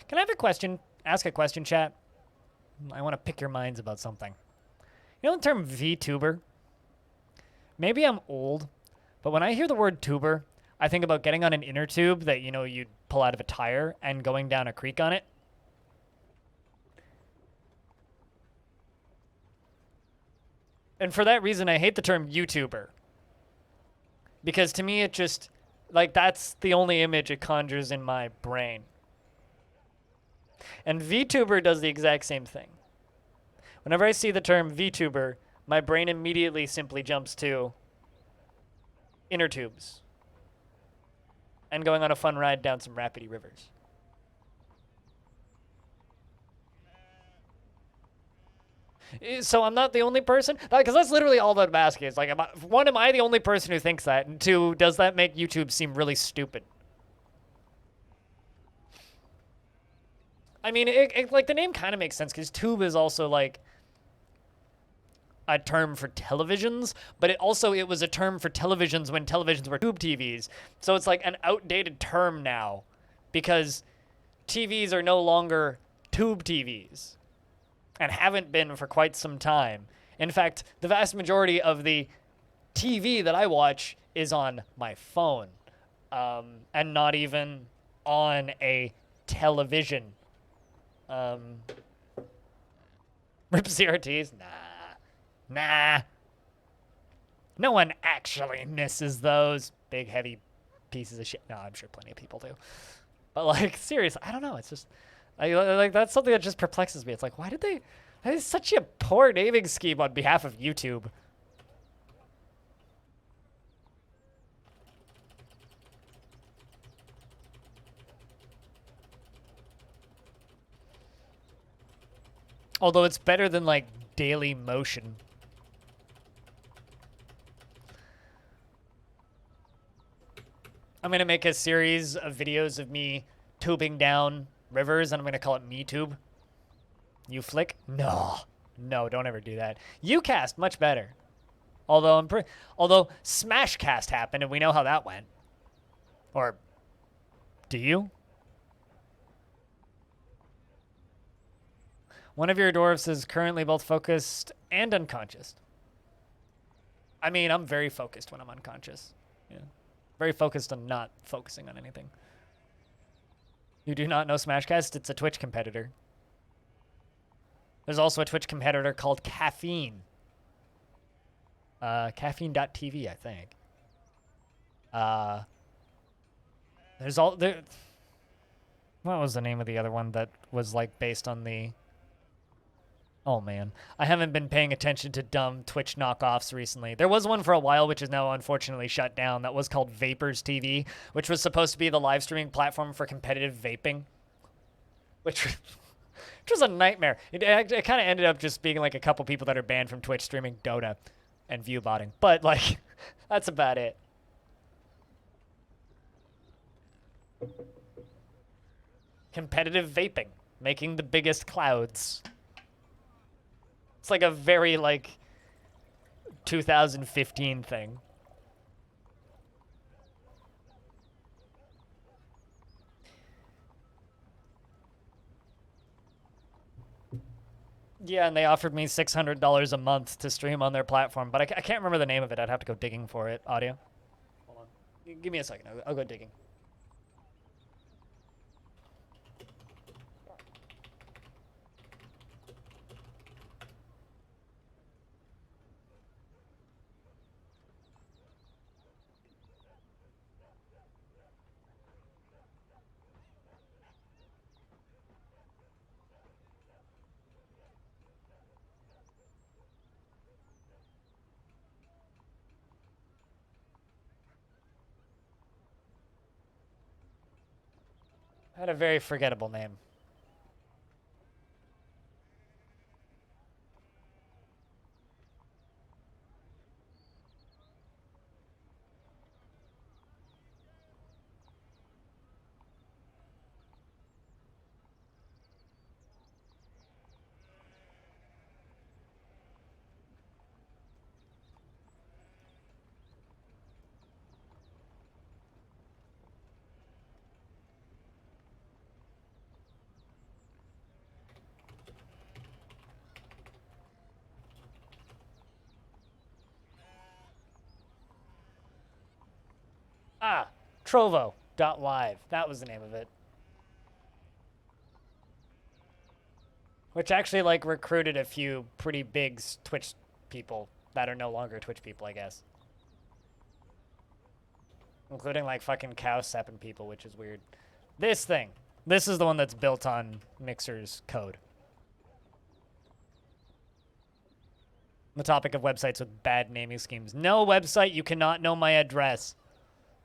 Can I have a question? Ask a question, chat. I want to pick your minds about something. You know the term VTuber? Maybe I'm old, but when I hear the word tuber, I think about getting on an inner tube that, you know, you'd pull out of a tire and going down a creek on it. And for that reason, I hate the term YouTuber. Because to me, it just, like, that's the only image it conjures in my brain. And VTuber does the exact same thing. Whenever I see the term VTuber, my brain immediately simply jumps to inner tubes and going on a fun ride down some rapidy rivers. So I'm not the only person? Because that's literally all that I'm asking. It's like, one, am I the only person who thinks that? And two, does that make YouTube seem really stupid? I mean, like, the name kind of makes sense because tube is also, like, a term for televisions, but it was a term for televisions when televisions were tube TVs. So it's like an outdated term now because TVs are no longer tube TVs and haven't been for quite some time. In fact, the vast majority of the TV that I watch is on my phone and not even on a television. Rip CRTs? Nah. No one actually misses those big, heavy pieces of shit. No, I'm sure plenty of people do. But, like, seriously, I don't know. It's just, like, that's something that just perplexes me. It's like, why did they... That is such a poor naming scheme on behalf of YouTube. Although it's better than, like, Daily Motion. I'm going to make a series of videos of me tubing down rivers, and I'm going to call it MeTube. You flick? No, don't ever do that. Ucast, much better. Although Smashcast happened, and we know how that went. Or do you? One of your dwarves is currently both focused and unconscious. I mean, I'm very focused when I'm unconscious. Yeah. Very focused on not focusing on anything. You do not know Smashcast? It's a Twitch competitor. There's also a Twitch competitor called Caffeine. Caffeine.tv, I think. What was the name of the other one that was, like, based on the... Oh, man. I haven't been paying attention to dumb Twitch knockoffs recently. There was one for a while, which is now unfortunately shut down, that was called Vapors TV, which was supposed to be the live streaming platform for competitive vaping. Which was a nightmare. It kind of ended up just being like a couple people that are banned from Twitch streaming Dota and viewbotting. But, like, that's about it. Competitive vaping. Making the biggest clouds. It's like a very, like, 2015 thing. Yeah, and they offered me $600 a month to stream on their platform, but I can't remember the name of it. I'd have to go digging for it. Audio. Hold on. Give me a second. I'll go digging. Had a very forgettable name. Ah, Trovo.live. That was the name of it. Which actually, like, recruited a few pretty big Twitch people that are no longer Twitch people, I guess. Including, like, fucking Cowsep and people, which is weird. This thing. This is the one that's built on Mixer's code. The topic of websites with bad naming schemes. No website, you cannot know my address.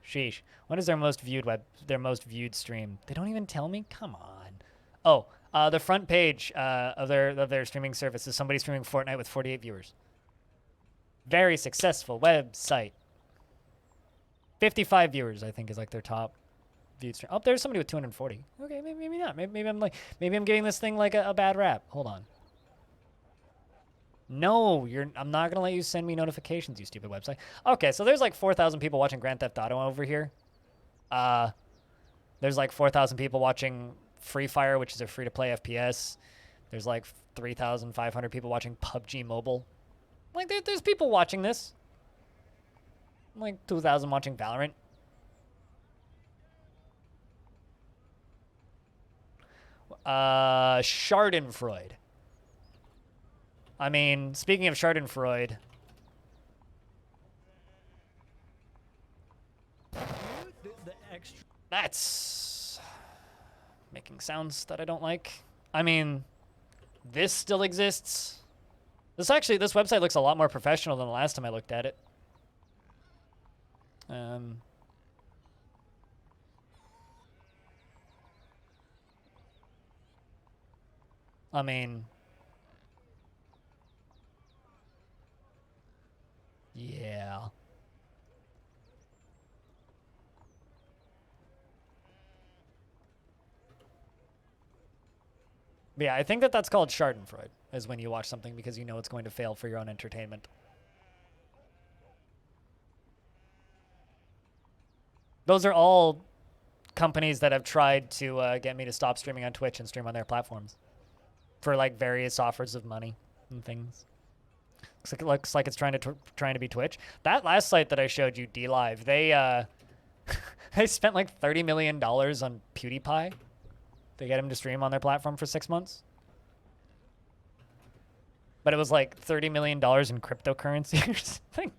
Sheesh. What is their most viewed stream? They don't even tell me? Come on. Oh, the front page of their streaming service is somebody streaming Fortnite with 48 viewers. Very successful website. 55 viewers, I think, is like their top viewed stream. Oh, there's somebody with 240. Okay, maybe not. Maybe I'm giving this thing like a bad rap. Hold on. No, I'm not gonna let you send me notifications, you stupid website. Okay, so there's like 4,000 people watching Grand Theft Auto over here. There's like 4,000 people watching Free Fire, which is a free-to-play FPS. There's like 3,500 people watching PUBG Mobile. Like, there's people watching this. Like 2,000 watching Valorant. Schadenfreude. I mean, speaking of Schadenfreude, that's making sounds that I don't like. I mean, this still exists. This website looks a lot more professional than the last time I looked at it. I mean, yeah. But yeah, I think that's called Schadenfreude, is when you watch something because you know it's going to fail for your own entertainment. Those are all companies that have tried to get me to stop streaming on Twitch and stream on their platforms for like various offers of money and things. Looks like it's trying to be Twitch. That last site that I showed you, DLive, they they spent like $30 million on PewDiePie to get him to stream on their platform for 6 months. But it was like $30 million in cryptocurrency or something.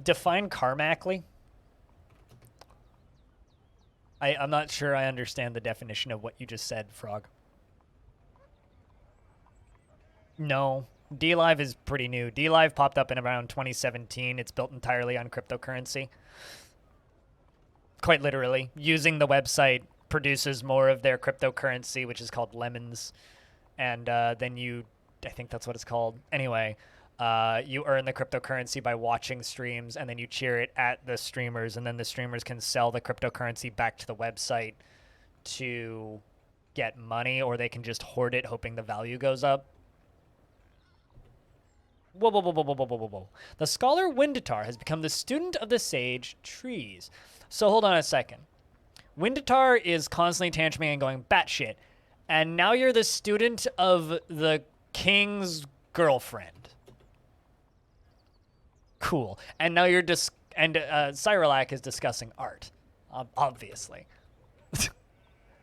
Define karmacally. I'm not sure I understand the definition of what you just said, Frog. No. DLive is pretty new. DLive popped up in around 2017. It's built entirely on cryptocurrency. Quite literally. Using the website produces more of their cryptocurrency, which is called lemons. And then I think that's what it's called. Anyway, You earn the cryptocurrency by watching streams, and then you cheer it at the streamers, and then the streamers can sell the cryptocurrency back to the website to get money, or they can just hoard it hoping the value goes up. Whoa, whoa, whoa, whoa, whoa, whoa, whoa, whoa. The scholar Windatar has become the student of the sage trees. So hold on a second. Windatar is constantly tantruming and going batshit, and now you're the student of the king's girlfriend. Cool. And now you're Cyrolac is discussing art, obviously.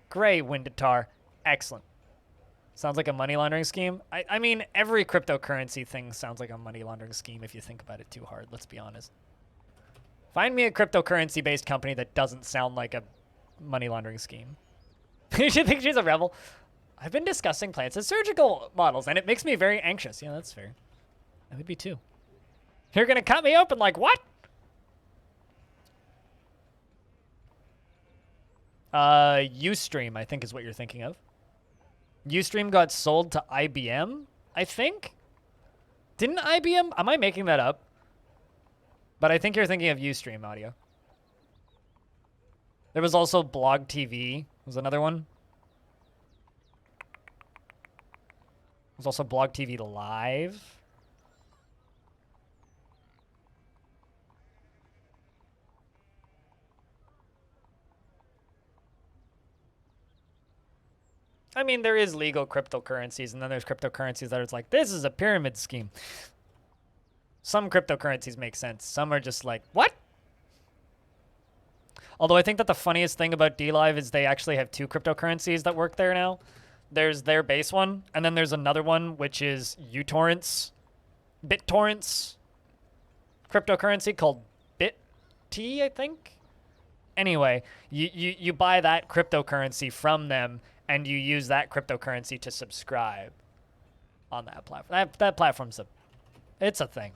Great, Windatar. Excellent. Sounds like a money laundering scheme. I mean, every cryptocurrency thing sounds like a money laundering scheme if you think about it too hard, let's be honest. Find me a cryptocurrency-based company that doesn't sound like a money laundering scheme. You should think she's a rebel. I've been discussing plants as surgical models, and it makes me very anxious. Yeah, that's fair. I would be too. You're gonna cut me open like what? Ustream, I think is what you're thinking of. Ustream got sold to IBM, I think? Didn't IBM? Am I making that up? But I think you're thinking of Ustream audio. There was also Blog TV, was another one. There's also Blog TV Live. I mean, there is legal cryptocurrencies, and then there's cryptocurrencies that are like, this is a pyramid scheme. Some cryptocurrencies make sense. Some are just like, what? Although I think that the funniest thing about DLive is they actually have two cryptocurrencies that work there now. There's their base one, and then there's another one, which is BitTorrent's cryptocurrency called BitT, I think. Anyway, you buy that cryptocurrency from them, and you use that cryptocurrency to subscribe on that platform. That platform's it's a thing.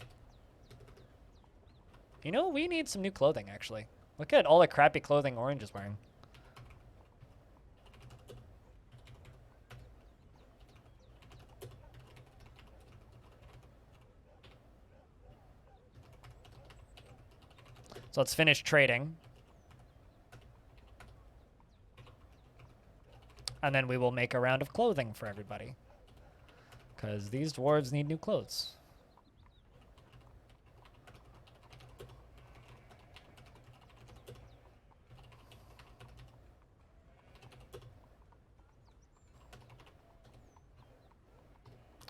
You know, we need some new clothing, actually. Look at all the crappy clothing Orange is wearing. So let's finish trading. And then we will make a round of clothing for everybody. Because these dwarves need new clothes.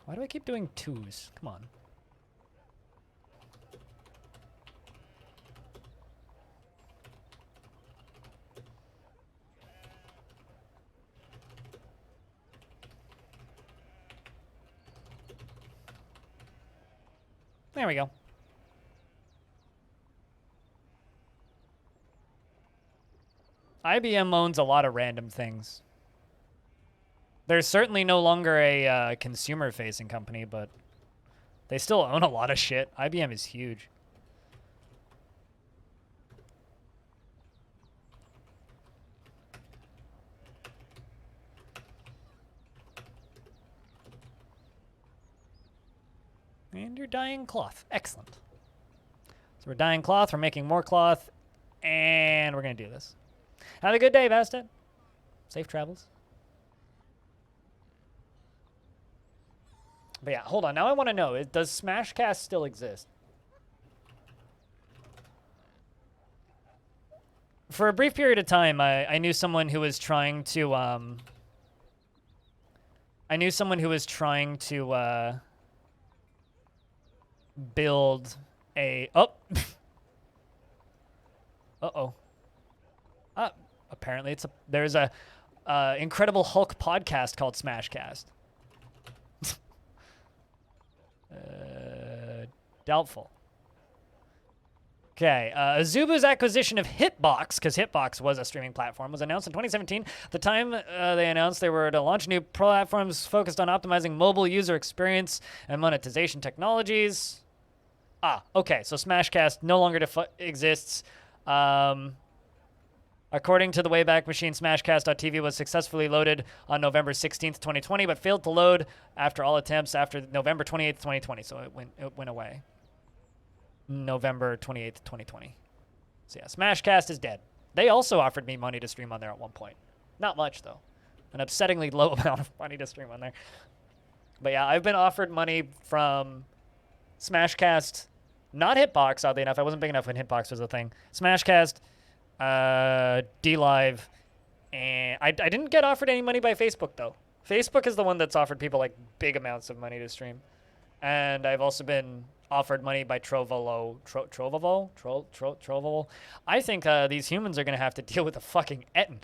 Why do I keep doing twos? Come on. There we go. IBM owns a lot of random things. They're certainly no longer a consumer-facing company, but they still own a lot of shit. IBM is huge. And you're dyeing cloth. Excellent. So we're dyeing cloth, we're making more cloth, and we're going to do this. Have a good day, Bastet. Safe travels. But yeah, hold on. Now I want to know, does Smashcast still exist? For a brief period of time, I knew someone who was trying to, build a, uh-oh. Apparently there's a Incredible Hulk podcast called Smashcast. Doubtful. Okay, Azubu's acquisition of Hitbox, because Hitbox was a streaming platform, was announced in 2017. At the time they announced they were to launch new platforms focused on optimizing mobile user experience and monetization technologies. Okay, so Smashcast no longer exists. According to the Wayback Machine, Smashcast.tv was successfully loaded on November 16th, 2020, but failed to load after all attempts after November 28th, 2020. So it went away. November 28th, 2020. So yeah, Smashcast is dead. They also offered me money to stream on there at one point. Not much, though. An upsettingly low amount of money to stream on there. But yeah, I've been offered money from Smashcast, not Hitbox, oddly enough. I wasn't big enough when Hitbox was a thing. Smashcast, DLive, and I didn't get offered any money by Facebook, though. Facebook is the one that's offered people like big amounts of money to stream. And I've also been offered money by Trovolo. Trovolo? I think these humans are going to have to deal with the fucking Etten.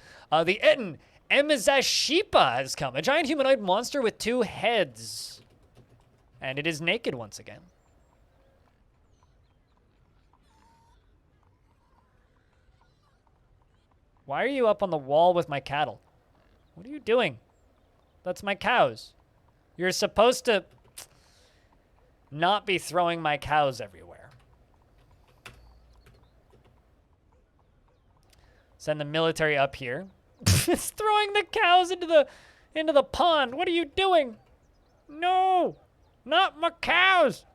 The Etten Emizashipa has come, a giant humanoid monster with 2 heads. And it is naked once again. Why are you up on the wall with my cattle? What are you doing? That's my cows. You're supposed to not be throwing my cows everywhere. Send the military up here. It's throwing the cows into the pond. What are you doing? No, not my cows.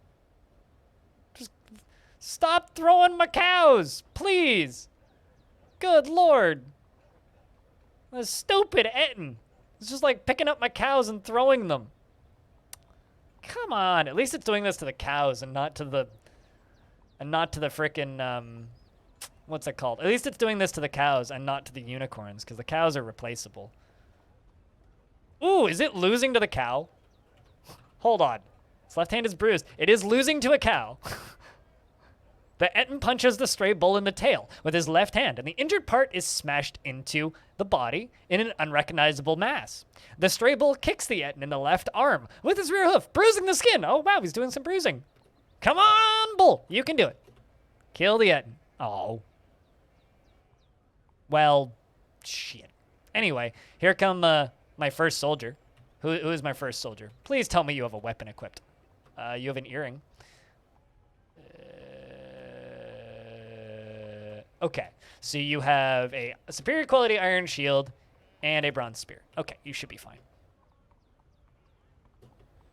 Just stop throwing my cows, please. Good Lord. That's stupid Etten. It's just like picking up my cows and throwing them. Come on. At least it's doing this to the cows and not to the frickin' what's it called? At least it's doing this to the cows and not to the unicorns, because the cows are replaceable. Ooh, is it losing to the cow? Hold on. Its left hand is bruised. It is losing to a cow. The Etten punches the stray bull in the tail with his left hand, and the injured part is smashed into the body in an unrecognizable mass. The stray bull kicks the Etten in the left arm with his rear hoof, bruising the skin. Oh, wow, he's doing some bruising. Come on, bull. You can do it. Kill the Etten. Oh. Well, shit. Anyway, here come my first soldier. Who is my first soldier? Please tell me you have a weapon equipped. You have an earring. Okay, so you have a superior quality iron shield and a bronze spear. Okay, you should be fine.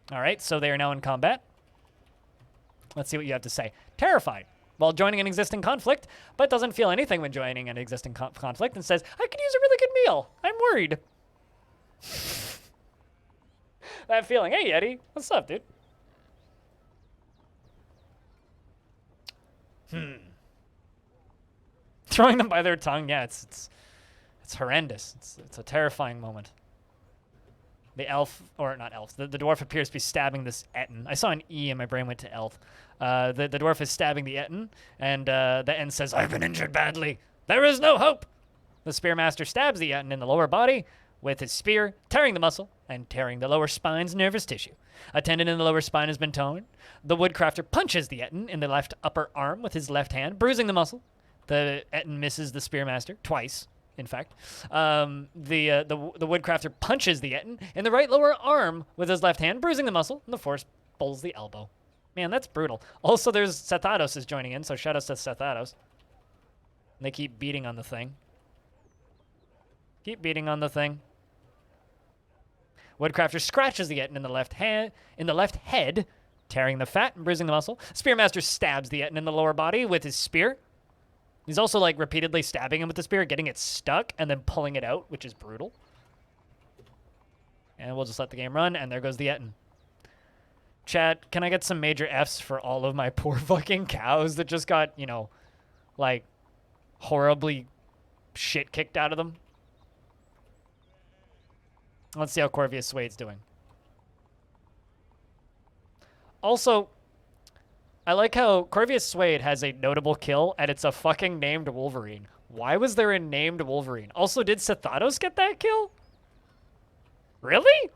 All right, so they are now in combat. Let's see what you have to say. Terrified while joining an existing conflict, but doesn't feel anything when joining an existing conflict and says, I could use a really good meal. I'm worried. That feeling. Hey, Eddie. What's up, dude? Throwing them by their tongue, yeah, it's horrendous. It's a terrifying moment. The elf, or not elf, the dwarf appears to be stabbing this Etten. I saw an E and my brain went to elf. The dwarf is stabbing the Etten, and the Etten says, I've been injured badly. There is no hope. The spearmaster stabs the Etten in the lower body with his spear, tearing the muscle and tearing the lower spine's nervous tissue. A tendon in the lower spine has been torn. The woodcrafter punches the Etten in the left upper arm with his left hand, bruising the muscle. The Etten misses the spearmaster twice, in fact. The woodcrafter punches the Etten in the right lower arm with his left hand, bruising the muscle, and the force pulls the elbow. Man, that's brutal. Also, there's Sethados is joining in, so shout out to Sethados. And they keep beating on the thing. Keep beating on the thing. Woodcrafter scratches the Etten in the left head, tearing the fat and bruising the muscle. Spearmaster stabs the Etten in the lower body with his spear. He's also, like, repeatedly stabbing him with the spear, getting it stuck, and then pulling it out, which is brutal. And we'll just let the game run, and there goes the Etten. Chat, can I get some major Fs for all of my poor fucking cows that just got, you know, like, horribly shit kicked out of them? Let's see how Corvius Swade's doing. Also, I like how Corvius Swade has a notable kill, and it's a fucking named Wolverine. Why was there a named Wolverine? Also, did Sethados get that kill? Really?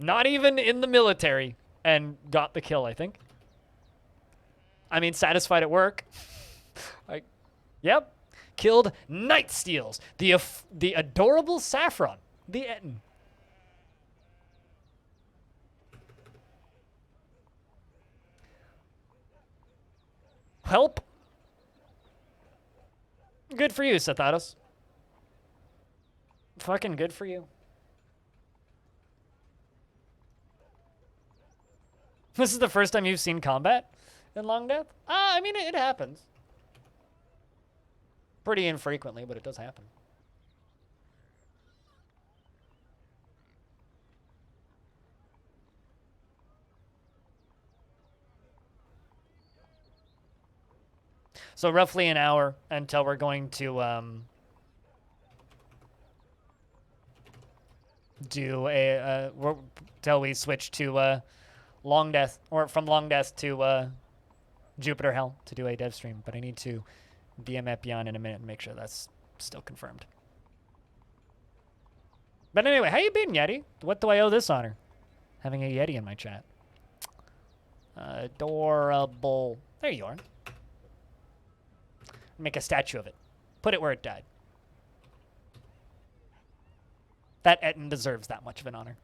Not even in the military, and got the kill, I think. I mean, satisfied at work. Yep. Killed Night Steals, the adorable Saffron, the Etten. Help. Good for you, Satharos. Fucking good for you. This is the first time you've seen combat in Longdeath? I mean, it happens. Pretty infrequently, but it does happen. So roughly an hour until we're going to do till we switch to Longdeath, or from Longdeath to Jupiter Hell to do a dev stream. But I need to DM Epion in a minute and make sure that's still confirmed. But anyway, how you been, Yeti? What do I owe this honor? Having a Yeti in my chat. Adorable. There you are. Make a statue of it. Put it where it died. That Etten deserves that much of an honor.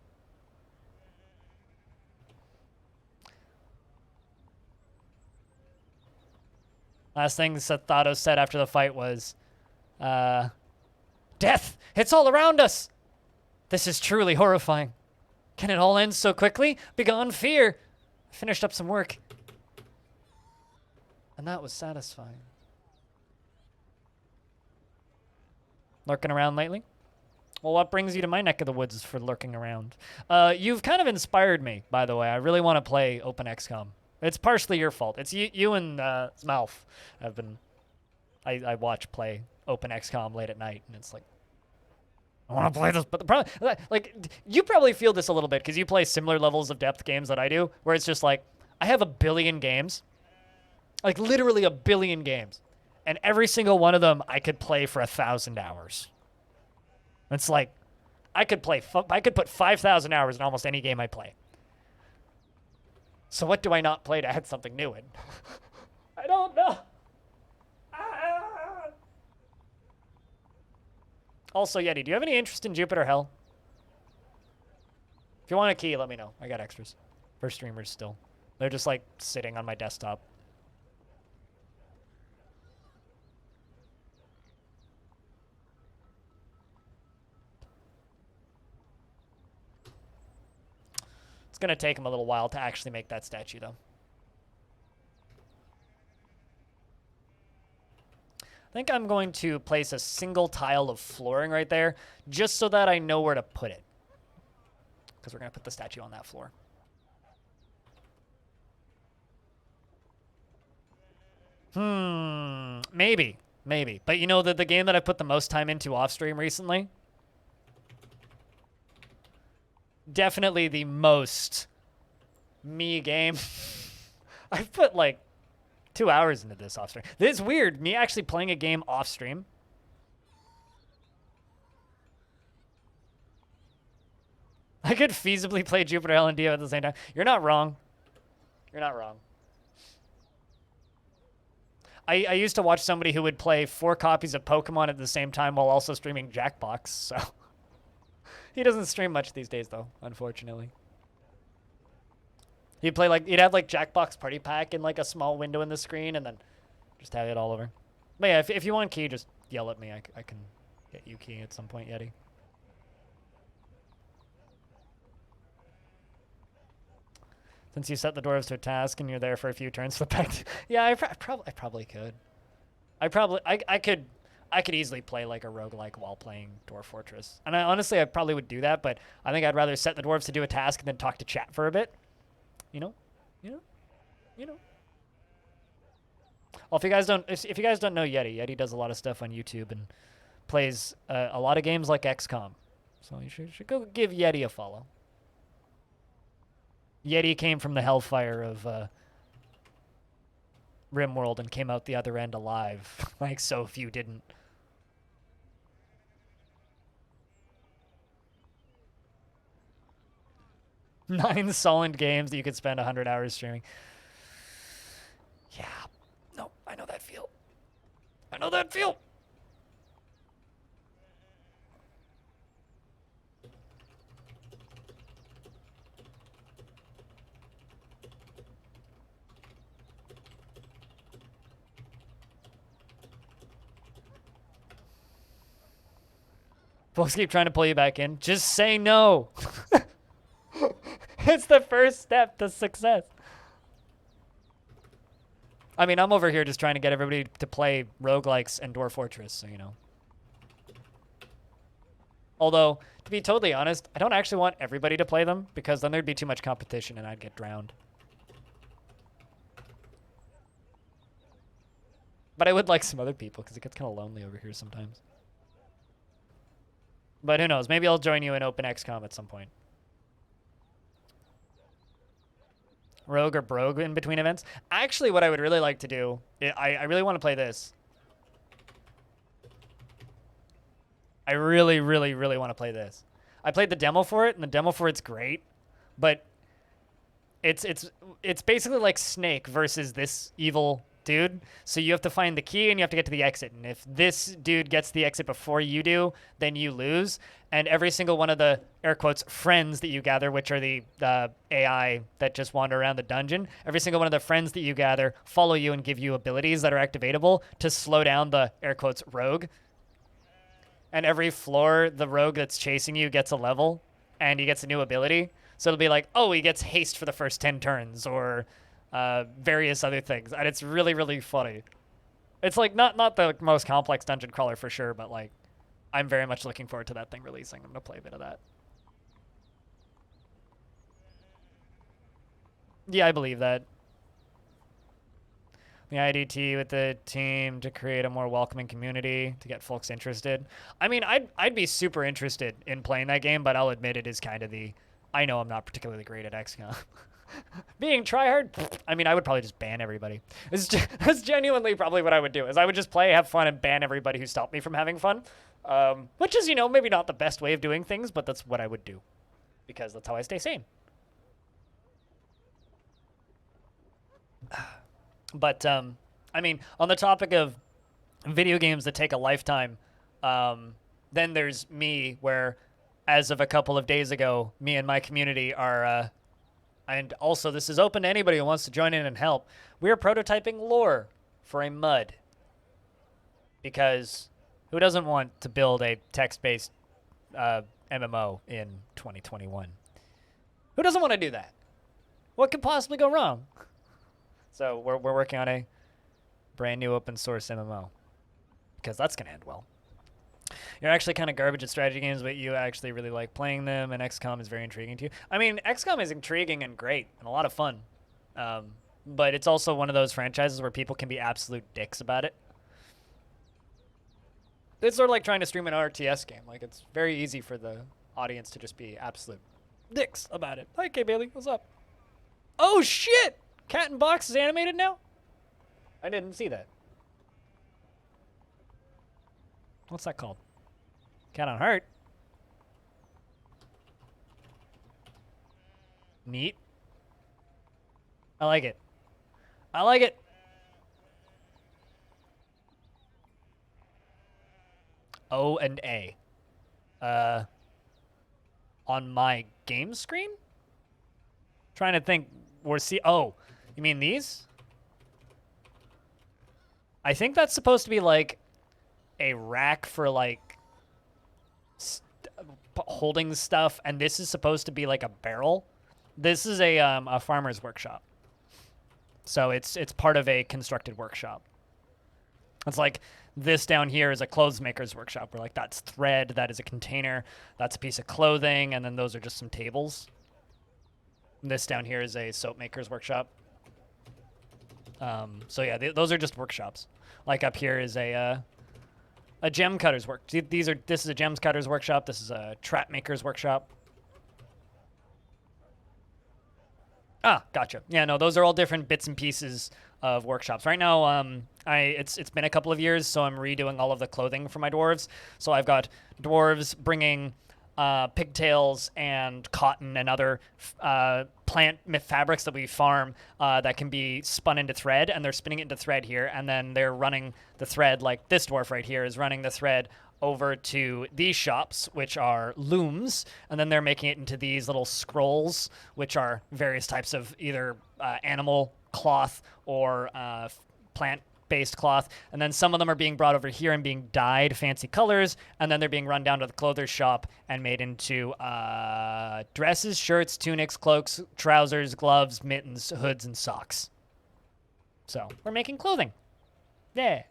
Last thing Sathato said after the fight was, Death! It's all around us! This is truly horrifying. Can it all end so quickly? Begone fear! I finished up some work. And that was satisfying. Lurking around lately? Well, what brings you to my neck of the woods for lurking around? You've kind of inspired me, by the way. I really want to play Open XCOM. It's partially your fault. It's you and Smalf have been... I watch play Open XCOM late at night, and it's like, I want to play this, but the problem... Like, you probably feel this a little bit, because you play similar levels of depth games that I do, where it's just like, I have a billion games. Like, literally a billion games. And every single one of them I could play for 1,000 hours. It's like, I could put 5,000 hours in almost any game I play. So what do I not play to add something new in? I don't know. Also, Yeti, do you have any interest in Jupiter Hell? If you want a key, let me know. I got extras. For streamers still. They're just like sitting on my desktop. It's going to take him a little while to actually make that statue, though. I think I'm going to place a single tile of flooring right there, just so that I know where to put it. Because we're going to put the statue on that floor. Maybe. Maybe. But you know, the game that I put the most time into off stream recently? Definitely the most me game. I've put like 2 hours into this off stream. This is weird, me actually playing a game off stream. I could feasibly play Jupiter Hell and Dio at the same time. You're not wrong. You're not wrong. I used to watch somebody who would play 4 copies of Pokemon at the same time while also streaming Jackbox, so... He doesn't stream much these days, though, unfortunately. He'd play like, he'd have like Jackbox Party Pack in like a small window in the screen and then just have it all over. But yeah, if you want key, just yell at me. I can get you key at some point, Yeti. Since you set the dwarves to a task and you're there for a few turns, flip back. Yeah, I probably could. I could easily play like a roguelike while playing Dwarf Fortress. And honestly, I probably would do that, but I think I'd rather set the dwarves to do a task and then talk to chat for a bit. You know? Well, if you guys don't know Yeti does a lot of stuff on YouTube and plays a lot of games like XCOM. So you should go give Yeti a follow. Yeti came from the hellfire of RimWorld and came out the other end alive, like so few didn't. Nine solid games that you could spend 100 hours streaming. Yeah. No, I know that feel. I know that feel. Folks keep trying to pull you back in. Just say no. It's the first step to success. I mean, I'm over here just trying to get everybody to play roguelikes and Dwarf Fortress, so you know. Although, to be totally honest, I don't actually want everybody to play them, because then there'd be too much competition and I'd get drowned. But I would like some other people, because it gets kind of lonely over here sometimes. But who knows? Maybe I'll join you in Open XCOM at some point. Rogue or Brogue in between events. Actually, what I would really like to do, I really want to play this. I really, really, really want to play this. I played the demo for it, and the demo for it's great, but it's basically like Snake versus this evil dude. So you have to find the key and you have to get to the exit. And if this dude gets the exit before you do, then you lose. And every single one of the, air quotes, friends that you gather, which are the AI that just wander around the dungeon, every single one of the friends that you gather follow you and give you abilities that are activatable to slow down the, air quotes, rogue. And every floor, the rogue that's chasing you gets a level and he gets a new ability. So it'll be like, oh, he gets haste for the first 10 turns, or various other things, and it's really, really funny. It's like not the most complex dungeon crawler for sure, but like I'm very much looking forward to that thing releasing. I'm gonna play a bit of that. Yeah, I believe that. The IDT with the team to create a more welcoming community to get folks interested. I mean, I'd be super interested in playing that game, but I'll admit it is kind of the, I know I'm not particularly great at XCOM. Being tryhard, I mean, I would probably just ban everybody. That's genuinely probably what I would do, is I would just play, have fun, and ban everybody who stopped me from having fun. Which is, you know, maybe not the best way of doing things, but that's what I would do, because that's how I stay sane. But, I mean, on the topic of video games that take a lifetime, then there's me, where as of a couple of days ago, me and my community are, and also this is open to anybody who wants to join in and help, we are prototyping lore for a MUD. Because who doesn't want to build a text-based MMO in 2021? Who doesn't want to do that? What could possibly go wrong? So we're working on a brand new open source MMO, because that's going to end well. You're actually kind of garbage at strategy games, but you actually really like playing them, and XCOM is very intriguing to you. I mean, XCOM is intriguing and great and a lot of fun, but it's also one of those franchises where people can be absolute dicks about it. It's sort of like trying to stream an RTS game. Like, it's very easy for the audience to just be absolute dicks about it. Hi, K Bailey, what's up? Oh shit! Cat in Box is animated now? I didn't see that. What's that called? Cat on Heart? Neat. I like it. I like it. O and A. On my game screen? Trying to think. Oh, you mean these? I think that's supposed to be like a rack for like holding stuff, and this is supposed to be like a barrel. This is a farmer's workshop, so it's part of a constructed workshop. It's like this down here is a clothes maker's workshop, where like that's thread, that is a container, that's a piece of clothing, and then those are just some tables. And this down here is a soap maker's workshop. So yeah, those are just workshops. Like up here is a gem cutter's work. This is a gems cutter's workshop. This is a trap maker's workshop. Ah, gotcha. Yeah, no, those are all different bits and pieces of workshops. Right now, it's been a couple of years, so I'm redoing all of the clothing for my dwarves. So I've got dwarves bringing pigtails and cotton and other plant fabrics that we farm that can be spun into thread, and they're spinning it into thread here, and then they're running the thread, like this dwarf right here is running the thread over to these shops, which are looms, and then they're making it into these little scrolls, which are various types of either animal cloth or plant based cloth, and then some of them are being brought over here and being dyed fancy colors, and then they're being run down to the clother's shop and made into dresses, shirts, tunics, cloaks, trousers, gloves, mittens, hoods, and socks. So we're making clothing. Yeah.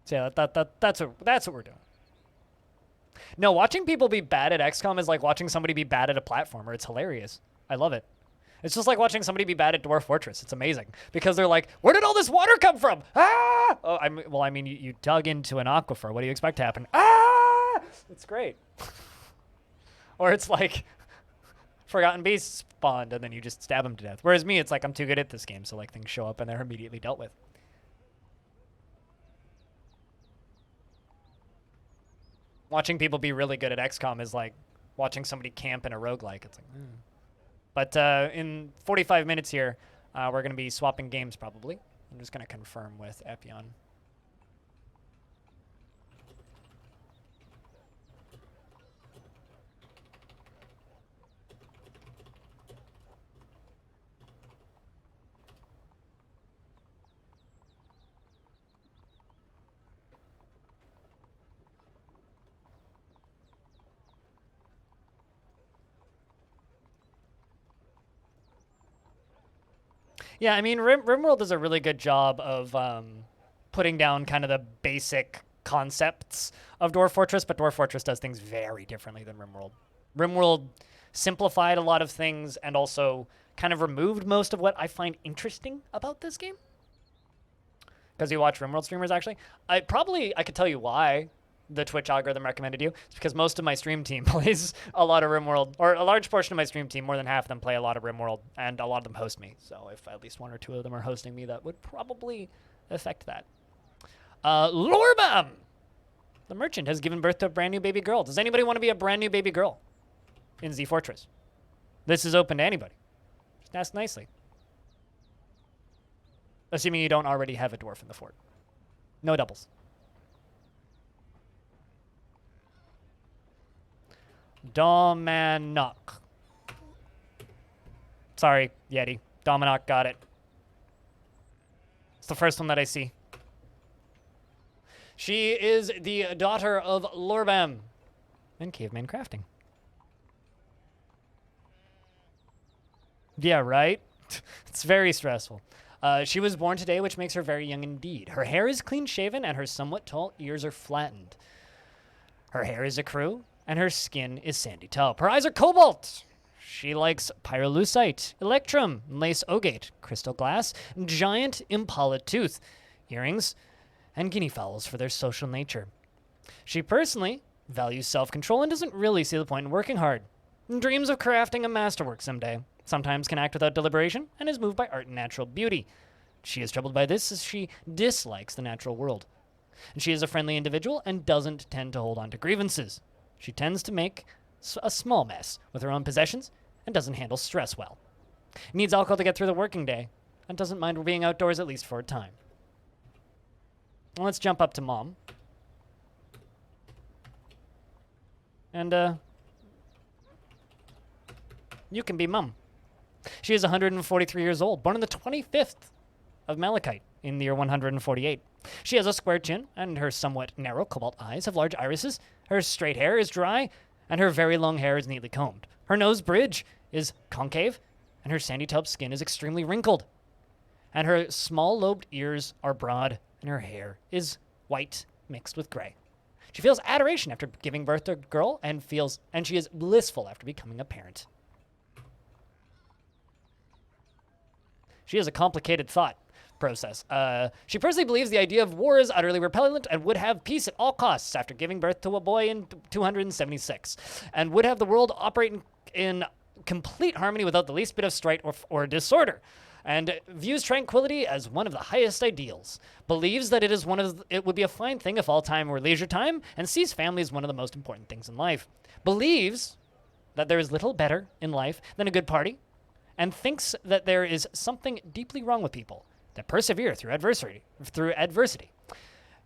So yeah, that's what we're doing. No, watching people be bad at XCOM is like watching somebody be bad at a platformer. It's hilarious. I love it. It's just like watching somebody be bad at Dwarf Fortress. It's amazing because they're like, where did all this water come from? Ah! Oh, I mean, you dug into an aquifer. What do you expect to happen? Ah! It's great. Or it's like Forgotten Beasts spawned and then you just stab them to death. Whereas me, it's like I'm too good at this game, so like things show up and they're immediately dealt with. Watching people be really good at XCOM is like watching somebody camp in a roguelike. It's like, But in 45 minutes here, we're going to be swapping games probably. I'm just going to confirm with Epion. Yeah, I mean, RimWorld does a really good job of putting down kind of the basic concepts of Dwarf Fortress, but Dwarf Fortress does things very differently than RimWorld. RimWorld simplified a lot of things and also kind of removed most of what I find interesting about this game. Because you watch RimWorld streamers, actually. I could tell you why the Twitch algorithm recommended you. It's because most of my stream team plays a lot of RimWorld, or a large portion of my stream team, more than half of them play a lot of RimWorld, and a lot of them host me. So if at least one or two of them are hosting me, that would probably affect that. Lorbam! The merchant has given birth to a brand new baby girl. Does anybody want to be a brand new baby girl in Z Fortress? This is open to anybody. Just ask nicely. Assuming you don't already have a dwarf in the fort. No doubles. Domanok. Sorry, Yeti. Domanok got it. It's the first one that I see. She is the daughter of Lorbam and caveman crafting. Yeah, right? It's very stressful. She was born today, which makes her very young indeed. Her hair is clean-shaven and her somewhat tall ears are flattened. Her hair is ecru, and her skin is sandy taupe. Her eyes are cobalt. She likes pyrolusite, electrum, lace ogate, crystal glass, giant impala tooth, earrings, and guinea fowls for their social nature. She personally values self-control and doesn't really see the point in working hard. Dreams of crafting a masterwork someday. Sometimes can act without deliberation and is moved by art and natural beauty. She is troubled by this as she dislikes the natural world. And she is a friendly individual and doesn't tend to hold on to grievances. She tends to make a small mess with her own possessions and doesn't handle stress well. Needs alcohol to get through the working day and doesn't mind being outdoors at least for a time. Well, let's jump up to Mom. And, you can be Mom. She is 143 years old, born on the 25th of Malachite in the year 148. She has a square chin, and her somewhat narrow cobalt eyes have large irises. Her straight hair is dry, and her very long hair is neatly combed. Her nose bridge is concave, and her sandy taupe skin is extremely wrinkled. And her small lobed ears are broad, and her hair is white mixed with gray. She feels adoration after giving birth to a girl, and she is blissful after becoming a parent. She has a complicated thought process. She personally believes the idea of war is utterly repellent and would have peace at all costs after giving birth to a boy in 276, and would have the world operate in complete harmony without the least bit of strife or disorder, and views tranquility as one of the highest ideals. Believes that it would be a fine thing if all time were leisure time, and sees family as one of the most important things in life. Believes that there is little better in life than a good party, and thinks that there is something deeply wrong with people that persevere through adversity.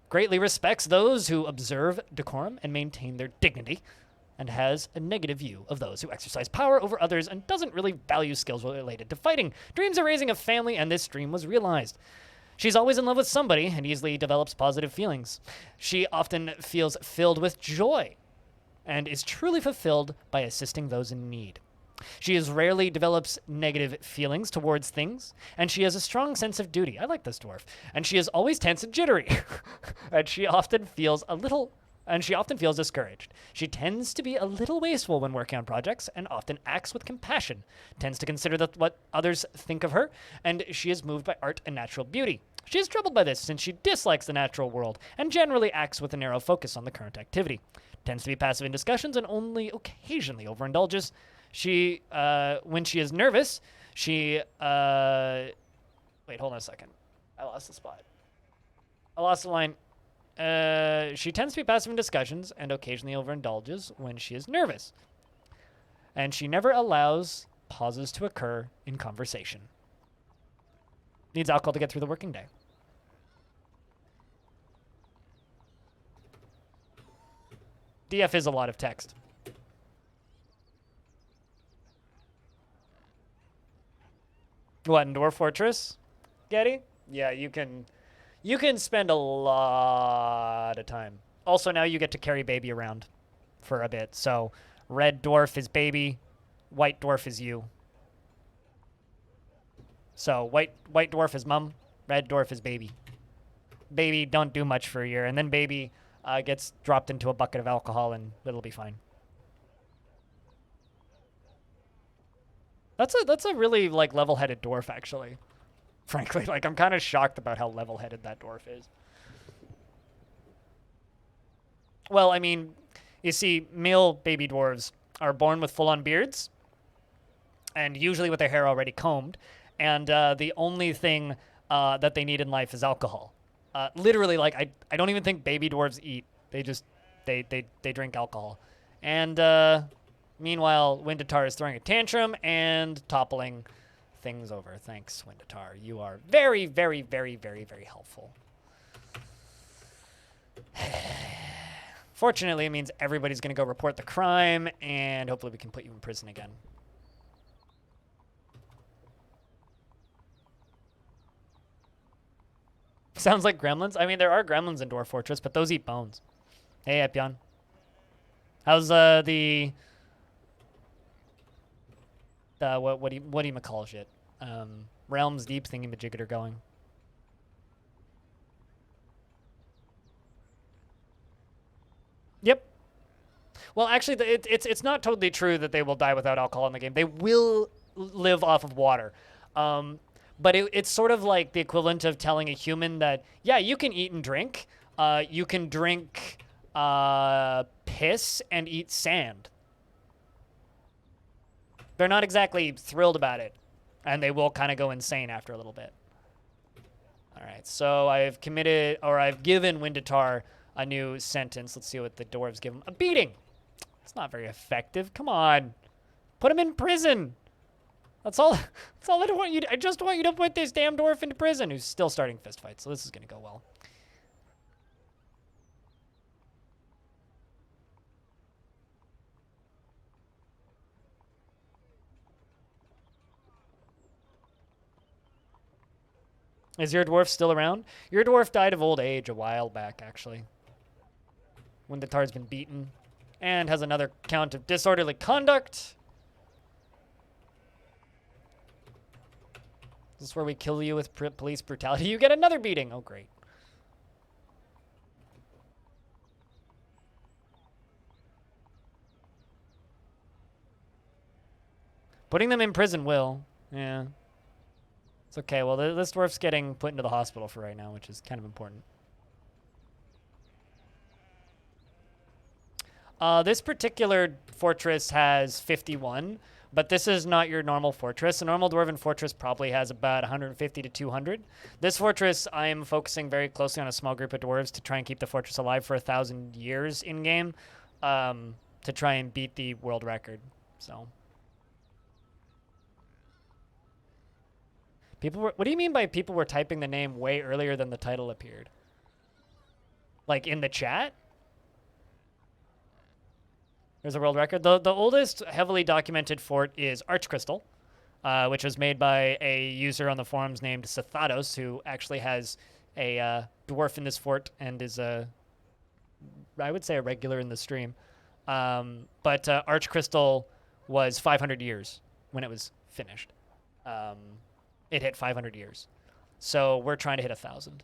Greatly respects those who observe decorum and maintain their dignity. and has a negative view of those who exercise power over others and doesn't really value skills related to fighting. Dreams of raising a family, and this dream was realized. She's always in love with somebody and easily develops positive feelings. She often feels filled with joy and is truly fulfilled by assisting those in need. She rarely develops negative feelings towards things, and she has a strong sense of duty. I like this dwarf. And she is always tense and jittery, and she often feels discouraged. She tends to be a little wasteful when working on projects and often acts with compassion, tends to consider what others think of her, and she is moved by art and natural beauty. She is troubled by this since she dislikes the natural world and generally acts with a narrow focus on the current activity. Tends to be passive in discussions and only occasionally overindulges. When she is nervous, wait, hold on a second. I lost the spot. I lost the line. She tends to be passive in discussions and occasionally overindulges when she is nervous. And she never allows pauses to occur in conversation. Needs alcohol to get through the working day. DF is a lot of text. What, in Dwarf Fortress, Getty? Yeah, you can spend a lot of time. Also, now you get to carry baby around for a bit. So, red dwarf is baby, white dwarf is you. So, white dwarf is mom, red dwarf is baby. Baby don't do much for a year, and then baby gets dropped into a bucket of alcohol, and it'll be fine. That's a really like level-headed dwarf, actually. Frankly, like I'm kind of shocked about how level-headed that dwarf is. Well, I mean, you see, male baby dwarves are born with full-on beards, and usually with their hair already combed, and the only thing that they need in life is alcohol. Literally, like I don't even think baby dwarves eat. They just they drink alcohol, and meanwhile, Windatar is throwing a tantrum and toppling things over. Thanks, Windatar. You are very, very, very, very, very helpful. Fortunately, it means everybody's going to go report the crime, and hopefully we can put you in prison again. Sounds like gremlins. I mean, there are gremlins in Dwarf Fortress, but those eat bones. Hey, Epyon. How's what do you call shit? Realms Deep thingy-majigger going. Yep. Well, actually, it's not totally true that they will die without alcohol in the game. They will live off of water. But it's sort of like the equivalent of telling a human that, yeah, you can eat and drink. You can drink piss and eat sand. They're not exactly thrilled about it, and they will kind of go insane after a little bit. All right, so I've given Windatar a new sentence. Let's see what the dwarves give him. A beating. It's not very effective. Come on. Put him in prison. That's all I want you to, I just want you to put this damn dwarf into prison who's still starting fist fights, so this is going to go well. Is your dwarf still around? Your dwarf died of old age a while back, actually. When the Tar's been beaten. And has another count of disorderly conduct. This is where we kill you with police brutality. You get another beating. Oh, great. Putting them in prison will. Yeah. It's okay. Well, this dwarf's getting put into the hospital for right now, which is kind of important. This particular fortress has 51, but this is not your normal fortress. A normal dwarven fortress probably has about 150 to 200. This fortress, I am focusing very closely on a small group of dwarves to try and keep the fortress alive for 1,000 years in-game, to try and beat the world record. So, what do you mean by people were typing the name way earlier than the title appeared? Like in the chat? There's a world record. The oldest heavily documented fort is Archcrystal, which was made by a user on the forums named Sathados, who actually has a dwarf in this fort and is I would say a regular in the stream. But Archcrystal was 500 years when it was finished. It hit 500 years. So we're trying to hit 1,000.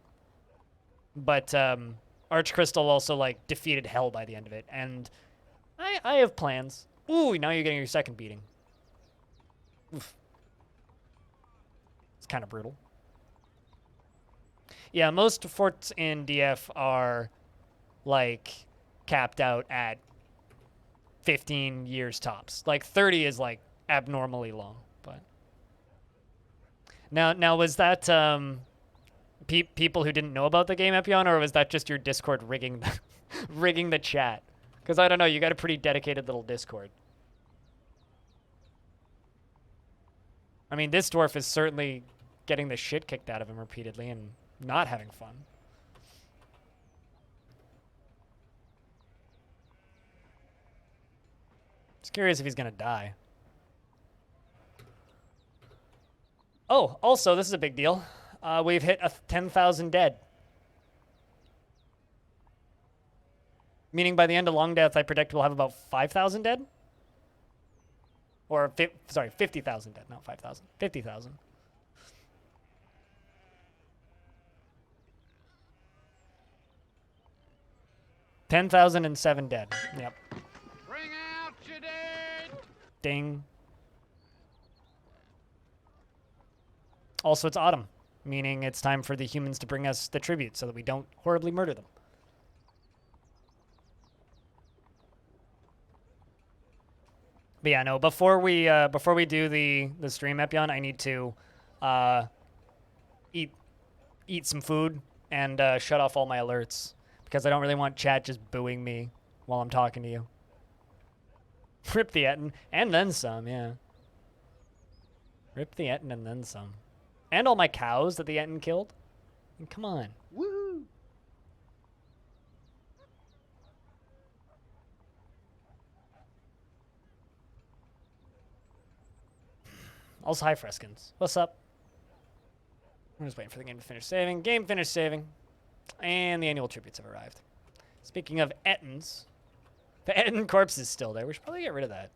But Archcrystal also like defeated Hell by the end of it, and I have plans. Ooh, now you're getting your second beating. Oof. It's kind of brutal. Yeah, most forts in DF are like capped out at 15 years tops. Like 30 is like abnormally long. But now was that people who didn't know about the game, Epion, or was that just your Discord rigging the chat? Because I don't know, you got a pretty dedicated little Discord. I mean, this dwarf is certainly getting the shit kicked out of him repeatedly and not having fun. Just curious if he's gonna die. Oh, also, this is a big deal. We've hit 10,000 dead. Meaning by the end of Longdeath, I predict we'll have about 5,000 dead? Or, sorry, 50,000 dead, not 5,000. 50,000. $10,007 dead. Yep. Bring out your dead. Ding. Also, it's autumn, meaning it's time for the humans to bring us the tribute so that we don't horribly murder them. But yeah, no, before we do the stream, Epion, I need to eat some food and shut off all my alerts because I don't really want chat just booing me while I'm talking to you. Rip the Etten and then some, yeah. Rip the Etten and then some. And all my cows that the Etten killed. I mean, come on. Woohoo! Also, hi, Freskins. What's up? I'm just waiting for the game to finish saving. Game finished saving. And the annual tributes have arrived. Speaking of Ettins, the Etten corpse is still there. We should probably get rid of that.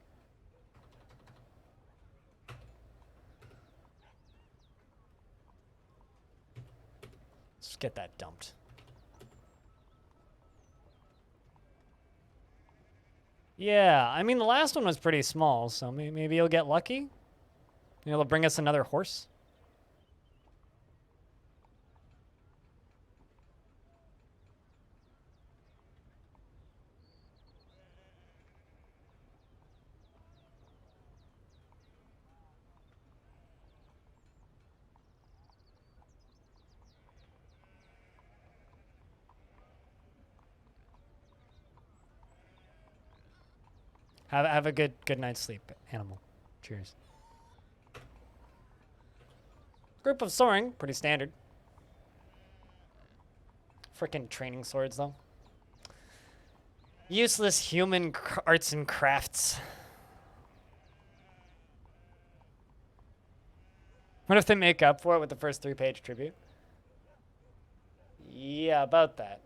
Let's get that dumped. Yeah, I mean, the last one was pretty small, so maybe you'll get lucky. It'll bring us another horse. Have a good night's sleep, animal. Cheers. Group of soaring, pretty standard. Frickin' training swords, though. Useless human arts and crafts. What if they make up for it with the first 3-page tribute? Yeah, about that.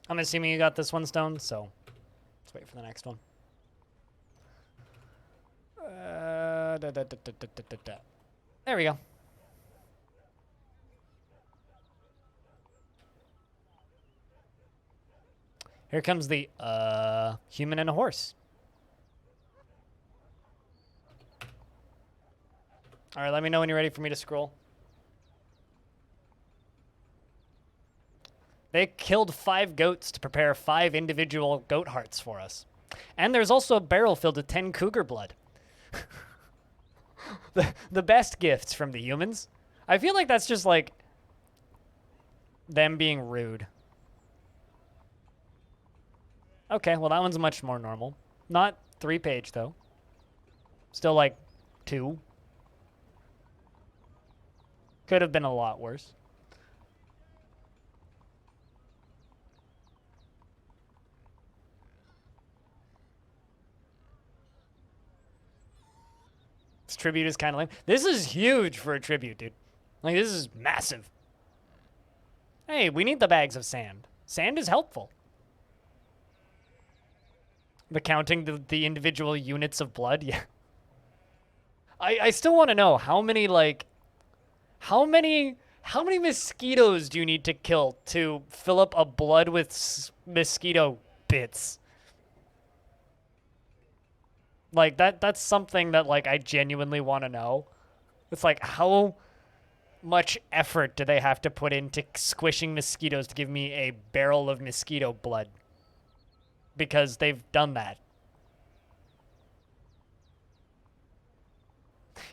I'm assuming you got this one stone, so let's wait for the next one. There we go. Here comes the human and a horse. All right, let me know when you're ready for me to scroll. They killed 5 goats to prepare 5 individual goat hearts for us. And there's also a barrel filled with 10 cougar blood. the best gifts from the humans. I feel like that's just like Them being rude. Okay, well that one's much more normal. Not 3-page though. Still like 2. Could have been a lot worse. This tribute is kind of lame. This is huge for a tribute, dude. Like, this is massive. Hey, we need the bags of sand. Sand is helpful. But counting the individual units of blood, yeah. I still want to know how many, like, how many mosquitoes do you need to kill to fill up a blood with mosquito bits? Like, that's something that, like, I genuinely want to know. It's like, how much effort do they have to put into squishing mosquitoes to give me a barrel of mosquito blood? Because they've done that.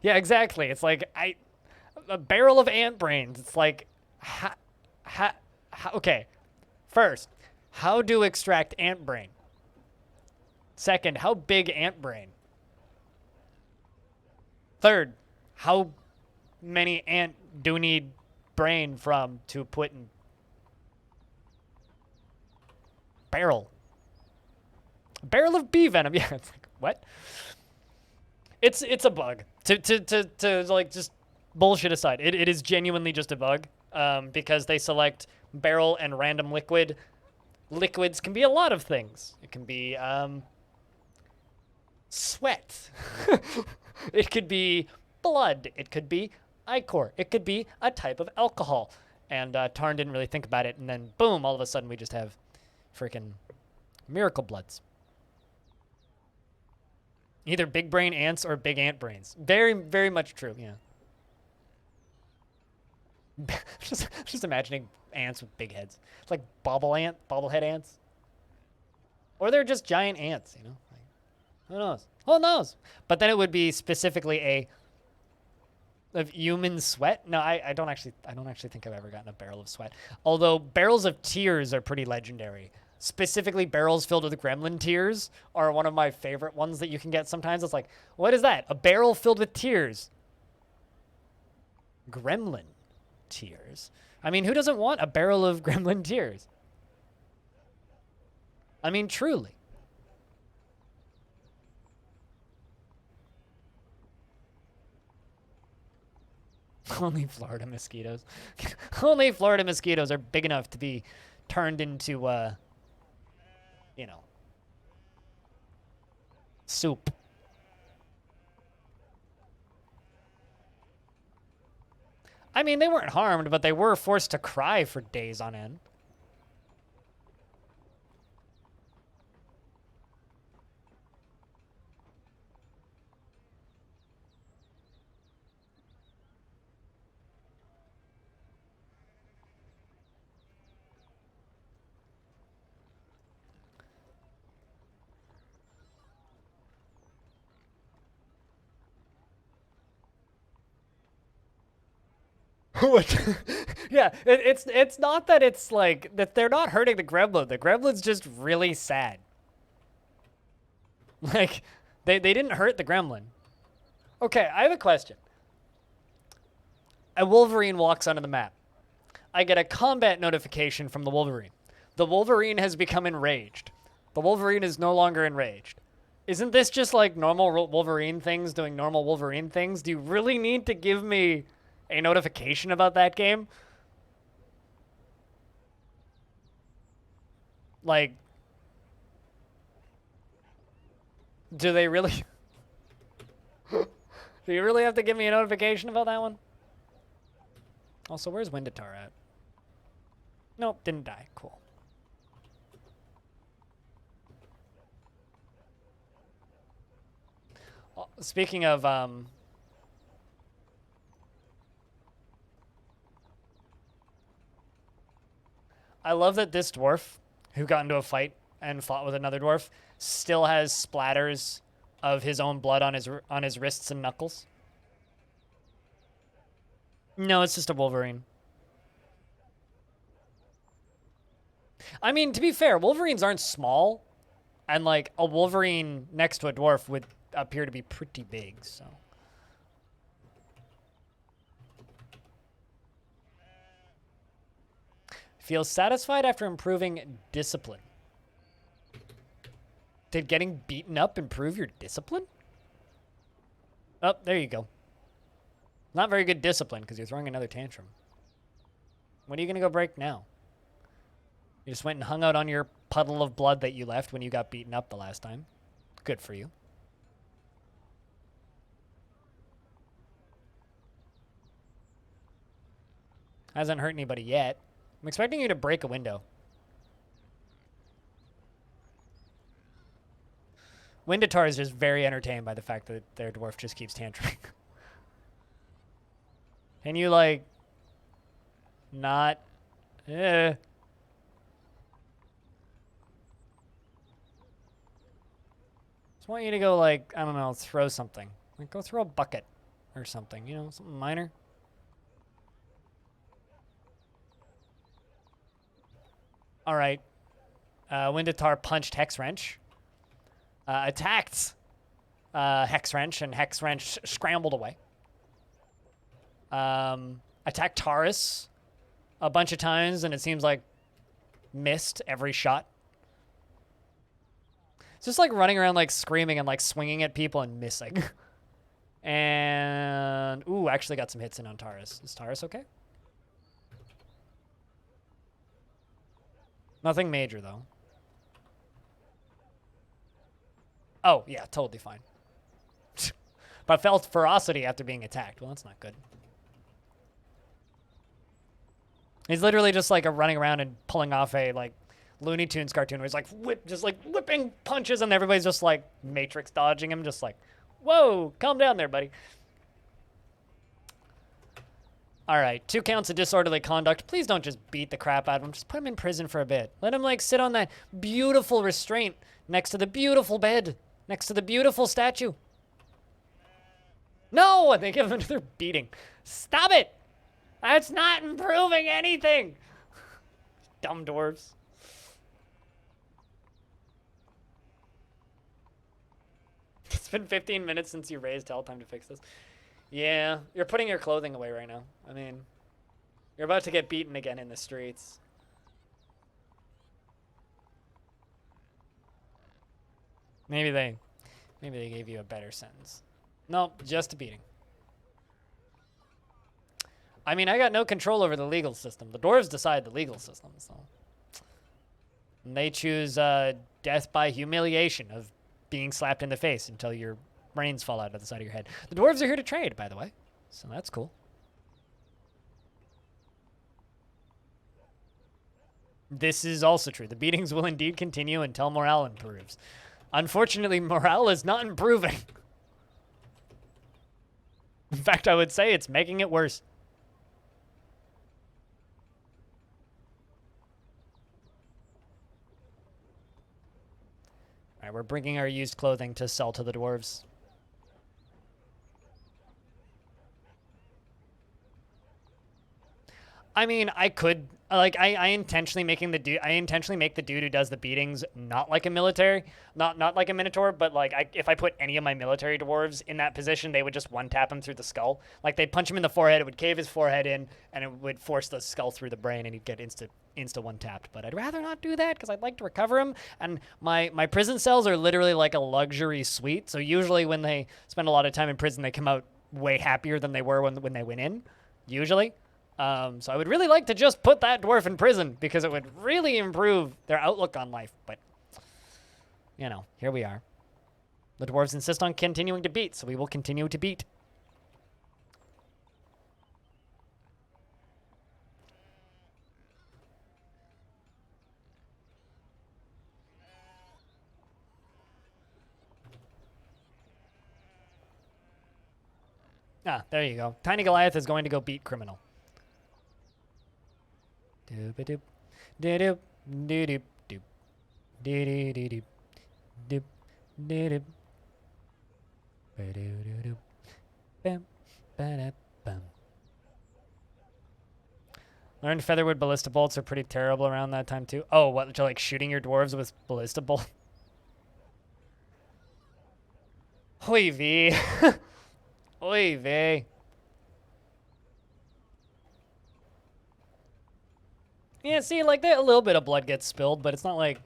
Yeah, exactly. It's like, a barrel of ant brains. It's like, okay. First, how to extract ant brain? Second, how big ant brain? Third, how many ant do need brain from to put in barrel? A barrel of bee venom. Yeah, it's like, what? It's a bug. To like, just bullshit aside, it is genuinely just a bug. Because they select barrel and random liquid. Liquids can be a lot of things. It can be sweat. It could be blood. It could be ichor. It could be a type of alcohol. And Tarn didn't really think about it, and then boom, all of a sudden we just have freaking miracle bloods. Either big brain ants or big ant brains. Very, very much true, yeah. just imagining ants with big heads. It's like bobblehead ants. Or they're just giant ants, you know? Like, who knows? Who knows? But then it would be specifically of human sweat. No, I don't actually think I've ever gotten a barrel of sweat. Although barrels of tears are pretty legendary. Specifically, barrels filled with gremlin tears are one of my favorite ones that you can get sometimes. It's like, what is that? A barrel filled with tears. Gremlin tears. I mean, who doesn't want a barrel of gremlin tears? I mean, truly. Only Florida mosquitoes. Only Florida mosquitoes are big enough to be turned into, you know, soup. I mean, they weren't harmed, but they were forced to cry for days on end. What? Yeah, it's not that it's like that they're not hurting the gremlin. The gremlin's just really sad. Like, they didn't hurt the gremlin. Okay, I have a question. A Wolverine walks onto the map. I get a combat notification from the Wolverine. The Wolverine has become enraged. The Wolverine is no longer enraged. Isn't this just like normal Wolverine things doing normal Wolverine things? Do you really need to give me a notification about that game? Like, do they really? Do you really have to give me a notification about that one? Also, where's Windatar at? Nope, didn't die. Cool. Speaking of, I love that this dwarf, who got into a fight and fought with another dwarf, still has splatters of his own blood on his wrists and knuckles. No, it's just a Wolverine. I mean, to be fair, Wolverines aren't small, and like a Wolverine next to a dwarf would appear to be pretty big, so. Feels satisfied after improving discipline. Did getting beaten up improve your discipline? Oh, there you go. Not very good discipline because you're throwing another tantrum. When are you going to go break now? You just went and hung out on your puddle of blood that you left when you got beaten up the last time. Good for you. Hasn't hurt anybody yet. I'm expecting you to break a window. Windatar is just very entertained by the fact that their dwarf just keeps tantruming. Can you, like, not... Just want you to go, like, I don't know, throw something. Like, go throw a bucket or something, you know, something minor. All right. Windatar punched Hex Wrench. Attacked Hex Wrench, and Hex Wrench scrambled away. Attacked Taurus a bunch of times, and it seems like missed every shot. It's just like running around like screaming and like swinging at people and missing. And, ooh, actually got some hits in on Taurus. Is Taurus okay? Nothing major, though. Oh, yeah, totally fine. But felt ferocity after being attacked. Well, that's not good. He's literally just like running around and pulling off a like Looney Tunes cartoon where he's like whipping punches and everybody's just like Matrix dodging him, just like, whoa, calm down there, buddy. All right, 2 counts of disorderly conduct. Please don't just beat the crap out of him. Just put him in prison for a bit. Let him like sit on that beautiful restraint next to the beautiful bed, next to the beautiful statue. No, they give him another beating. Stop it. That's not improving anything. Dumb dwarves. It's been 15 minutes since you raised hell. Time to fix this. Yeah, you're putting your clothing away right now. I mean, you're about to get beaten again in the streets. Maybe they gave you a better sentence. Nope, just a beating. I mean, I got no control over the legal system. The dwarves decide the legal system, so. And they choose death by humiliation of being slapped in the face until your brains fall out of the side of your head. The dwarves are here to trade, by the way, so that's cool. This is also true. The beatings will indeed continue until morale improves. Unfortunately, morale is not improving. In fact, I would say it's making it worse. All right, we're bringing our used clothing to sell to the dwarves. I mean, I could like I intentionally make the dude who does the beatings not like a military, not like a minotaur, but like if I put any of my military dwarves in that position, they would just one tap him through the skull. Like they'd punch him in the forehead, it would cave his forehead in, and it would force the skull through the brain, and he'd get insta one tapped. But I'd rather not do that because I'd like to recover him. And my prison cells are literally like a luxury suite. So usually when they spend a lot of time in prison, they come out way happier than they were when they went in. Usually. So I would really like to just put that dwarf in prison because it would really improve their outlook on life. But, you know, here we are. The dwarves insist on continuing to beat, so we will continue to beat. Ah, there you go. Tiny Goliath is going to go beat Criminal. Doop-a-doop, doop, doop, doop, doop, doop, doop, doop, bam, ba-da, bam. Learned featherwood ballista bolts are pretty terrible around that time too. Oh, what? Like shooting your dwarves with ballista bolt? Oy vey. Oy vey. Yeah, see, like a little bit of blood gets spilled, but it's not like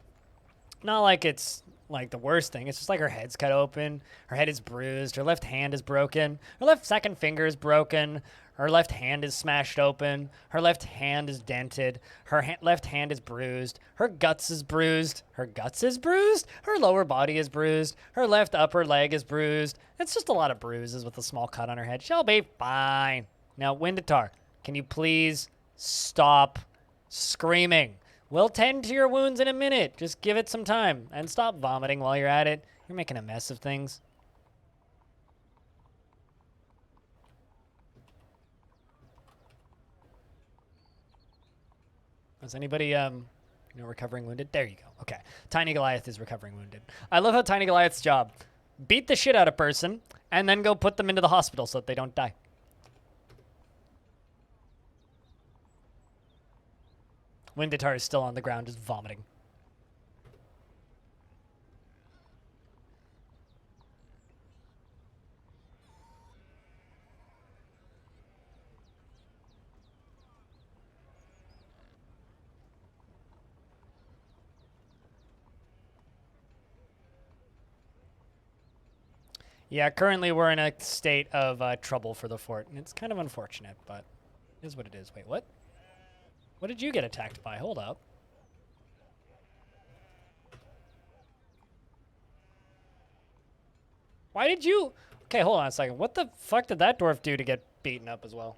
it's like the worst thing. It's just like her head's cut open, her head is bruised, her left hand is broken, her left second finger is broken, her left hand is smashed open, her left hand is dented, her left hand is bruised, her guts is bruised, her lower body is bruised, her left upper leg is bruised. It's just a lot of bruises with a small cut on her head. She'll be fine. Now, Windatar, can you please stop screaming? We'll tend to your wounds in a minute. Just give it some time. And stop vomiting while you're at it. You're making a mess of things. Is anybody, recovering wounded? There you go. Okay. Tiny Goliath is recovering wounded. I love how Tiny Goliath's job. Beat the shit out of a person, and then go put them into the hospital so that they don't die. Windatar is still on the ground, just vomiting. Yeah, currently we're in a state of trouble for the fort, and it's kind of unfortunate, but it is what it is. Wait, what? What did you get attacked by? Hold up. Why did you... Okay, hold on a second. What the fuck did that dwarf do to get beaten up as well?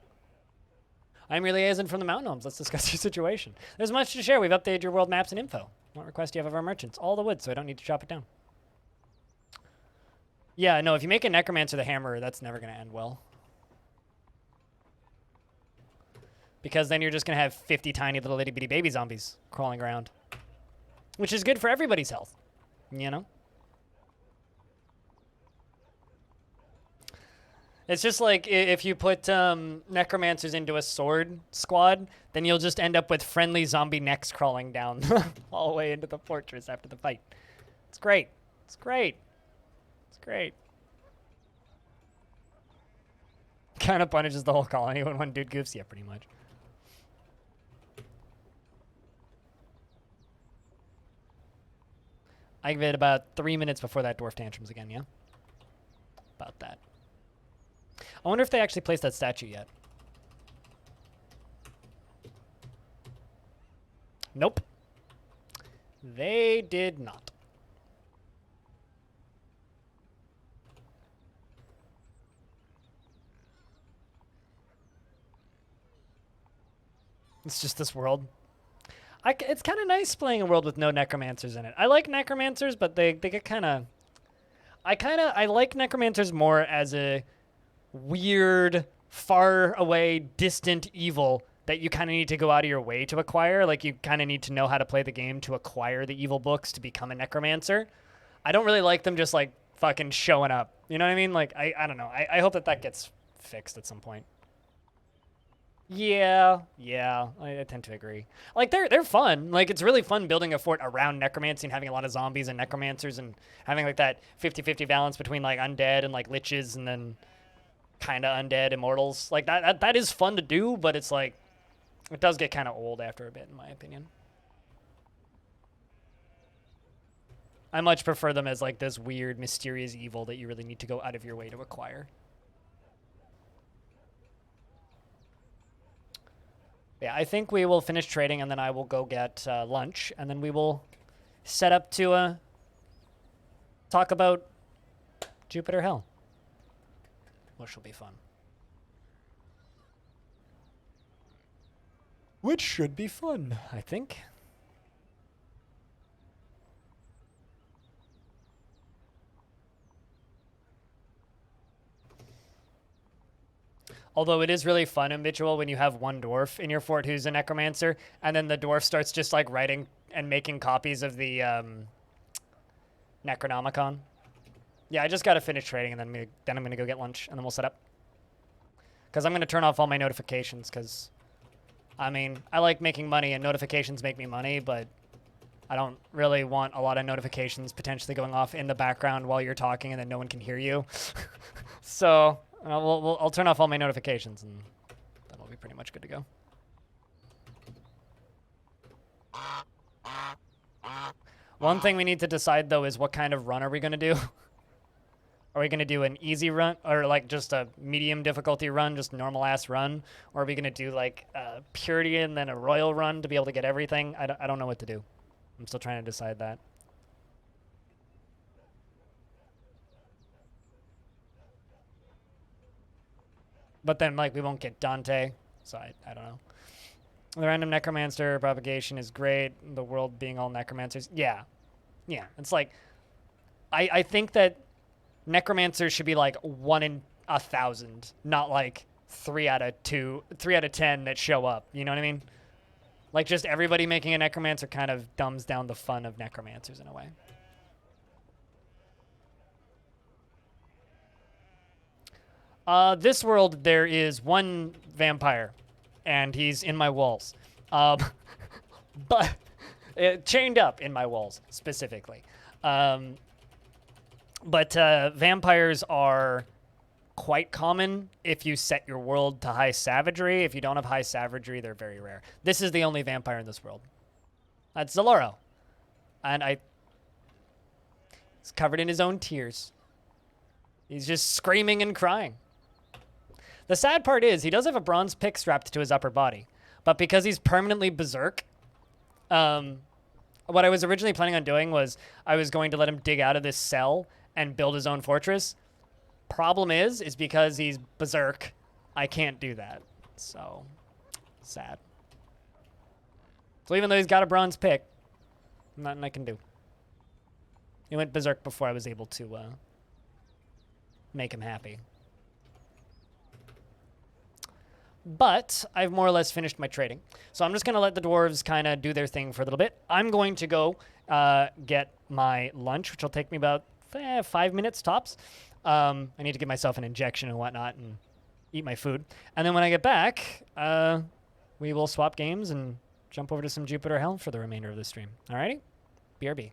I'm your liaison from the Mountain Homes. Let's discuss your situation. There's much to share. We've updated your world maps and info. What request do you have of our merchants? All the wood, so I don't need to chop it down. Yeah, no, if you make a necromancer the hammerer, that's never going to end well. Because then you're just going to have 50 tiny little itty bitty baby zombies crawling around. Which is good for everybody's health, you know? It's just like if you put necromancers into a sword squad, then you'll just end up with friendly zombie necks crawling down all the way into the fortress after the fight. It's great. It's great. It's great. Kind of punishes the whole colony when one dude goofs. Yeah, pretty much. I give it about 3 minutes before that dwarf tantrums again, yeah? About that. I wonder if they actually placed that statue yet. Nope. They did not. It's just this world. It's kind of nice playing a world with no necromancers in it. I like necromancers, but they get kind of... I like necromancers more as a weird, far away, distant evil that you kind of need to go out of your way to acquire. Like, you kind of need to know how to play the game to acquire the evil books to become a necromancer. I don't really like them just, like, fucking showing up. You know what I mean? Like, I don't know. I hope that gets fixed at some point. Yeah, I tend to agree. Like, they're fun. Like, it's really fun building a fort around necromancy and having a lot of zombies and necromancers and having, like, that 50-50 balance between, like, undead and, like, liches and then kind of undead immortals. Like, that is fun to do, but it's, like, it does get kind of old after a bit, in my opinion. I much prefer them as, like, this weird, mysterious evil that you really need to go out of your way to acquire. Yeah, I think we will finish trading, and then I will go get lunch, and then we will set up to talk about Jupiter Hell, which will be fun. Which should be fun, I think. Although it is really fun, Habitual, when you have one dwarf in your fort who's a necromancer, and then the dwarf starts just, like, writing and making copies of the Necronomicon. Yeah, I just got to finish trading, and then I'm going to go get lunch, and then we'll set up. Because I'm going to turn off all my notifications, because I mean, I like making money and notifications make me money, but I don't really want a lot of notifications potentially going off in the background while you're talking and then no one can hear you. So I'll turn off all my notifications and that'll be pretty much good to go. One thing we need to decide, though, is what kind of run are we going to do? Are we going to do an easy run or like just a medium difficulty run, just normal ass run? Or are we going to do like a purity and then a royal run to be able to get everything? I don't know what to do. I'm still trying to decide that. But then like we won't get Dante, so I don't know. The random necromancer propagation is great. The world being all necromancers. Yeah. Yeah. It's like I think that necromancers should be like 1 in 1,000, not like 3 out of 10 that show up. You know what I mean? Like just everybody making a necromancer kind of dumbs down the fun of necromancers in a way. This world there is one vampire, and he's in my walls, but chained up in my walls specifically. But vampires are quite common if you set your world to high savagery. If you don't have high savagery, they're very rare. This is the only vampire in this world. That's Zaloro. And he's covered in his own tears. He's just screaming and crying. The sad part is he does have a bronze pick strapped to his upper body. But because he's permanently berserk, what I was originally planning on doing was I was going to let him dig out of this cell and build his own fortress. Problem is because he's berserk, I can't do that. So, sad. So even though he's got a bronze pick, nothing I can do. He went berserk before I was able to make him happy. But I've more or less finished my trading. So I'm just going to let the dwarves kind of do their thing for a little bit. I'm going to go get my lunch, which will take me about 5 minutes tops. I need to give myself an injection and whatnot and eat my food. And then when I get back, we will swap games and jump over to some Jupiter Hell for the remainder of the stream. Alrighty? BRB.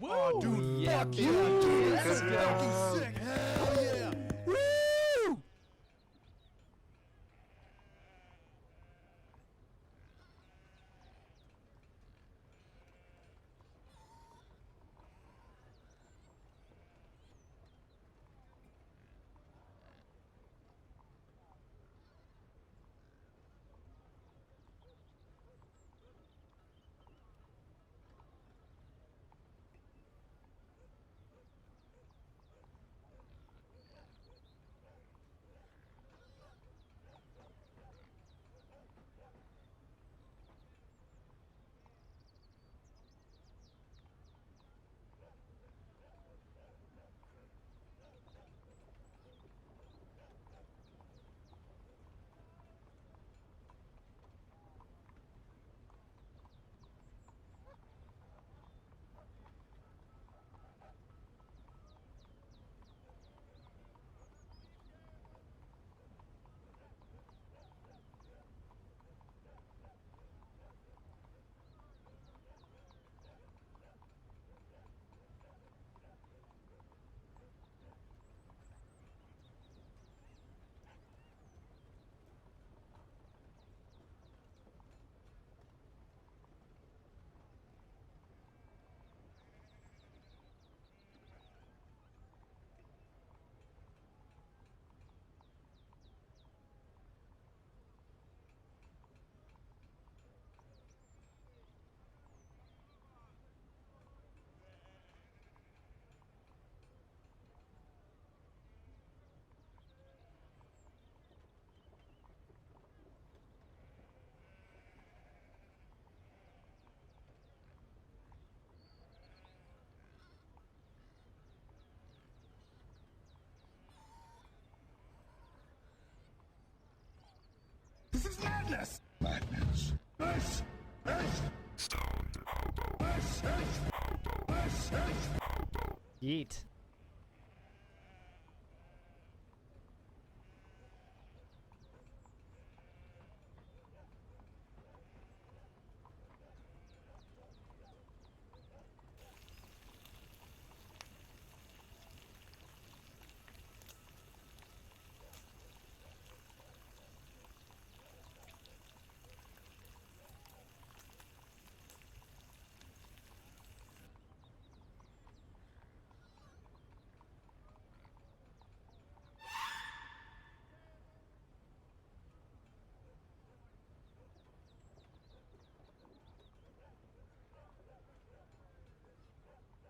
Oh, dude, fuck yeah, dude. This is fucking sick. Hell yeah. Woo! This is madness. Madness. This is stoned hobo. This is hobo. This is hobo. Yeet.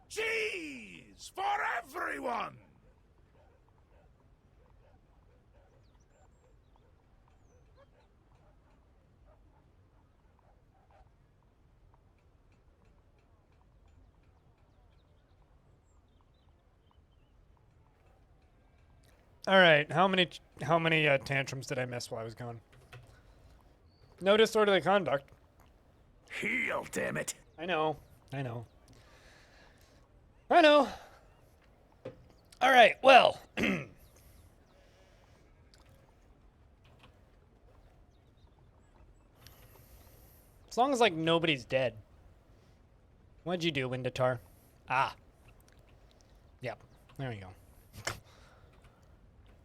Cheese for everyone. All right, how many tantrums did I miss while I was gone? No disorderly conduct. Heal, damn it. I know. I know. I know. All right, well. As long as, like, nobody's dead. What'd you do, Windatar? Ah. Yep. There we go.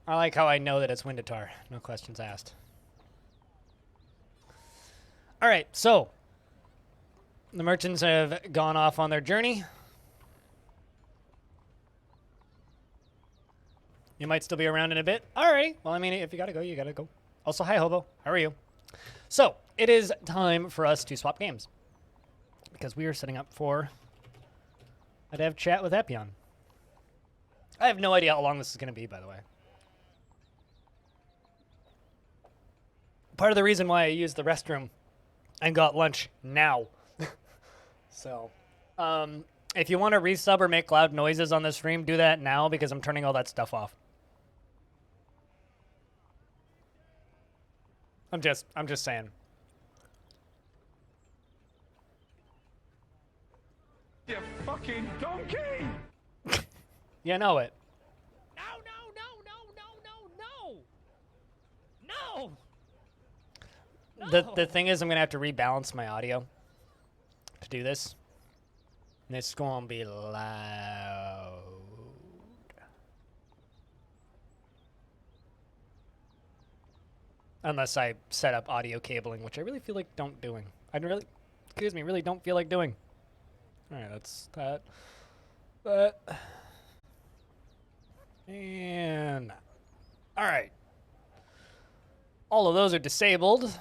I like how I know that it's Windatar. No questions asked. All right, so. The merchants have gone off on their journey. You might still be around in a bit. All right. Well, I mean, if you gotta go, you gotta go. Also, hi, Hobo. How are you? So, it is time for us to swap games. Because we are setting up for a dev chat with Epion. I have no idea how long this is going to be, by the way. Part of the reason why I used the restroom and got lunch now. So, if you want to resub or make loud noises on the stream, do that now because I'm turning all that stuff off. I'm just saying. You fucking donkey! You know it. No! The thing is, I'm gonna have to rebalance my audio to do this. And it's gonna be loud. Unless I set up audio cabling, which I really feel like really don't feel like doing. Alright, that's that. That. And alright. All of those are disabled.